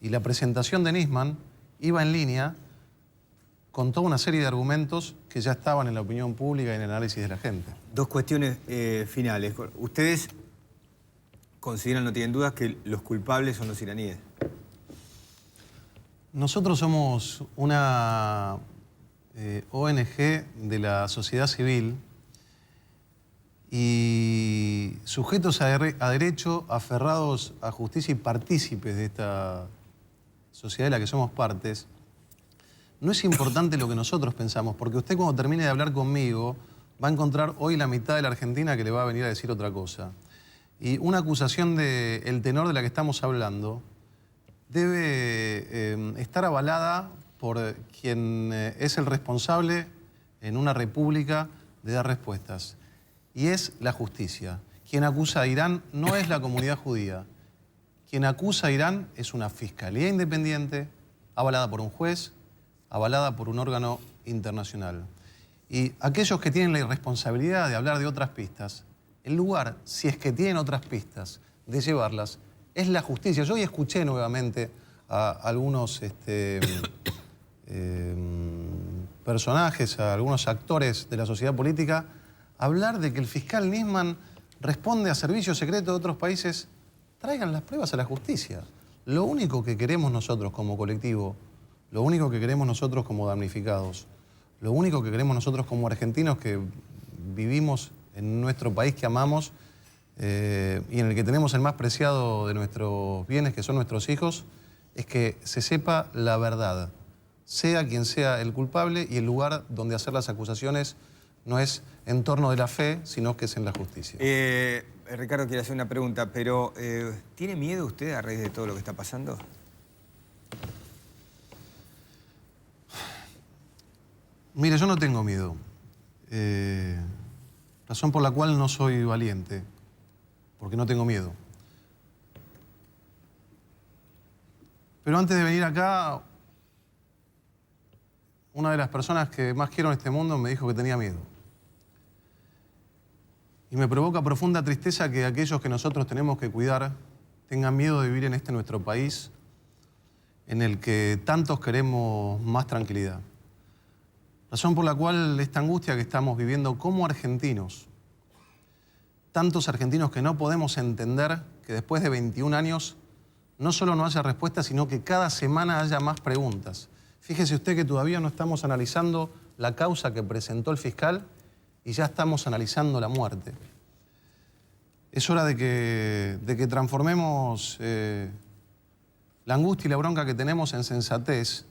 Speaker 5: y la presentación de Nisman iba en línea con toda una serie de argumentos que ya estaban en la opinión pública y en el análisis de la gente.
Speaker 1: Dos cuestiones finales. ¿Ustedes consideran, no tienen dudas, que los culpables son los iraníes?
Speaker 5: Nosotros somos una ONG de la sociedad civil y sujetos a derecho, aferrados a justicia y partícipes de esta sociedad de la que somos partes. No es importante lo que nosotros pensamos, porque usted cuando termine de hablar conmigo va a encontrar hoy la mitad de la Argentina que le va a venir a decir otra cosa. Y una acusación del tenor de la que estamos hablando debe estar avalada por quien es el responsable en una república de dar respuestas. Y es la justicia. Quien acusa a Irán no es la comunidad judía. Quien acusa a Irán es una fiscalía independiente, avalada por un juez, avalada por un órgano internacional. Y aquellos que tienen la irresponsabilidad de hablar de otras pistas, el lugar, si es que tienen otras pistas, de llevarlas, es la justicia. Yo hoy escuché nuevamente a algunos personajes, a algunos actores de la sociedad política, hablar de que el fiscal Nisman responde a servicios secretos de otros países. Traigan las pruebas a la justicia. Lo único que queremos nosotros como colectivo, lo único que queremos nosotros como damnificados, lo único que queremos nosotros como argentinos que vivimos en nuestro país que amamos y en el que tenemos el más preciado de nuestros bienes, que son nuestros hijos, es que se sepa la verdad, sea quien sea el culpable, y el lugar donde hacer las acusaciones no es en torno de la fe, sino que es en la justicia.
Speaker 1: Ricardo quiere hacer una pregunta, pero ¿tiene miedo usted a raíz de todo lo que está pasando?
Speaker 5: Mire, yo no tengo miedo. Razón por la cual no soy valiente, porque no tengo miedo. Pero antes de venir acá, una de las personas que más quiero en este mundo me dijo que tenía miedo. Y me provoca profunda tristeza que aquellos que nosotros tenemos que cuidar tengan miedo de vivir en este nuestro país, en el que tantos queremos más tranquilidad. Razón por la cual esta angustia que estamos viviendo como argentinos, tantos argentinos que no podemos entender que después de 21 años no solo no haya respuesta, sino que cada semana haya más preguntas. Fíjese usted que todavía no estamos analizando la causa que presentó el fiscal y ya estamos analizando la muerte. Es hora de que transformemos la angustia y la bronca que tenemos en sensatez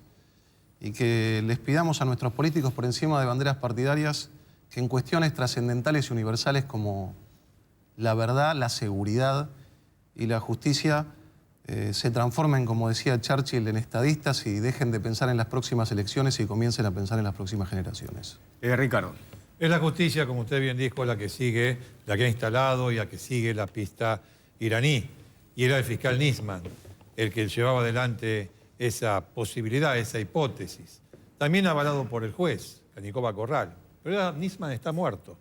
Speaker 5: y que les pidamos a nuestros políticos por encima de banderas partidarias que en cuestiones trascendentales y universales como la verdad, la seguridad y la justicia se transformen, como decía Churchill, en estadistas y dejen de pensar en las próximas elecciones y comiencen a pensar en las próximas generaciones.
Speaker 1: Ricardo.
Speaker 3: Es la justicia, como usted bien dijo, la que sigue, la que ha instalado y la que sigue la pista iraní. Y era el fiscal Nisman el que llevaba adelante esa posibilidad, esa hipótesis. También avalado por el juez, Canicoba Corral. Pero Nisman está muerto.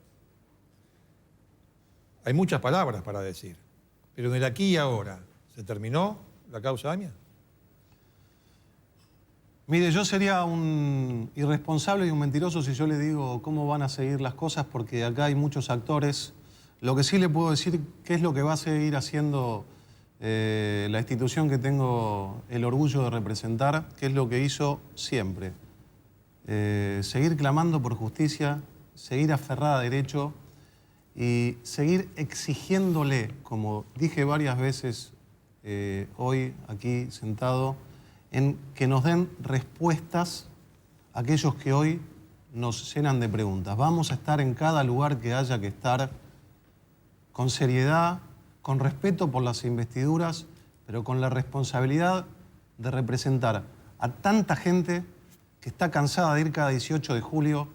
Speaker 3: Hay muchas palabras para decir. Pero en el aquí y ahora, ¿se terminó la causa AMIA?
Speaker 5: Mire, yo sería un irresponsable y un mentiroso si yo le digo cómo van a seguir las cosas, porque acá hay muchos actores. Lo que sí le puedo decir qué es lo que va a seguir haciendo la institución que tengo el orgullo de representar, que es lo que hizo siempre. Seguir clamando por justicia, seguir aferrada a derecho y seguir exigiéndole, como dije varias veces hoy aquí sentado, en que nos den respuestas a aquellos que hoy nos llenan de preguntas. Vamos a estar en cada lugar que haya que estar con seriedad, con respeto por las investiduras, pero con la responsabilidad de representar a tanta gente que está cansada de ir cada 18 de julio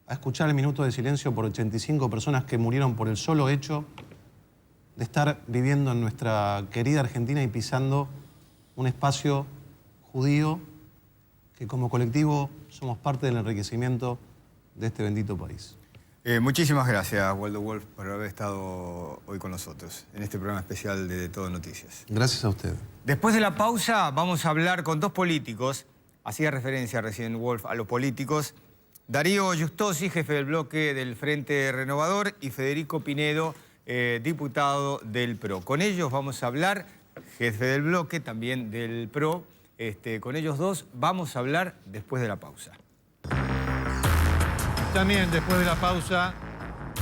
Speaker 5: a escuchar el minuto de silencio por 85 personas que murieron por el solo hecho de estar viviendo en nuestra querida Argentina y pisando un espacio judío que como colectivo somos parte del enriquecimiento de este bendito país.
Speaker 1: Muchísimas gracias, Waldo Wolf, por haber estado hoy con nosotros en este programa especial de Todo Noticias.
Speaker 5: Gracias a usted.
Speaker 1: Después de la pausa vamos a hablar con dos políticos, hacía referencia recién Wolf a los políticos, Darío Justosi, jefe del bloque del Frente Renovador, y Federico Pinedo, diputado del PRO. Con ellos vamos a hablar, jefe del bloque, también del PRO, con ellos dos vamos a hablar después de la pausa.
Speaker 3: También después de la pausa,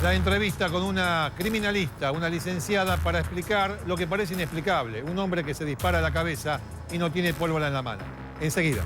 Speaker 3: la entrevista con una criminalista, una licenciada, para explicar lo que parece inexplicable. Un hombre que se dispara a la cabeza y no tiene pólvora en la mano. Enseguida.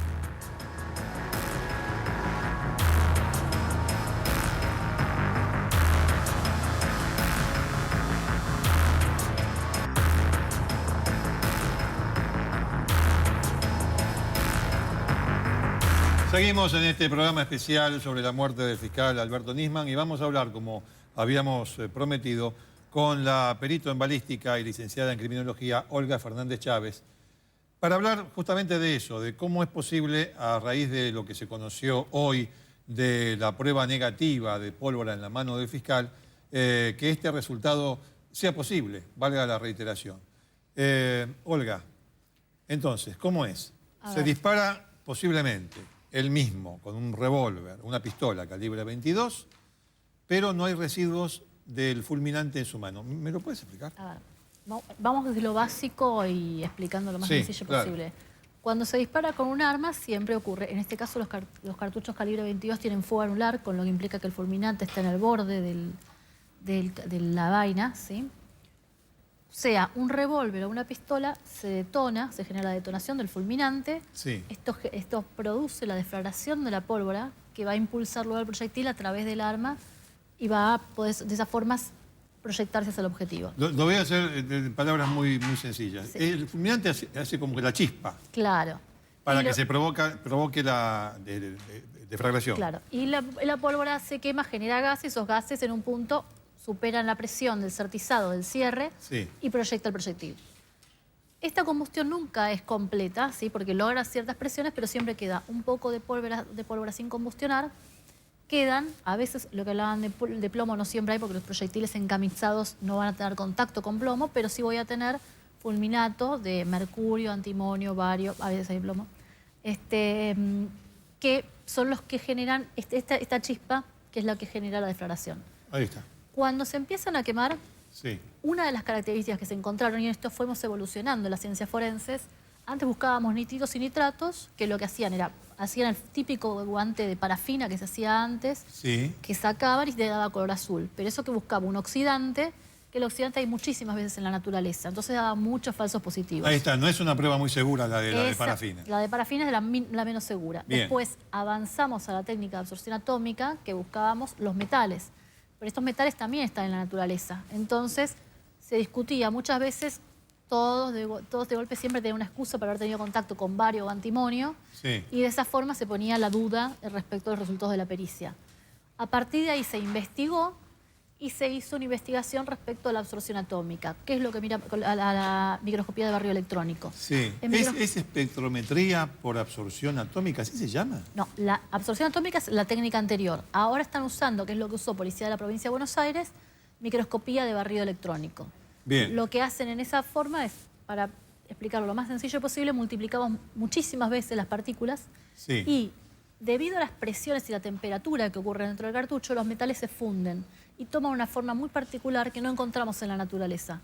Speaker 3: Seguimos en este programa especial sobre la muerte del fiscal Alberto Nisman y vamos a hablar, como habíamos prometido, con la perito en balística y licenciada en criminología Olga Fernández Chávez, para hablar justamente de eso, de cómo es posible, a raíz de lo que se conoció hoy de la prueba negativa de pólvora en la mano del fiscal, que este resultado sea posible, valga la reiteración. Olga, entonces, ¿cómo es? Se dispara posiblemente él mismo, con un revólver, una pistola calibre 22, pero no hay residuos del fulminante en su mano. ¿Me lo puedes explicar?
Speaker 6: A ver, vamos desde lo básico y explicando lo más sencillo posible. Cuando se dispara con un arma siempre ocurre, en este caso los cartuchos calibre 22 tienen fuego anular, con lo que implica que el fulminante está en el borde de la vaina, ¿sí? Sea un revólver o una pistola, se detona, se genera la detonación del fulminante.
Speaker 3: Sí.
Speaker 6: Esto produce la deflagración de la pólvora que va a impulsar luego el proyectil a través del arma y va a poder de esa forma proyectarse hacia el objetivo.
Speaker 3: Lo voy a hacer en palabras muy sencillas. Sí. El fulminante hace como que la chispa.
Speaker 6: Claro.
Speaker 3: Para que se provoque la deflagración.
Speaker 6: Claro. Y la pólvora se quema, genera gases, esos gases en un punto superan la presión del certizado del cierre y proyecta el proyectil. Esta combustión nunca es completa, ¿sí? Porque logra ciertas presiones, pero siempre queda un poco de pólvora sin combustionar. Quedan, a veces lo que hablaban de plomo no siempre hay, porque los proyectiles encamisados no van a tener contacto con plomo, pero sí voy a tener fulminato de mercurio, antimonio, bario, a veces hay plomo, que son los que generan esta chispa, que es la que genera la deflagración.
Speaker 3: Ahí está.
Speaker 6: Cuando se empiezan a quemar,
Speaker 3: Sí.
Speaker 6: Una de las características que se encontraron, y en esto fuimos evolucionando en las ciencias forenses, antes buscábamos nitritos y nitratos, que lo que hacían era, hacían el típico guante de parafina que se hacía antes,
Speaker 3: Sí.
Speaker 6: que sacaban y te daba color azul. Pero eso que buscaba un oxidante, que el oxidante hay muchísimas veces en la naturaleza, entonces daba muchos falsos positivos.
Speaker 3: Ahí está, no es una prueba muy segura la de parafina.
Speaker 6: La de parafina es la menos segura.
Speaker 3: Bien.
Speaker 6: Después avanzamos a la técnica de absorción atómica, que buscábamos los metales. Pero estos metales también están en la naturaleza. Entonces se discutía muchas veces, todos de golpe siempre tenían una excusa para haber tenido contacto con bario o antimonio.
Speaker 3: Sí.
Speaker 6: Y de esa forma se ponía la duda respecto a los resultados de la pericia. A partir de ahí se investigó y se hizo una investigación respecto a la absorción atómica, que es lo que mira a la microscopía de barrio electrónico.
Speaker 3: Sí. ¿Es espectrometría por absorción atómica? ¿Así se llama?
Speaker 6: No, la absorción atómica es la técnica anterior. Ahora están usando, que es lo que usó Policía de la Provincia de Buenos Aires, microscopía de barrido electrónico.
Speaker 3: Bien.
Speaker 6: Lo que hacen en esa forma es, para explicarlo lo más sencillo posible, multiplicamos muchísimas veces las partículas
Speaker 3: Sí.
Speaker 6: y debido a las presiones y la temperatura que ocurren dentro del cartucho, los metales se funden y toman una forma muy particular que no encontramos en la naturaleza.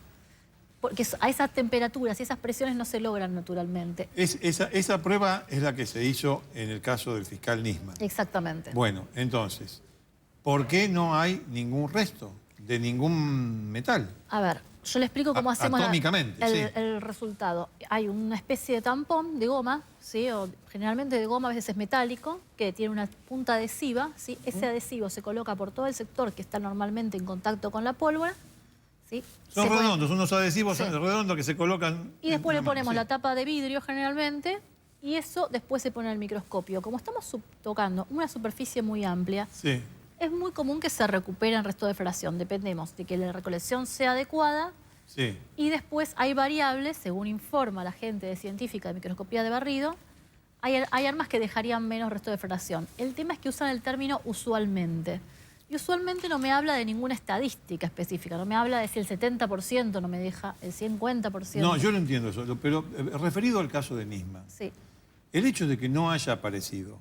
Speaker 6: Porque a esas temperaturas y esas presiones no se logran naturalmente.
Speaker 3: Esa prueba es la que se hizo en el caso del fiscal Nisman.
Speaker 6: Exactamente.
Speaker 3: Bueno, entonces, ¿por qué no hay ningún resto de ningún metal?
Speaker 6: A ver, yo le explico cómo hacemos
Speaker 3: Atómicamente, sí.
Speaker 6: el resultado. Hay una especie de tampón de goma, ¿sí? O generalmente de goma, a veces es metálico, que tiene una punta adhesiva, ¿sí? Ese adhesivo se coloca por todo el sector que está normalmente en contacto con la pólvora, ¿sí?
Speaker 3: Son redondos, unos adhesivos redondos que se colocan...
Speaker 6: Y después le ponemos
Speaker 3: sí.
Speaker 6: la tapa de vidrio generalmente y eso después se pone en el microscopio. Como estamos tocando una superficie muy amplia,
Speaker 3: Sí.
Speaker 6: es muy común que se recupere en resto de floración. Dependemos de que la recolección sea adecuada.
Speaker 3: Sí.
Speaker 6: Y después hay variables, según informa la gente de científica de microscopía de barrido, hay armas que dejarían menos resto de floración. El tema es que usan el término usualmente. Y usualmente no me habla de ninguna estadística específica, no me habla de si el 70% no me deja, el 50%.
Speaker 3: No, yo no entiendo eso, pero referido al caso de Nisman,
Speaker 6: Sí.
Speaker 3: el hecho de que no haya aparecido,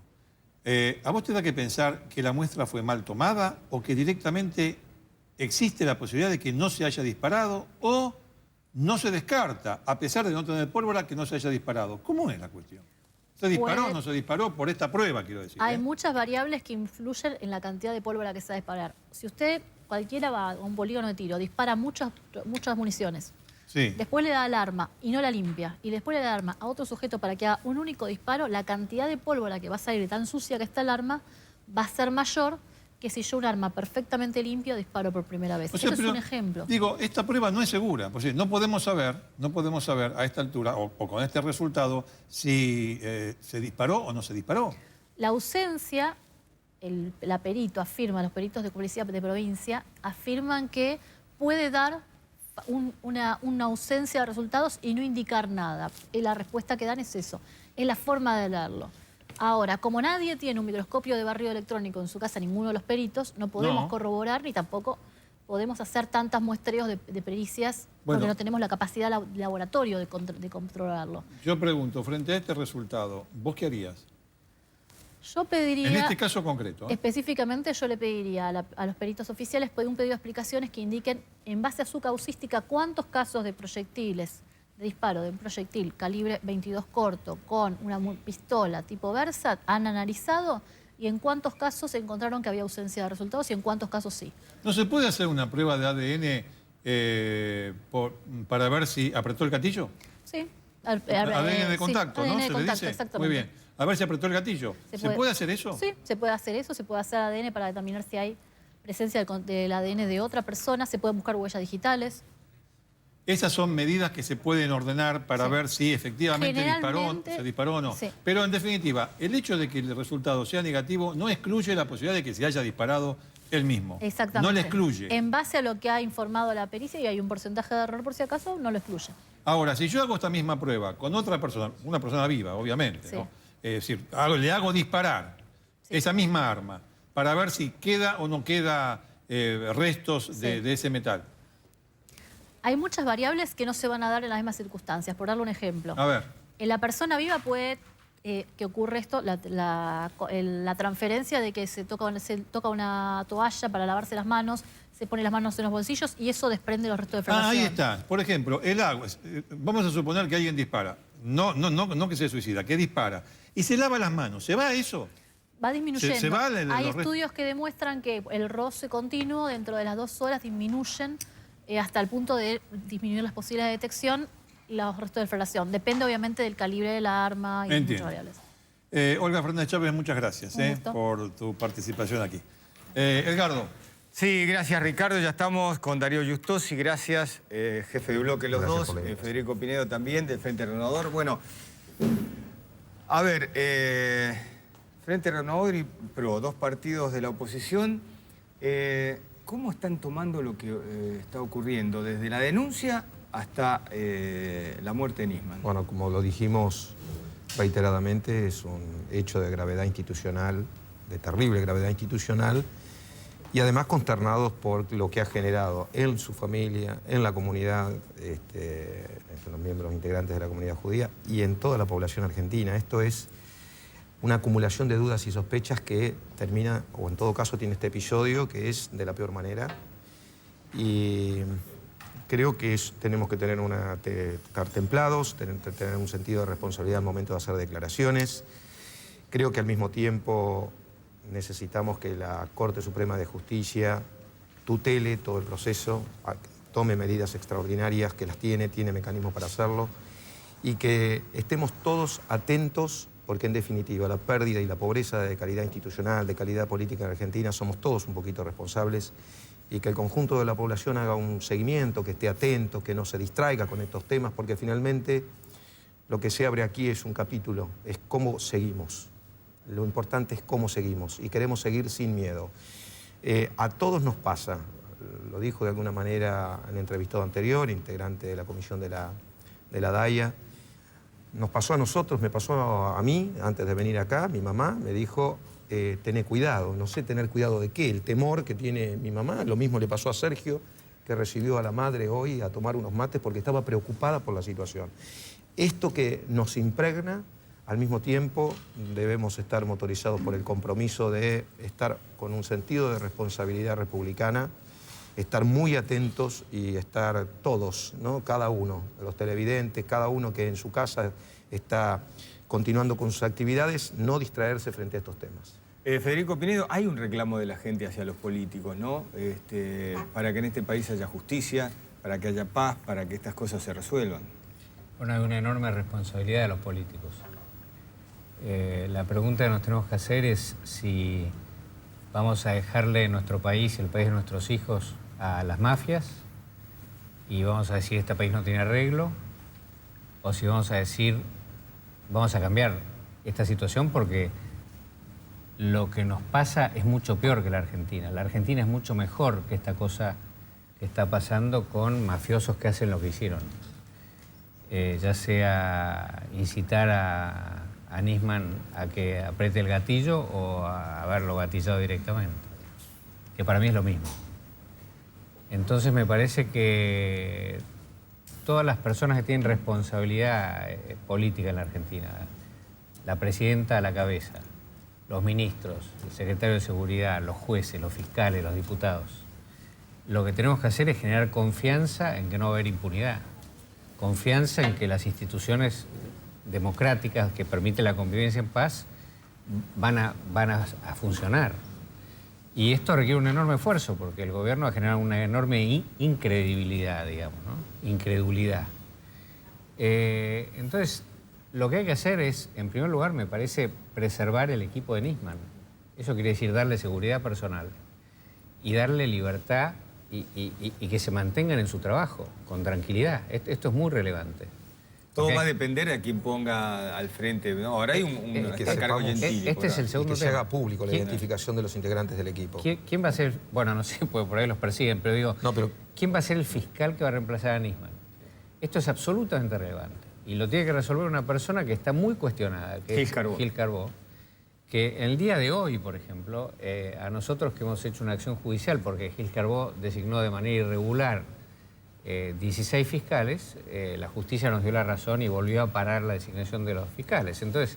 Speaker 3: ¿a vos te da que pensar que la muestra fue mal tomada o que directamente existe la posibilidad de que no se haya disparado o no se descarta, a pesar de no tener pólvora, que no se haya disparado? ¿Cómo es la cuestión? ¿Se disparó o no se disparó por esta prueba, quiero decir?
Speaker 6: Hay muchas variables que influyen en la cantidad de pólvora que se va a disparar. Si usted, cualquiera va a un polígono de tiro, dispara muchas municiones,
Speaker 3: Sí.
Speaker 6: después le da el arma y no la limpia, y después le da el arma a otro sujeto para que haga un único disparo, la cantidad de pólvora que va a salir de tan sucia que está el arma va a ser mayor que si yo un arma perfectamente limpio disparo por primera vez.
Speaker 3: O sea,
Speaker 6: Eso es
Speaker 3: pero,
Speaker 6: un ejemplo.
Speaker 3: Digo, esta prueba no es segura. Pues, no podemos saber a esta altura o con este resultado si se disparó o no se disparó.
Speaker 6: La ausencia, la perito afirma, los peritos de policía de provincia afirman que puede dar una ausencia de resultados y no indicar nada. Y la respuesta que dan es eso, es la forma de leerlo. Ahora, como nadie tiene un microscopio de barrido electrónico en su casa, ninguno de los peritos, no podemos corroborar ni tampoco podemos hacer tantas muestreos de pericias porque no tenemos la capacidad laboratorio de controlarlo.
Speaker 3: Yo pregunto, frente a este resultado, ¿vos qué harías?
Speaker 6: Yo pediría...
Speaker 3: En este caso concreto.
Speaker 6: Específicamente yo le pediría a los peritos oficiales un pedido de explicaciones que indiquen, en base a su causística, cuántos casos de proyectiles, de disparo de un proyectil calibre 22 corto con una pistola tipo Versat han analizado y en cuántos casos encontraron que había ausencia de resultados y en cuántos casos sí.
Speaker 3: ¿No se puede hacer una prueba de ADN para ver si apretó el gatillo?
Speaker 6: Sí.
Speaker 3: ADN de contacto,
Speaker 6: sí,
Speaker 3: ¿no?
Speaker 6: ADN de
Speaker 3: ¿Se le
Speaker 6: contacto,
Speaker 3: dice?
Speaker 6: exactamente.
Speaker 3: Muy bien. A ver si apretó el gatillo. ¿Se puede hacer eso?
Speaker 6: Sí, se puede hacer eso, se puede hacer ADN para determinar si hay presencia del ADN de otra persona, se pueden buscar huellas digitales.
Speaker 3: Esas son medidas que se pueden ordenar para ver si efectivamente se disparó o no.
Speaker 6: Sí.
Speaker 3: Pero en definitiva, el hecho de que el resultado sea negativo no excluye la posibilidad de que se haya disparado él mismo.
Speaker 6: Exactamente.
Speaker 3: No le excluye.
Speaker 6: En base a lo que ha informado la pericia, y hay un porcentaje de error por si acaso, no lo excluye.
Speaker 3: Ahora, si yo hago esta misma prueba con otra persona, una persona viva, obviamente,
Speaker 6: Sí.
Speaker 3: ¿no? Es decir, le hago disparar esa misma arma para ver si queda o no queda restos de ese metal.
Speaker 6: Hay muchas variables que no se van a dar en las mismas circunstancias. Por darle un ejemplo.
Speaker 3: A ver.
Speaker 6: En la persona viva puede que ocurre esto, la transferencia de que se toca una toalla para lavarse las manos, se pone las manos en los bolsillos y eso desprende los restos de deflamación.
Speaker 3: Ahí está. Por ejemplo, el agua. Vamos a suponer que alguien dispara. No que se suicida, que dispara. Y se lava las manos. ¿Se va eso?
Speaker 6: Va disminuyendo.
Speaker 3: Se va
Speaker 6: Hay estudios que demuestran que el roce continuo dentro de las 2 horas disminuyen hasta el punto de disminuir las posibilidades de detección los restos de deflamación. Depende obviamente del calibre de la arma y muchas variables.
Speaker 3: Olga Fernández Chávez, muchas gracias por tu participación aquí. Edgardo.
Speaker 1: Sí, gracias Ricardo. Ya estamos con Darío Justosi, gracias, jefe de bloque los dos, Federico Pinedo también, del Frente Renovador. Bueno, a ver, Frente Renovador y PRO, 2 partidos de la oposición, ¿cómo están tomando lo que está ocurriendo desde la denuncia hasta la muerte de Nisman?
Speaker 7: Bueno, como lo dijimos reiteradamente, es un hecho de gravedad institucional, de terrible gravedad institucional, y además consternados por lo que ha generado en su familia, en la comunidad, entre los miembros integrantes de la comunidad judía y en toda la población argentina. Esto es una acumulación de dudas y sospechas que termina, o en todo caso tiene este episodio, que es de la peor manera. Y creo que tenemos que estar templados, tener un sentido de responsabilidad al momento de hacer declaraciones. Creo que al mismo tiempo necesitamos que la Corte Suprema de Justicia tutele todo el proceso, tome medidas extraordinarias, que las tiene mecanismos para hacerlo, y que estemos todos atentos, porque en definitiva la pérdida y la pobreza de calidad institucional, de calidad política en Argentina, somos todos un poquito responsables, y que el conjunto de la población haga un seguimiento, que esté atento, que no se distraiga con estos temas, porque finalmente lo que se abre aquí es un capítulo, es cómo seguimos. Lo importante es cómo seguimos, y queremos seguir sin miedo. A todos nos pasa, lo dijo de alguna manera en el entrevistado anterior, integrante de la comisión de la DAIA, nos pasó a nosotros, me pasó a mí, antes de venir acá, mi mamá me dijo, tené cuidado, no sé tener cuidado de qué, el temor que tiene mi mamá, lo mismo le pasó a Sergio, que recibió a la madre hoy a tomar unos mates porque estaba preocupada por la situación. Esto que nos impregna, al mismo tiempo debemos estar motorizados por el compromiso de estar con un sentido de responsabilidad republicana, estar muy atentos y estar todos, ¿no? Cada uno, los televidentes, cada uno que en su casa está continuando con sus actividades, no distraerse frente a estos temas.
Speaker 1: Federico Pinedo, hay un reclamo de la gente hacia los políticos, ¿no? Para que en este país haya justicia, para que haya paz, para que estas cosas se resuelvan.
Speaker 8: Bueno, hay una enorme responsabilidad de los políticos. La pregunta que nos tenemos que hacer es si vamos a dejarle nuestro país, el país de nuestros hijos, a las mafias y vamos a decir este país no tiene arreglo, o si vamos a decir vamos a cambiar esta situación porque lo que nos pasa es mucho peor que la Argentina. La Argentina es mucho mejor que esta cosa que está pasando con mafiosos que hacen lo que hicieron. Ya sea incitar a Nisman a que apriete el gatillo o a haberlo gatillado directamente, que para mí es lo mismo. Entonces me parece que todas las personas que tienen responsabilidad política en la Argentina, la presidenta a la cabeza, los ministros, el secretario de Seguridad, los jueces, los fiscales, los diputados, lo que tenemos que hacer es generar confianza en que no va a haber impunidad, confianza en que las instituciones democráticas que permiten la convivencia en paz van a funcionar. Y esto requiere un enorme esfuerzo porque el gobierno ha generado una enorme incredibilidad, digamos, ¿no? Incredulidad. Entonces, lo que hay que hacer es, en primer lugar, me parece, preservar el equipo de Nisman. Eso quiere decir darle seguridad personal y darle libertad y que se mantengan en su trabajo, con tranquilidad. Esto es muy relevante.
Speaker 1: Todo va a depender de quién ponga al frente, ¿no? Ahora hay un cargo Gentili.
Speaker 8: Este es el segundo
Speaker 7: tema. Que se haga público la identificación de los integrantes del equipo.
Speaker 8: ¿Quién va a ser? Bueno, no sé, porque por ahí los persiguen, pero digo, ¿quién va a ser el fiscal que va a reemplazar a Nisman? Esto es absolutamente relevante. Y lo tiene que resolver una persona que está muy cuestionada, que es Gil Carbó, que en el día de hoy, por ejemplo, a nosotros que hemos hecho una acción judicial, porque Gil Carbó designó de manera irregular 16 fiscales, la justicia nos dio la razón y volvió a parar la designación de los fiscales. Entonces,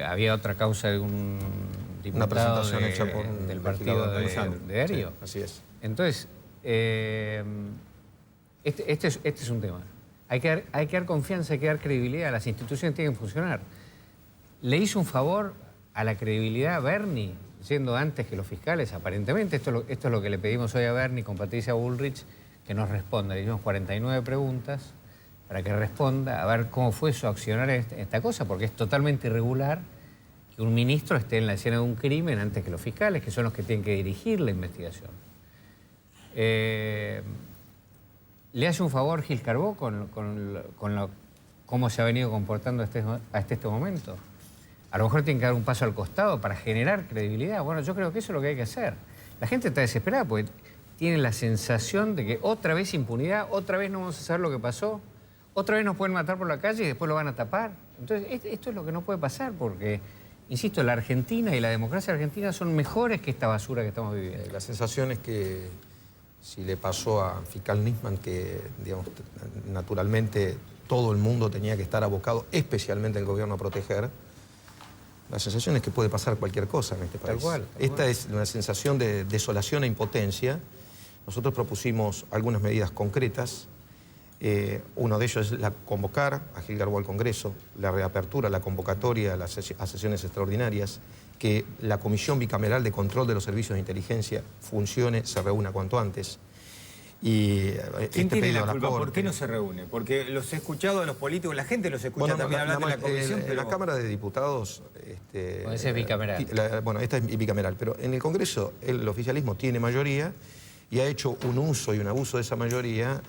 Speaker 8: había otra causa de un diputado del partido de Darío.
Speaker 7: Sí, así es.
Speaker 8: Entonces, este es un tema. Hay que dar confianza, hay que dar credibilidad. Las instituciones tienen que funcionar. Le hizo un favor a la credibilidad a Bernie, siendo antes que los fiscales, aparentemente. Esto es lo que le pedimos hoy a Bernie con Patricia Bullrich, que nos responda. Le hicimos 49 preguntas para que responda a ver cómo fue su accionar en esta cosa, porque es totalmente irregular que un ministro esté en la escena de un crimen antes que los fiscales, que son los que tienen que dirigir la investigación. ¿Le hace un favor Gil Carbó con cómo se ha venido comportando hasta este momento? A lo mejor tiene que dar un paso al costado para generar credibilidad. Bueno, yo creo que eso es lo que hay que hacer. La gente está desesperada porque tiene la sensación de que otra vez impunidad, otra vez no vamos a saber lo que pasó, otra vez nos pueden matar por la calle y después lo van a tapar. Entonces, esto es lo que no puede pasar porque, insisto, la Argentina y la democracia argentina son mejores que esta basura que estamos viviendo.
Speaker 7: La sensación es que si le pasó a fiscal Nisman, que digamos, naturalmente todo el mundo tenía que estar abocado, especialmente el gobierno, a proteger, la sensación es que puede pasar cualquier cosa en este país.
Speaker 8: Tal cual.
Speaker 7: Esta es una sensación de desolación e impotencia. Nosotros propusimos algunas medidas concretas. Uno de ellos es convocar a Gil Carbó al Congreso, la reapertura, la convocatoria a sesiones extraordinarias, que la Comisión Bicameral de Control de los Servicios de Inteligencia funcione, se reúna cuanto antes. Y
Speaker 1: ¿quién tiene la culpa? ¿Por qué no se reúne? Porque los he escuchado a los políticos, la gente los escucha también hablando de la comisión.
Speaker 7: En la Cámara de Diputados...
Speaker 8: ese es bicameral.
Speaker 7: Bueno, esta es bicameral, pero en el Congreso el oficialismo tiene mayoría y ha hecho un uso y un abuso de esa mayoría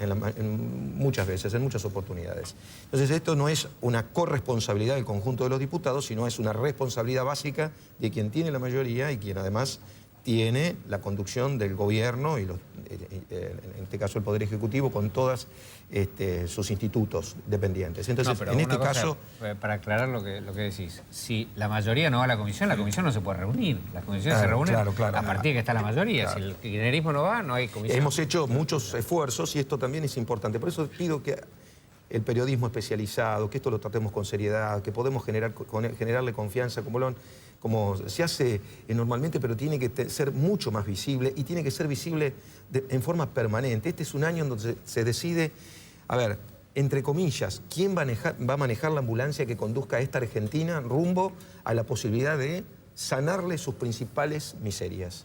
Speaker 7: muchas veces, en muchas oportunidades. Entonces esto no es una corresponsabilidad del conjunto de los diputados, sino es una responsabilidad básica de quien tiene la mayoría y quien además tiene la conducción del gobierno y en este caso el Poder Ejecutivo con todos sus institutos dependientes. Entonces,
Speaker 8: no,
Speaker 7: en este caso...
Speaker 8: Para aclarar lo que decís, si la mayoría no va a la comisión no se puede reunir. Las comisiones se reúnen a partir de que está la mayoría. Claro. Si el kirchnerismo no va, no hay comisión.
Speaker 7: Hemos hecho muchos esfuerzos y esto también es importante. Por eso pido que el periodismo especializado, que esto lo tratemos con seriedad, que podemos generarle confianza como se hace normalmente, pero tiene que ser mucho más visible y tiene que ser visible en forma permanente. Este es un año en donde se decide, a ver, entre comillas, quién va a manejar la ambulancia que conduzca a esta Argentina rumbo a la posibilidad de sanarle sus principales miserias.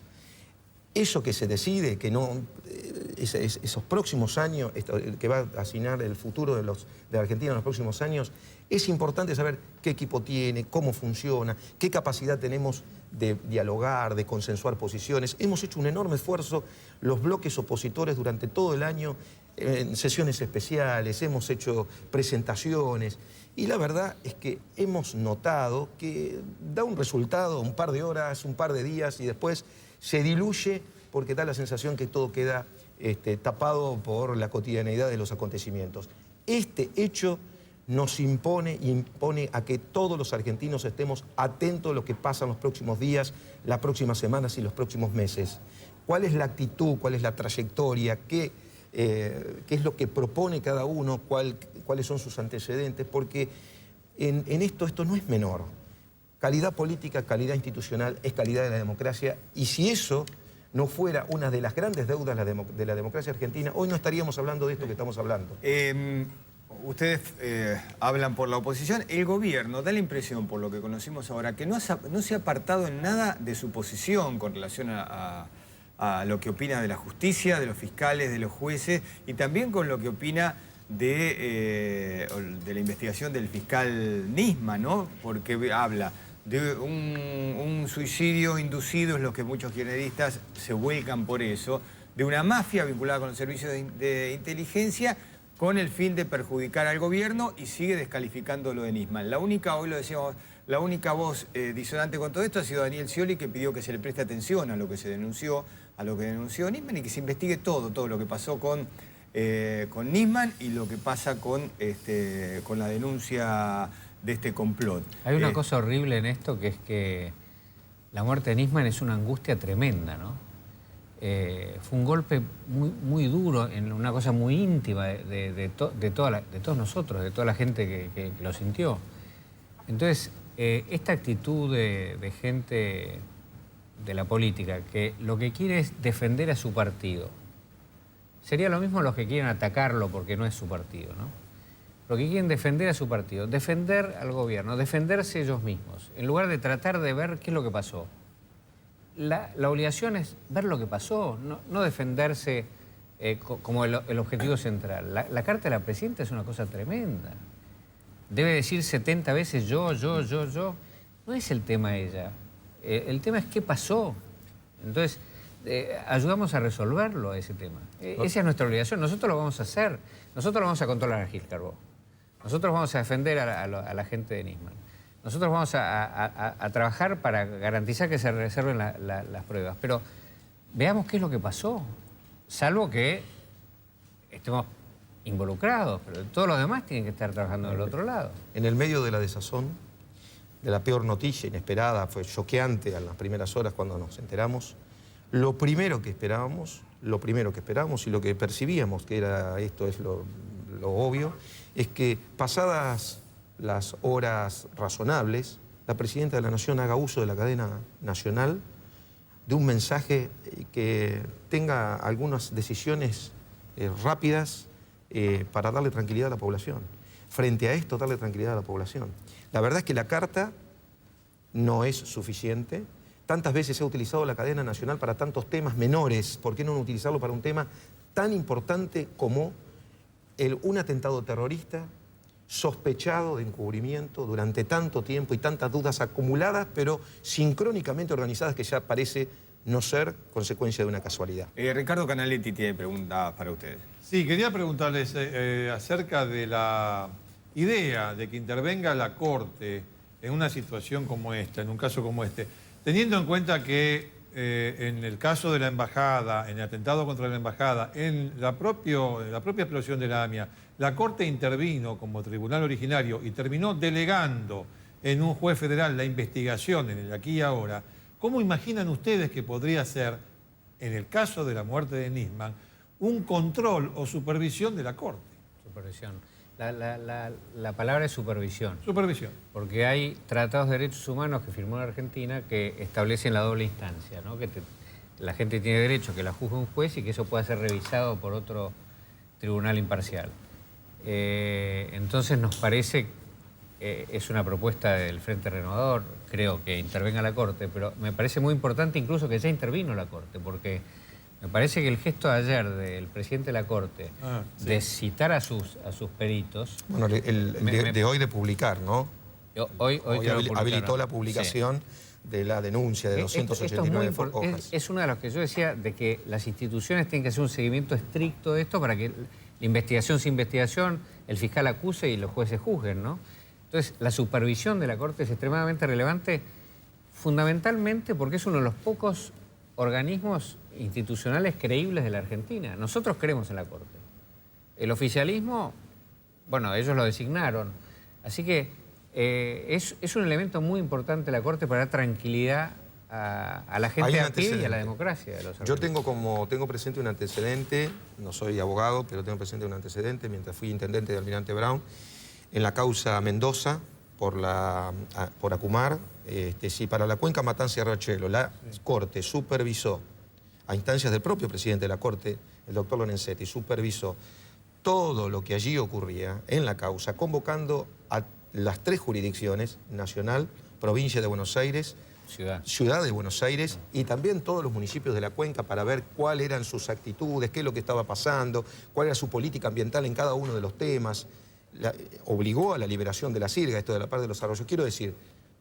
Speaker 7: Eso que se decide, que no, esos próximos años, que va a asignar el futuro de la Argentina en los próximos años, es importante saber qué equipo tiene, cómo funciona, qué capacidad tenemos de dialogar, de consensuar posiciones. Hemos hecho un enorme esfuerzo, los bloques opositores durante todo el año, en sesiones especiales, hemos hecho presentaciones y la verdad es que hemos notado que da un resultado, un par de horas, un par de días y después se diluye porque da la sensación que todo queda tapado por la cotidianeidad de los acontecimientos. Este hecho nos impone a que todos los argentinos estemos atentos a lo que pasa en los próximos días, las próximas semanas y los próximos meses. ¿Cuál es la actitud, cuál es la trayectoria, qué es lo que propone cada uno, cuáles son sus antecedentes? Porque en esto no es menor. Calidad política, calidad institucional, es calidad de la democracia. Y si eso no fuera una de las grandes deudas de la democracia argentina, hoy no estaríamos hablando de esto que estamos hablando.
Speaker 1: Ustedes hablan por la oposición. El gobierno da la impresión, por lo que conocimos ahora, que no se ha apartado en nada de su posición con relación a lo que opina de la justicia, de los fiscales, de los jueces y también con lo que opina de la investigación del fiscal Nisman, ¿no? Porque habla de un suicidio inducido, es lo que muchos kirchneristas se vuelcan por eso, de una mafia vinculada con los servicios de inteligencia con el fin de perjudicar al gobierno y sigue descalificando lo de Nisman. Hoy lo decíamos, la única voz disonante con todo esto ha sido Daniel Scioli, que pidió que se le preste atención a lo que se denunció, a lo que denunció Nisman y que se investigue todo lo que pasó con Nisman y lo que pasa con la denuncia de este complot.
Speaker 8: Hay una cosa horrible en esto, que es que la muerte de Nisman es una angustia tremenda, ¿no? Fue un golpe muy duro, en una cosa muy íntima de todos nosotros, de toda la gente que lo sintió. Entonces, esta actitud de gente de la política que lo que quiere es defender a su partido. Sería lo mismo los que quieren atacarlo porque no es su partido, ¿no? Lo que quieren defender a su partido, defender al gobierno, defenderse ellos mismos, en lugar de tratar de ver qué es lo que pasó. La obligación es ver lo que pasó, no defenderse como el objetivo central. La carta de la presidenta es una cosa tremenda. Debe decir 70 veces yo. No es el tema ella. El tema es qué pasó. Entonces, ayudamos a resolverlo, ese tema. Esa es nuestra obligación. Nosotros lo vamos a hacer. Nosotros vamos a controlar a Gil Carbó. Nosotros vamos a defender a la gente de Nisman. Nosotros vamos a trabajar para garantizar que se reserven las pruebas. Pero veamos qué es lo que pasó. Salvo que estemos involucrados, pero todos los demás tienen que estar trabajando del otro lado.
Speaker 7: En el medio de la desazón, de la peor noticia inesperada, fue choqueante a las primeras horas cuando nos enteramos, lo primero que esperábamos y lo que percibíamos, que era esto es lo obvio, es que pasadas las horas razonables, la Presidenta de la Nación haga uso de la cadena nacional, de un mensaje que tenga algunas decisiones rápidas para darle tranquilidad a la población. Frente a esto, darle tranquilidad a la población. La verdad es que la carta no es suficiente. Tantas veces se ha utilizado la cadena nacional para tantos temas menores. ¿Por qué no utilizarlo para un tema tan importante como un atentado terrorista sospechado de encubrimiento durante tanto tiempo y tantas dudas acumuladas, pero sincrónicamente organizadas, que ya parece no ser consecuencia de una casualidad?
Speaker 1: Ricardo Canaletti tiene preguntas para ustedes.
Speaker 3: Sí, quería preguntarles acerca de la idea de que intervenga la Corte en una situación como esta, en un caso como este, teniendo en cuenta que en el caso de la embajada, en el atentado contra la embajada, en la propia explosión de la AMIA, la Corte intervino como tribunal originario y terminó delegando en un juez federal la investigación en el aquí y ahora. ¿Cómo imaginan ustedes que podría ser, en el caso de la muerte de Nisman, un control o supervisión de la Corte?
Speaker 8: Supervisión. La palabra es supervisión.
Speaker 3: Supervisión.
Speaker 8: Porque hay tratados de derechos humanos que firmó la Argentina que establecen la doble instancia, ¿no? Que la gente tiene derecho a que la juzgue un juez y que eso pueda ser revisado por otro tribunal imparcial. Entonces nos parece, es una propuesta del Frente Renovador, creo que intervenga la Corte, pero me parece muy importante incluso que ya intervino la Corte, porque me parece que el gesto de ayer del presidente de la Corte de citar a sus peritos...
Speaker 7: Bueno, de hoy de publicar, ¿no?
Speaker 8: Hoy
Speaker 7: habilitó la publicación de la denuncia de 289 hojas.
Speaker 8: Es una de las que yo decía, de que las instituciones tienen que hacer un seguimiento estricto de esto para que la investigación sin investigación, el fiscal acuse y los jueces juzguen, ¿no? Entonces, la supervisión de la Corte es extremadamente relevante, fundamentalmente porque es uno de los pocos organismos institucionales creíbles de la Argentina. Nosotros creemos en la Corte. El oficialismo, bueno, ellos lo designaron. Así que es un elemento muy importante la Corte para dar tranquilidad a la gente a pie y a la democracia de los argentinos.
Speaker 7: Yo tengo presente un antecedente, no soy abogado, pero tengo presente un antecedente, mientras fui intendente de Almirante Brown, en la causa Mendoza, por Acumar, para la cuenca Matanza y Riachuelo, la Corte supervisó, a instancias del propio presidente de la Corte, el doctor Lorenzetti, supervisó todo lo que allí ocurría en la causa, convocando a las 3 jurisdicciones, nacional, provincia de Buenos Aires, ciudad de Buenos Aires, y también todos los municipios de la cuenca, para ver cuáles eran sus actitudes, qué es lo que estaba pasando, cuál era su política ambiental en cada uno de los temas. Obligó a la liberación de la sirga, esto de la parte de los arroyos. Quiero decir,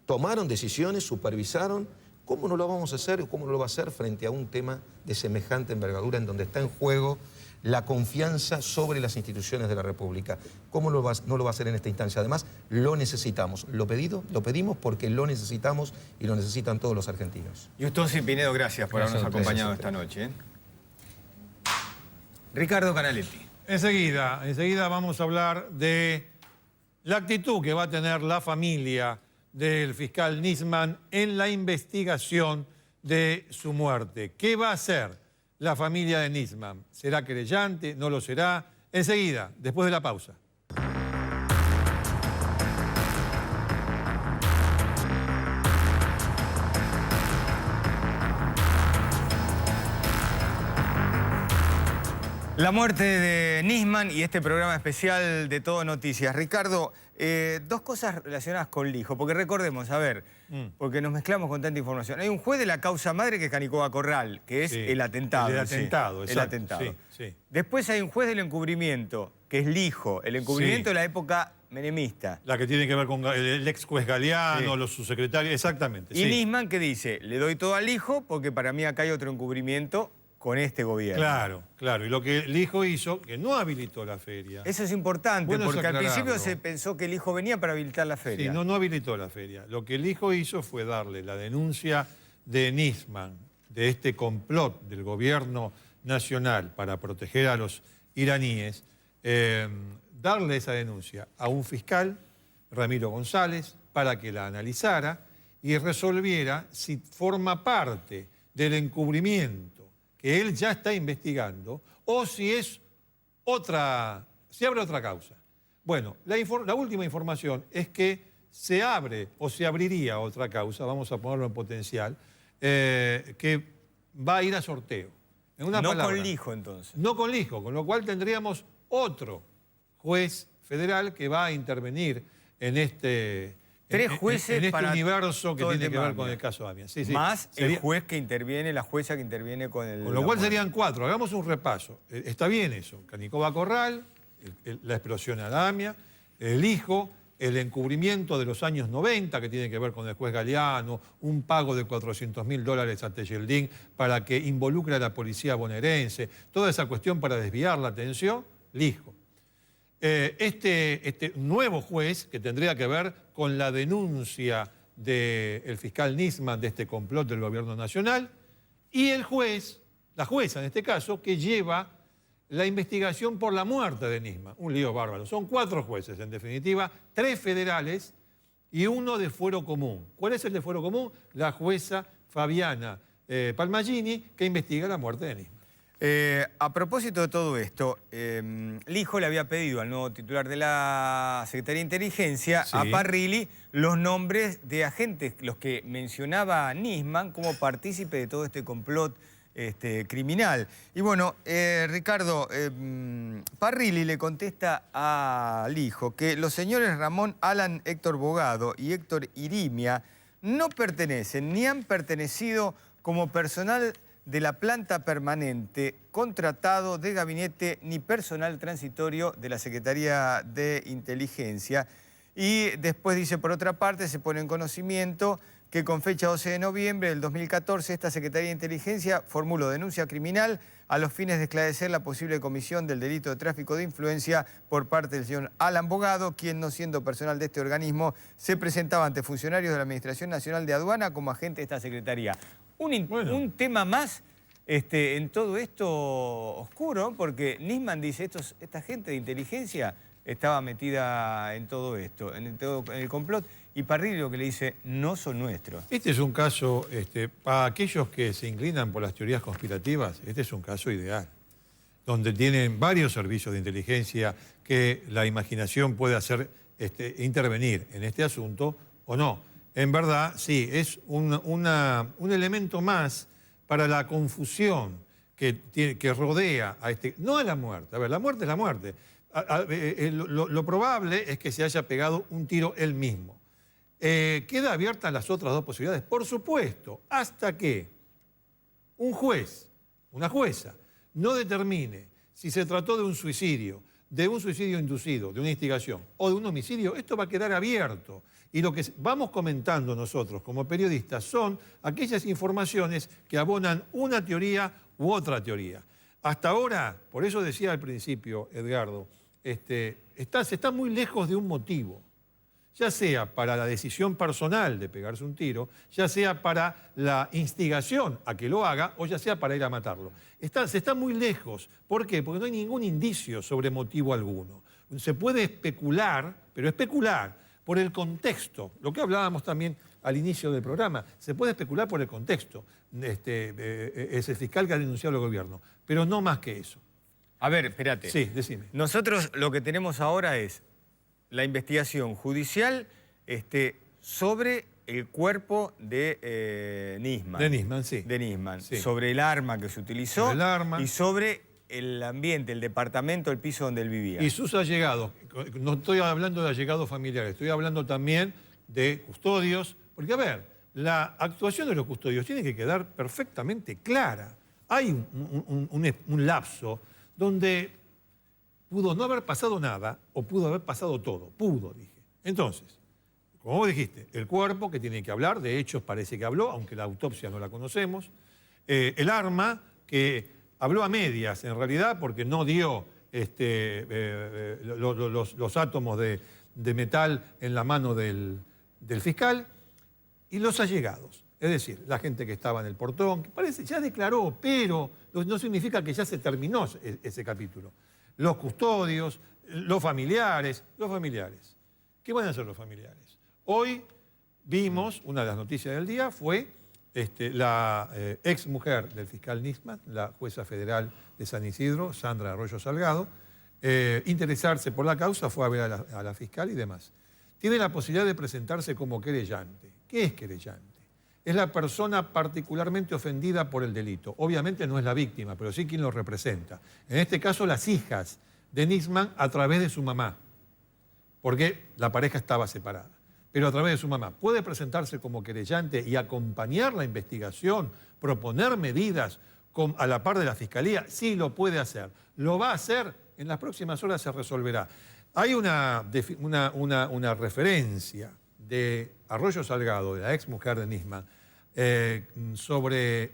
Speaker 7: tomaron decisiones, supervisaron. ¿Cómo no lo vamos a hacer o cómo no lo va a hacer frente a un tema de semejante envergadura en donde está en juego la confianza sobre las instituciones de la República? ¿Cómo no lo va a hacer en esta instancia? Además, lo necesitamos. Lo pedimos porque lo necesitamos y lo necesitan todos los argentinos.
Speaker 1: Justo Pinedo, gracias por habernos acompañado esta noche. Ricardo Canaletti.
Speaker 3: Enseguida vamos a hablar de la actitud que va a tener la familia del fiscal Nisman en la investigación de su muerte. ¿Qué va a hacer la familia de Nisman? ¿Será querellante? ¿No lo será? Enseguida, después de la pausa.
Speaker 1: La muerte de Nisman y este programa especial de Todo Noticias. Ricardo, dos cosas relacionadas con Lijo, porque recordemos, a ver, porque nos mezclamos con tanta información. Hay un juez de la causa madre que es Canicoba Corral, que es el atentado.
Speaker 3: El atentado,
Speaker 1: el
Speaker 3: exacto.
Speaker 1: atentado.
Speaker 3: Sí, sí.
Speaker 1: Después hay un juez del encubrimiento, que es Lijo, el encubrimiento de la época menemista.
Speaker 3: La que tiene que ver con el ex juez Galeano, los subsecretarios, exactamente.
Speaker 1: Y Nisman que dice, le doy todo al Lijo porque para mí acá hay otro encubrimiento con este gobierno.
Speaker 3: Claro, claro. Y lo que el hijo hizo, que no habilitó la feria.
Speaker 1: Eso es importante,
Speaker 3: Bueno,
Speaker 1: porque
Speaker 3: eso
Speaker 1: al principio
Speaker 3: aclararlo.
Speaker 1: se pensó que el hijo venía para habilitar la feria.
Speaker 3: Sí, no habilitó la feria. Lo que el hijo hizo fue darle la denuncia de Nisman, de este complot del gobierno nacional para proteger a los iraníes, darle esa denuncia a un fiscal, Ramiro González, para que la analizara y resolviera si forma parte del encubrimiento que él ya está investigando, o si es si abre otra causa. Bueno, la última información es que se abre o se abriría otra causa, vamos a ponerlo en potencial, que va a ir a sorteo. En una palabra,
Speaker 1: con Lijo, entonces.
Speaker 3: No con Lijo, con lo cual tendríamos otro juez federal que va a intervenir en este...
Speaker 1: Tres jueces
Speaker 3: en este
Speaker 1: para
Speaker 3: universo que
Speaker 1: todo el
Speaker 3: tiene que
Speaker 1: tema
Speaker 3: ver con
Speaker 1: AMIA.
Speaker 3: el caso AMIA. Sí, sí.
Speaker 1: Más
Speaker 3: Sería-
Speaker 1: el juez que interviene, la jueza que interviene con el...
Speaker 3: Con lo cual serían 4. Hagamos un repaso. Está bien eso. Canicoba Corral, la explosión a la AMIA, el hijo, el encubrimiento de los años 90 que tiene que ver con el juez Galeano, un pago de $400.000 a Tejeldín para que involucre a la policía bonaerense, toda esa cuestión para desviar la atención, Lijo. Este nuevo juez que tendría que ver con la denuncia del fiscal Nisman de este complot del gobierno nacional y el juez, la jueza en este caso, que lleva la investigación por la muerte de Nisman. Un lío bárbaro. Son 4 jueces, en definitiva, 3 federales y 1 de fuero común. ¿Cuál es el de fuero común? La jueza Fabiana Palmagini, que investiga la muerte de Nisman.
Speaker 1: A propósito de todo esto, Lijo le había pedido al nuevo titular de la Secretaría de Inteligencia,
Speaker 3: Sí.
Speaker 1: a Parrilli, los nombres de agentes, los que mencionaba Nisman como partícipe de todo este complot criminal. Y bueno, Ricardo, Parrilli le contesta a Lijo que los señores Ramón Alan Héctor Bogado y Héctor Irimia no pertenecen ni han pertenecido como personal de la planta permanente, contratado de gabinete ni personal transitorio de la Secretaría de Inteligencia. Y después dice, por otra parte, se pone en conocimiento que con fecha 12 de noviembre del 2014 esta Secretaría de Inteligencia formuló denuncia criminal a los fines de esclarecer la posible comisión del delito de tráfico de influencia por parte del señor Alan Bogado, quien, no siendo personal de este organismo, se presentaba ante funcionarios de la Administración Nacional de Aduana como agente de esta Secretaría. Un tema más en todo esto oscuro, porque Nisman dice, esta gente de inteligencia estaba metida en todo esto, en el complot, y Parrilli lo que le dice, no son nuestros.
Speaker 3: Este es un caso, para aquellos que se inclinan por las teorías conspirativas, este es un caso ideal, donde tienen varios servicios de inteligencia que la imaginación puede hacer intervenir en este asunto o no. En verdad, sí, es un elemento más para la confusión que rodea a no a la muerte. A ver, la muerte es la muerte. Lo probable es que se haya pegado un tiro él mismo. Queda abiertas las otras 2 posibilidades, por supuesto, hasta que un juez, una jueza, no determine si se trató de un suicidio inducido, de una instigación o de un homicidio, esto va a quedar abierto. Y lo que vamos comentando nosotros como periodistas son aquellas informaciones que abonan una teoría u otra teoría. Hasta ahora, por eso decía al principio, Edgardo, se está muy lejos de un motivo, ya sea para la decisión personal de pegarse un tiro, ya sea para la instigación a que lo haga o ya sea para ir a matarlo. Se está muy lejos. ¿Por qué? Porque no hay ningún indicio sobre motivo alguno. Se puede especular, pero especular por el contexto, lo que hablábamos también al inicio del programa, se puede especular por el contexto, es el fiscal que ha denunciado al gobierno, pero no más que eso.
Speaker 1: A ver, espérate.
Speaker 3: Sí, decime.
Speaker 1: Nosotros lo que tenemos ahora es la investigación judicial sobre el cuerpo de Nisman.
Speaker 3: De Nisman, sí.
Speaker 1: De Nisman.
Speaker 3: Sí.
Speaker 1: Sobre el arma que se utilizó
Speaker 3: Sobre el arma.
Speaker 1: y sobre el ambiente, el departamento, el piso donde él vivía.
Speaker 3: Y sus allegados, no estoy hablando de allegados familiares, estoy hablando también de custodios, porque a ver, la actuación de los custodios tiene que quedar perfectamente clara. Hay un lapso donde pudo no haber pasado nada o pudo haber pasado todo. Pudo, dije. Entonces, como vos dijiste, el cuerpo que tiene que hablar, de hechos parece que habló, aunque la autopsia no la conocemos. El arma que habló a medias, en realidad, porque no dio los átomos de metal en la mano del fiscal. Y los allegados, es decir, la gente que estaba en el portón, que parece ya declaró, pero no significa que ya se terminó ese capítulo. Los custodios, los familiares. ¿Qué van a hacer los familiares? Hoy vimos, una de las noticias del día fue la ex mujer del fiscal Nisman, la jueza federal de San Isidro, Sandra Arroyo Salgado, interesarse por la causa, fue a ver a la fiscal y demás. Tiene la posibilidad de presentarse como querellante. ¿Qué es querellante? Es la persona particularmente ofendida por el delito. Obviamente no es la víctima, pero sí quien lo representa. En este caso, las hijas de Nisman a través de su mamá, porque la pareja estaba separada. Pero a través de su mamá. Puede presentarse como querellante y acompañar la investigación, proponer medidas a la par de la Fiscalía. Sí lo puede hacer. Lo va a hacer, en las próximas horas se resolverá. Hay una referencia de Arroyo Salgado, de la ex mujer de Nisman, sobre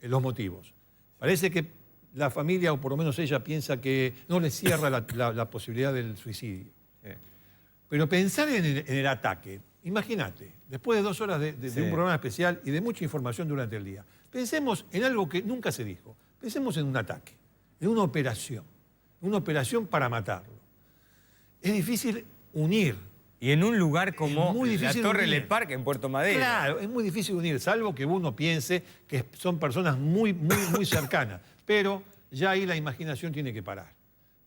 Speaker 3: los motivos. Parece que la familia, o por lo menos ella, piensa que no le cierra la posibilidad del suicidio. Pero pensar en el ataque, imagínate, después de 2 horas de un programa especial y de mucha información durante el día, pensemos en algo que nunca se dijo. Pensemos en un ataque, en una operación para matarlo. Es difícil unir.
Speaker 1: Y en un lugar como la Torre
Speaker 3: unir.
Speaker 1: Le Parc en Puerto Madero.
Speaker 3: Claro, es muy difícil unir, salvo que uno piense que son personas muy cercanas. Pero ya ahí la imaginación tiene que parar.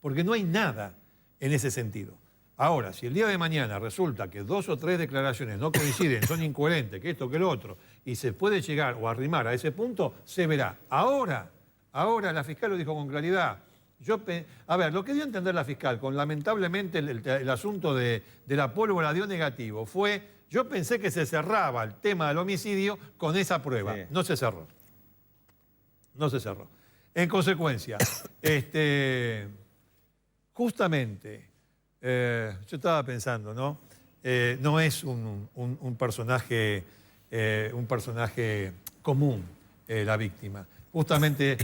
Speaker 3: Porque no hay nada en ese sentido. Ahora, si el día de mañana resulta que 2 o 3 declaraciones no coinciden, son incoherentes, que esto, que lo otro, y se puede llegar o arrimar a ese punto, se verá. Ahora la fiscal lo dijo con claridad. A ver, lo que dio a entender la fiscal, con lamentablemente el asunto de la pólvora dio negativo, fue, yo pensé que se cerraba el tema del homicidio con esa prueba. Sí. No se cerró. En consecuencia, justamente, yo estaba pensando, ¿no? No es un personaje común la víctima. Justamente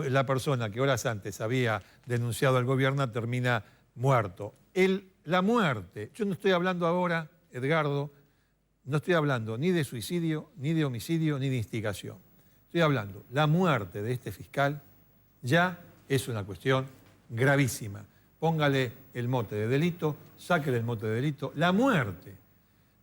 Speaker 3: la persona que horas antes había denunciado al gobierno termina muerto. La muerte, yo no estoy hablando ahora, Edgardo, no estoy hablando ni de suicidio, ni de homicidio, ni de instigación. Estoy hablando, la muerte de este fiscal ya es una cuestión gravísima. Póngale el mote de delito, sáquele el mote de delito. La muerte,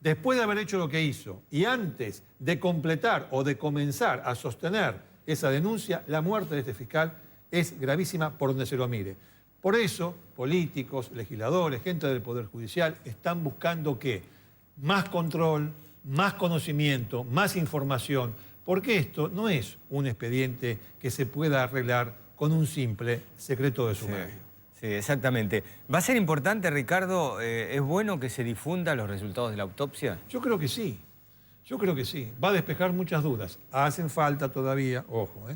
Speaker 3: después de haber hecho lo que hizo y antes de completar o de comenzar a sostener esa denuncia, la muerte de este fiscal es gravísima por donde se lo mire. Por eso, políticos, legisladores, gente del Poder Judicial están buscando ¿qué? Más control, más conocimiento, más información, porque esto no es un expediente que se pueda arreglar con un simple secreto de sumario.
Speaker 1: Sí, exactamente. ¿Va a ser importante, Ricardo, es bueno que se difundan los resultados de la autopsia?
Speaker 3: Yo creo que sí. Va a despejar muchas dudas. Hacen falta todavía, ojo,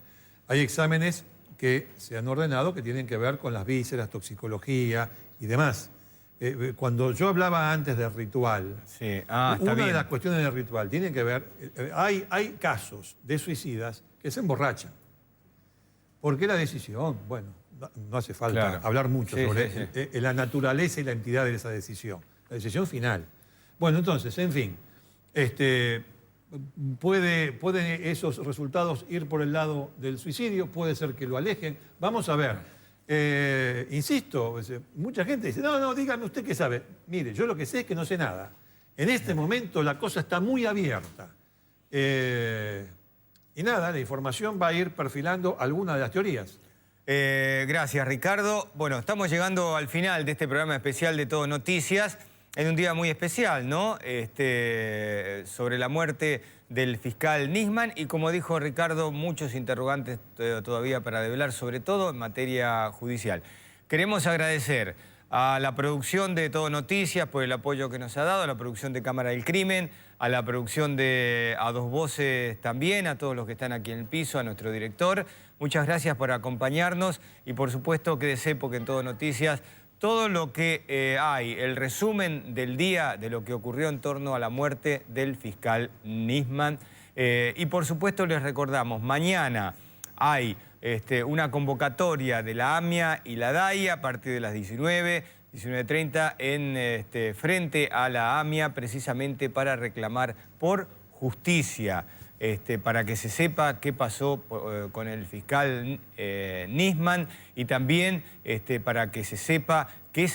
Speaker 3: hay exámenes que se han ordenado que tienen que ver con las vísceras, toxicología y demás. Cuando yo hablaba antes del ritual, una de las cuestiones del ritual tiene que ver, hay casos de suicidas que se emborrachan. ¿Por qué la decisión? Bueno, no hace falta hablar mucho sobre la naturaleza y la entidad de esa decisión. La decisión final. Bueno, entonces, en fin, pueden esos resultados ir por el lado del suicidio, puede ser que lo alejen. Vamos a ver. Insisto, mucha gente dice, no, dígame usted qué sabe. Mire, yo lo que sé es que no sé nada. En este momento la cosa está muy abierta. Y nada, la información va a ir perfilando algunas de las teorías.
Speaker 1: Gracias, Ricardo. Bueno, estamos llegando al final de este programa especial de Todo Noticias. en un día muy especial, ¿no? Sobre la muerte del fiscal Nisman y, como dijo Ricardo, muchos interrogantes todavía para develar, sobre todo en materia judicial. Queremos agradecer a la producción de Todo Noticias por el apoyo que nos ha dado, a la producción de Cámara del Crimen, a la producción de A Dos Voces también, a todos los que están aquí en el piso, a nuestro director. Muchas gracias por acompañarnos y, por supuesto, quédese porque en Todo Noticias todo lo que hay, el resumen del día de lo que ocurrió en torno a la muerte del fiscal Nisman. Y, por supuesto, les recordamos, mañana hay una convocatoria de la AMIA y la DAIA a partir de las 19:30 frente a la AMIA, precisamente para reclamar por justicia, para que se sepa qué pasó con el fiscal Nisman y también para que se sepa qué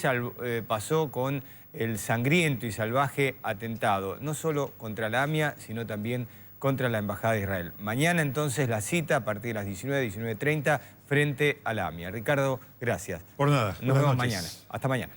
Speaker 1: pasó con el sangriento y salvaje atentado, no solo contra la AMIA, sino también contra la Embajada de Israel. Mañana entonces la cita a partir de las 19:30 frente a la AMIA. Ricardo, gracias.
Speaker 2: Por nada.
Speaker 1: Nos vemos mañana. Hasta mañana.